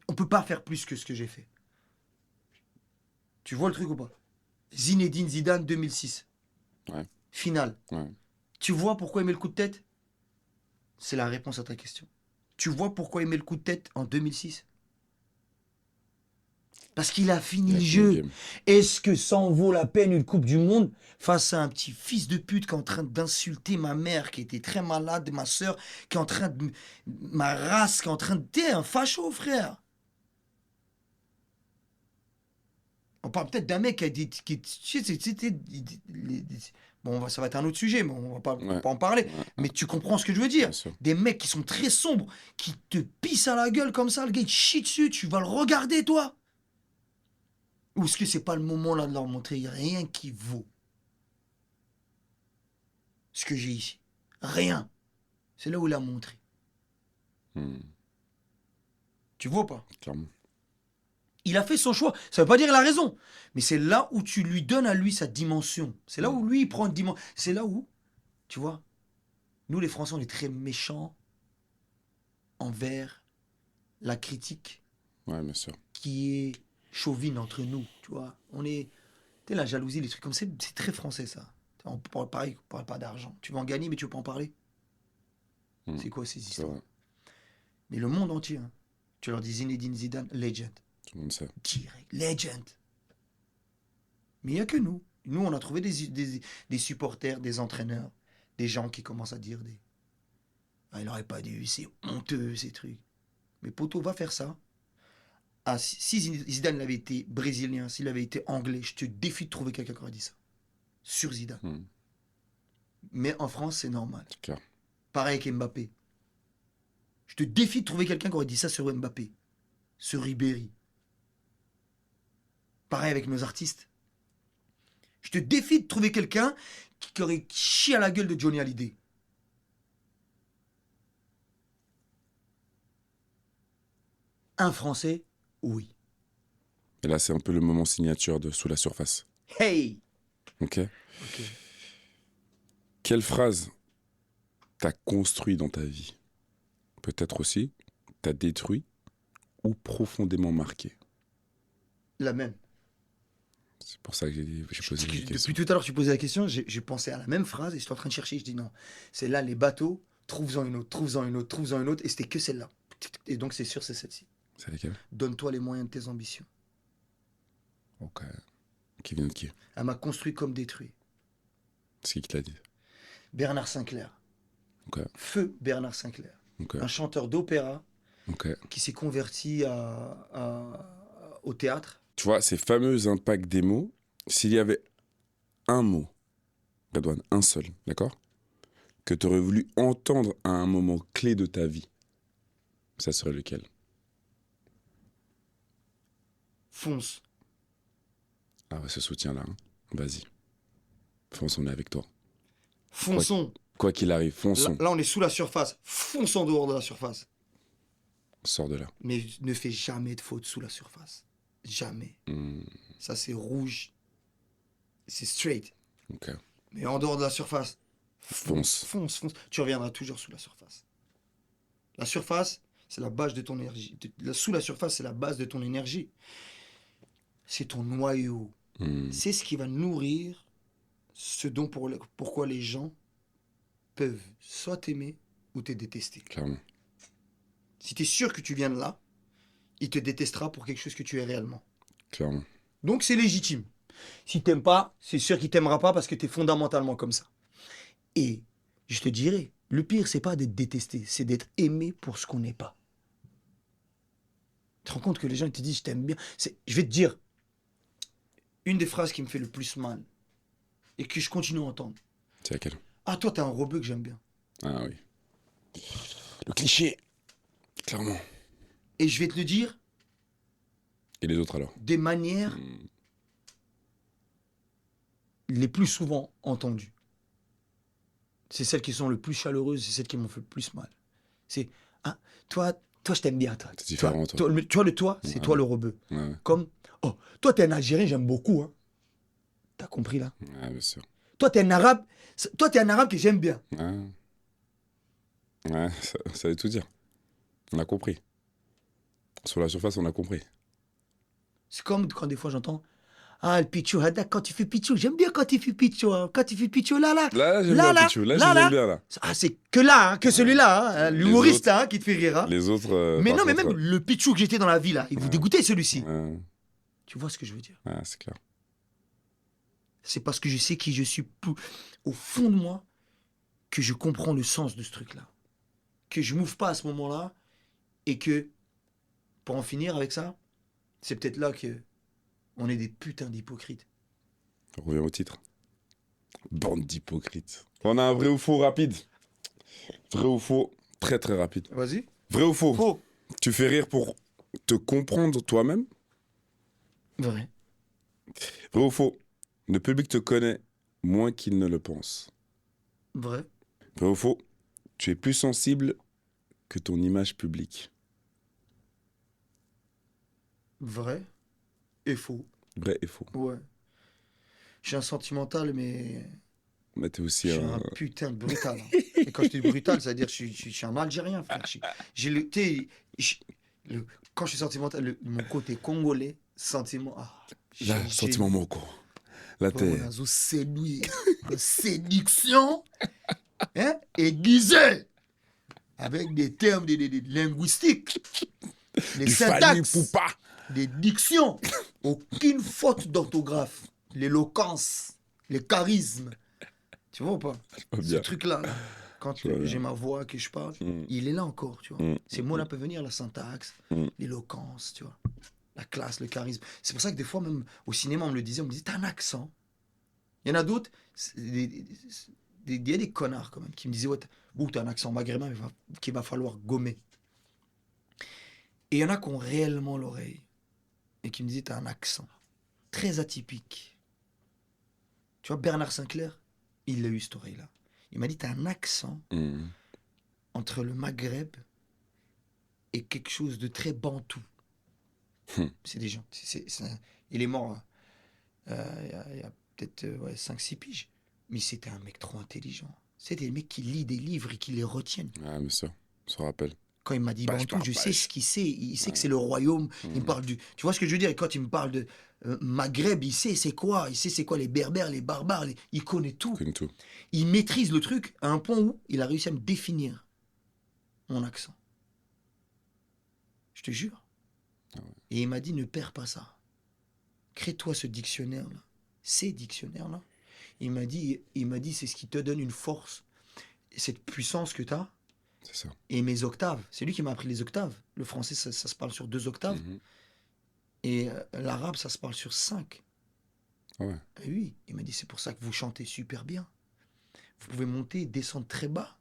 On peut pas faire plus que ce que j'ai fait. Tu vois le truc ou pas? Zinedine Zidane 2006. Ouais. Finale. Ouais. Tu vois pourquoi il met le coup de tête? C'est la réponse à ta question. Tu vois pourquoi il met le coup de tête en 2006? Parce qu'il a fini Il a le fini jeu. le game. Est-ce que ça en vaut la peine une Coupe du Monde face à un petit fils de pute qui est en train d'insulter ma mère, qui était très malade, ma soeur, qui est en train de... Ma race, qui est en train de... T'es un facho, frère. On parle peut-être d'un mec qui a dit... Bon, ça va être un autre sujet, mais on va pas Ouais. en parler. Ouais, Mais tu comprends ce que je veux dire. bien sûr. Des mecs qui sont très sombres, qui te pissent à la gueule comme ça, le gars il te chie dessus, tu vas le regarder toi. Ou est-ce que c'est pas le moment là de leur montrer, il n'y a rien qui vaut ce que j'ai ici. Rien. C'est là où il a montré. Tu vois pas? Clairement. Il a fait son choix. Ça veut pas dire qu'il a raison. Mais c'est là où tu lui donnes à lui sa dimension. C'est là où lui il prend une dimension. C'est là où, tu vois, nous les Français on est très méchants envers la critique Ouais, bien sûr. qui est chauvine entre nous, tu vois. On est... Tu sais, la jalousie, les trucs comme ça, c'est très français, ça. On parle pareil, on parle pas d'argent. Tu veux en gagner, mais tu veux pas en parler. C'est quoi ces C'est histoires? vrai. Mais le monde entier, hein. Tu leur dis Zinedine Zidane, legend. Tout le monde sait. Direct, legend. Mais il n'y a que nous. Nous, on a trouvé des supporters, des entraîneurs, des gens qui commencent à dire des... Ah, il n'aurait pas dû, c'est honteux, ces trucs. Mais Poto va faire ça. Ah, si Zidane avait été brésilien, s'il avait été anglais, je te défie de trouver quelqu'un qui aurait dit ça. Sur Zidane. Mais en France, c'est normal. C'est clair. Pareil avec Mbappé. Je te défie de trouver quelqu'un qui aurait dit ça sur Mbappé. Sur Ribéry. Pareil avec nos artistes. Je te défie de trouver quelqu'un qui aurait chié à la gueule de Johnny Hallyday. Un Français, oui. Et là, c'est un peu le moment signature de Sous la surface. Hey! Ok. Ok. Quelle phrase t'a construit dans ta vie? Peut-être aussi t'a détruit ou profondément marqué? La même. C'est pour ça que j'ai posé la Depuis question. tout à l'heure, tu posais la question, j'ai pensé à la même phrase et j'étais en train de chercher. Je dis non, c'est là les bateaux, trouve-en une autre, trouve-en une autre, trouve-en une autre, et c'était que celle-là. Et donc c'est sûr, c'est celle-ci. C'est laquelle? Donne-toi les moyens de tes ambitions. Ok. Qui vient de qui? Elle m'a construit comme détruit. C'est qui te l'a dit? Bernard Sinclair. Ok. Feu Bernard Sinclair. Ok. Un chanteur d'opéra Ok. qui s'est converti au théâtre. Tu vois, ces fameux impacts des mots, s'il y avait un mot, Redouane, un seul, d'accord, que tu aurais voulu entendre à un moment clé de ta vie, ça serait lequel? Fonce. Ah ouais, ce soutien-là, hein. Vas-y. Fonce, on est avec toi. Fonçons. Quoi qu'il arrive, fonçons. Là, on est sous la surface. Fonce en dehors de la surface. Sors de là. Mais ne fais jamais de faute sous la surface. Jamais. Ça, c'est rouge. C'est straight. Ok. Mais en dehors de la surface, Fonce. fonce. Tu reviendras toujours sous la surface. La surface, c'est la base de ton énergie. Sous la surface, c'est la base de ton énergie. C'est ton noyau. C'est ce qui va nourrir ce dont pourquoi les gens peuvent soit t'aimer ou te détester. Clairement. Si tu es sûr que tu viens de là, il te détestera pour quelque chose que tu es réellement. Clairement. Donc c'est légitime. Si t'aimes pas, c'est sûr qu'il t'aimera pas parce que tu es fondamentalement comme ça. Et je te dirais, le pire, c'est pas d'être détesté, c'est d'être aimé pour ce qu'on n'est pas. Tu te rends compte que les gens ils te disent je t'aime bien. Je vais te dire, une des phrases qui me fait le plus mal et que je continue à entendre. C'est laquelle? Ah, toi, t'es un rebeu que j'aime bien. Ah oui. Le cliché. Clairement. Et je vais te le dire Et les autres alors? des manières les plus souvent entendues. C'est celles qui sont le plus chaleureuses, c'est celles qui m'ont fait le plus mal. C'est, ah, toi, je t'aime bien, toi. C'est différent, toi. Tu vois, le toi, c'est toi le rebeu. Ouais. Comme, oh, toi, t'es un Algérien, j'aime beaucoup, hein. T'as compris, là? Ouais, bien sûr. Toi, t'es un Arabe que j'aime bien. Ouais. Ouais, ça veut tout dire. On a compris. Sur la surface, on a compris. C'est comme quand des fois j'entends, ah, le pichou, quand tu fais pichou, j'aime bien quand tu fais pichou, hein. Quand tu fais pichou, là. Là, j'aime bien Pichou. Là, j'aime bien, là. Ah, c'est que là, hein, que celui-là, hein, l'humoriste, hein, qui te fait rire. Hein. Les autres... Mais par non, mais contre, même le pichou que j'étais dans la vie, là, il vous dégoûtait celui-ci. ouais. Tu vois ce que je veux dire? Ah, c'est clair. C'est parce que je sais qui je suis au fond de moi que je comprends le sens de ce truc-là. Que je m'ouvre pas à ce moment-là et que, pour en finir avec ça, c'est peut-être là que on est des putains d'hypocrites. On revient au titre. Bande d'hypocrites. On a un vrai ou faux rapide. Vrai ou faux, très très rapide. Vas-y. Vrai ou faux? Faux. Tu fais rire pour te comprendre toi-même? Vrai. Vrai ou faux? Le public te connaît moins qu'il ne le pense. Vrai. Vrai ou faux? Tu es plus sensible que ton image publique. Vrai. Et faux. Vrai et faux. Ouais. Je suis un sentimental, Mais t'es aussi je suis un... un putain de brutal. Hein. Et quand je dis brutal, ça veut dire que je suis un Algérien, frère. J'ai le, t'sais, quand je suis sentimental, mon côté congolais, sentiment. Ah, Là, sentiment moko. Là, vraiment t'es... dans une séduction hein, aiguisée, avec des termes linguistiques, des Du Fanny syntaxes, Poupa. des dictions, aucune faute d'orthographe, l'éloquence, le charisme. Tu vois ou pas? Oh, Ce bien. truc-là, là, quand vois bien. j'ai ma voix, que je parle, il est là encore, tu vois. Ces mots-là peuvent venir, la syntaxe, l'éloquence, tu vois. La classe, le charisme. C'est pour ça que des fois, même au cinéma, on me le disait, t'as un accent. Il y en a d'autres, il y a des connards quand même, qui me disaient, ouais, t'as un accent maghrébin qu'il va falloir gommer. Et il y en a qui ont réellement l'oreille, et qui me disaient, t'as un accent très atypique. Tu vois, Bernard Sinclair, il a eu cette oreille-là. Il m'a dit, t'as un accent entre le Maghreb et quelque chose de très bantou. C'est des gens. Il est mort il y a peut-être 5-6 piges. Mais c'était un mec trop intelligent. C'est des mecs qui lisent des livres et qui les retiennent. Ah, bien sûr, on se rappelle. Quand il m'a dit Page bantou, par je sais page. ce qu'il sait. Il sait que c'est le royaume. Il me parle du. Tu vois ce que je veux dire? Et quand il me parle de Maghreb, il sait c'est quoi. Il sait c'est quoi les berbères, les barbares. Il connaît tout. Comme tout. Il maîtrise le truc à un point où il a réussi à me définir mon accent. Je te jure. Ah ouais. Et il m'a dit, ne perds pas ça. Crée-toi ce dictionnaire-là. Ces dictionnaires-là. Il m'a dit, c'est ce qui te donne une force, cette puissance que tu as. C'est ça. Et mes octaves. C'est lui qui m'a appris les octaves. Le français, ça se parle sur 2 octaves. Et l'arabe, ça se parle sur 5. Ah ouais. Et oui, il m'a dit, c'est pour ça que vous chantez super bien. Vous pouvez monter et descendre très bas.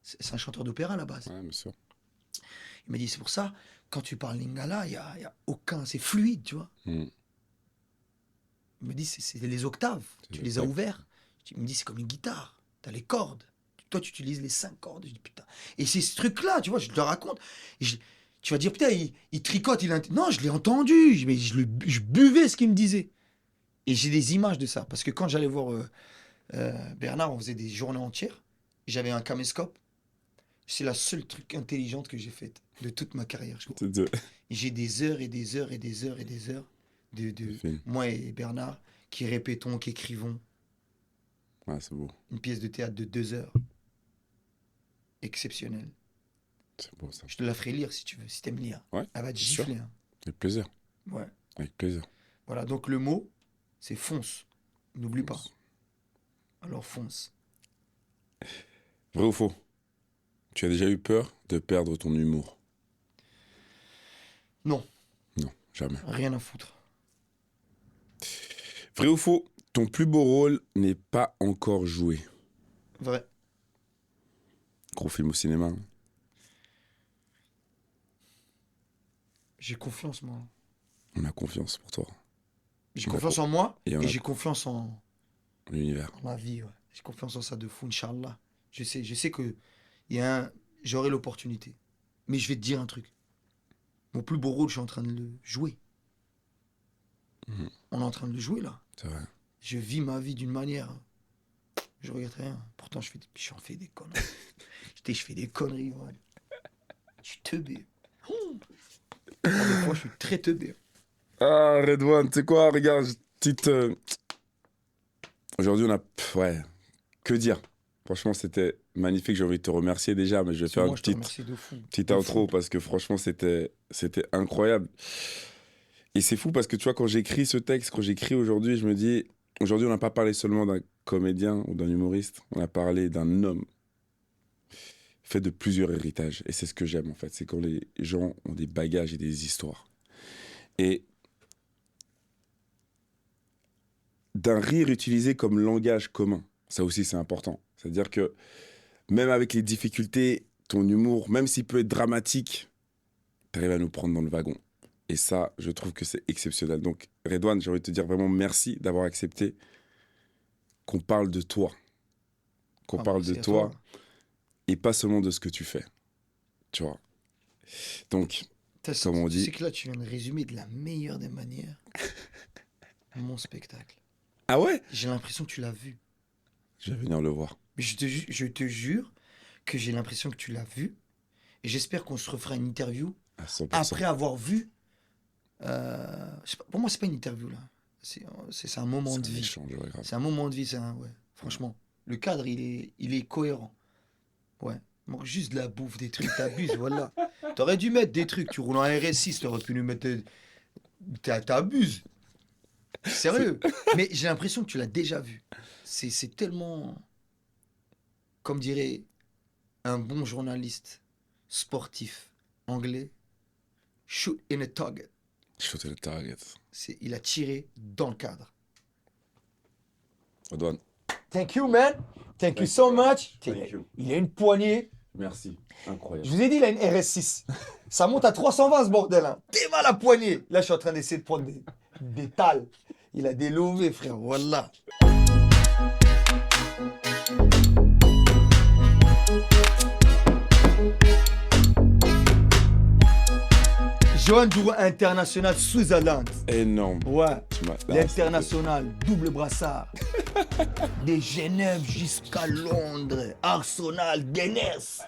C'est un chanteur d'opéra à la base. Ouais, bien sûr. Il m'a dit, c'est pour ça, quand tu parles lingala, il y a aucun... C'est fluide, tu vois. Il me dit, c'est les octaves. Tu les as ouverts. Il me dit, c'est comme une guitare. Tu as les cordes. Toi, tu utilises les 5 cordes. Je dis, putain. Et c'est ce truc-là, tu vois, je te le raconte. Tu vas dire, putain, il tricote. Non, je l'ai entendu. Je buvais ce qu'il me disait. Et j'ai des images de ça. Parce que quand j'allais voir Bernard, on faisait des journées entières. J'avais un caméscope. C'est la seule truc intelligente que j'ai faite de toute ma carrière, je crois. J'ai des heures et des heures et des heures et des heures de moi et Bernard qui répétons, qui écrivons. Ouais, c'est beau. Une pièce de théâtre de 2 heures. Exceptionnelle. C'est beau ça. Je te la ferai lire si tu veux, si t'aimes lire. Ouais. Elle va te bien gifler. sûr. Hein. Avec plaisir. Ouais. Avec plaisir. Voilà, donc le mot, c'est fonce. N'oublie pas. Alors fonce. Vrai ou faux? Tu as déjà eu peur de perdre ton humour? Non, Non, jamais. rien à foutre. Vrai ou faux? Ton plus beau rôle n'est pas encore joué. Vrai. Gros film au cinéma. Hein. J'ai confiance, moi. On a confiance pour toi. J'ai confiance en moi Et et j'ai confiance en l'univers. ma vie. Ouais. J'ai confiance en ça de fou, Inch'Allah. Je sais que j'aurai l'opportunité. Mais je vais te dire un truc. Mon plus beau rôle, je suis en train de le jouer. On est en train de le jouer, là. C'est vrai. Je vis ma vie d'une manière... Je regrette rien. Pourtant, j'en fais des conneries. Je fais des conneries, ouais. Je suis teubé. Des fois, je suis très teubé. Ah, Redouane, tu sais quoi? Regarde, petite... Aujourd'hui, on a... Ouais, que dire? Franchement, c'était magnifique. J'ai envie de te remercier déjà, mais je vais faire une petite outro parce que franchement, c'était incroyable. Et c'est fou parce que tu vois, quand j'écris ce texte, quand j'écris aujourd'hui, je me dis, aujourd'hui, on n'a pas parlé seulement d'un comédien ou d'un humoriste, on a parlé d'un homme fait de plusieurs héritages. Et c'est ce que j'aime, en fait. C'est quand les gens ont des bagages et des histoires. Et d'un rire utilisé comme langage commun, ça aussi, c'est important. C'est-à-dire que même avec les difficultés, ton humour, même s'il peut être dramatique, t'arrives à nous prendre dans le wagon. Et ça, je trouve que c'est exceptionnel. Donc, Redouane, j'ai envie de te dire vraiment merci d'avoir accepté qu'on parle de toi. Qu'on parle de Merci à toi et pas seulement de ce que tu fais. Tu vois. Donc, comme on dit... C'est que là, tu viens de résumer de la meilleure des manières mon spectacle. Ah ouais? J'ai l'impression que tu l'as vu. Je vais venir le voir. Mais je te jure que j'ai l'impression que tu l'as vu. Et j'espère qu'on se refera une interview À 100%. après avoir vu. Je sais pas, pour moi, c'est pas une interview là. C'est un moment C'est de un vie. échange, ouais, grave. C'est un moment de vie, ouais. Franchement, le cadre, il est cohérent. Ouais. Il manque juste de la bouffe, des trucs, t'abuses, voilà. T'aurais dû mettre des trucs, tu roules en RS6, t'aurais pu nous mettre. T'abuses. Sérieux. Mais j'ai l'impression que tu l'as déjà vu. C'est tellement. Comme dirait un bon journaliste sportif anglais, shoot in a target. Shoot the target. Il a tiré dans le cadre. Redouane, Thank you, man. Thank you Thank so you. much. Thank you. Il a une poignée. merci. Incroyable. Je vous ai dit, il a une RS6. Ça monte à 320 ce bordel. Hein. T'es mal à poignée. Là, je suis en train d'essayer de prendre des tales. Il a des lovés, frère. Voilà. Johan Duro International Switzerland. Énorme. Ouais. Tu m'as- L'international, double brassard. De Genève jusqu'à Londres. Arsenal, Guinness.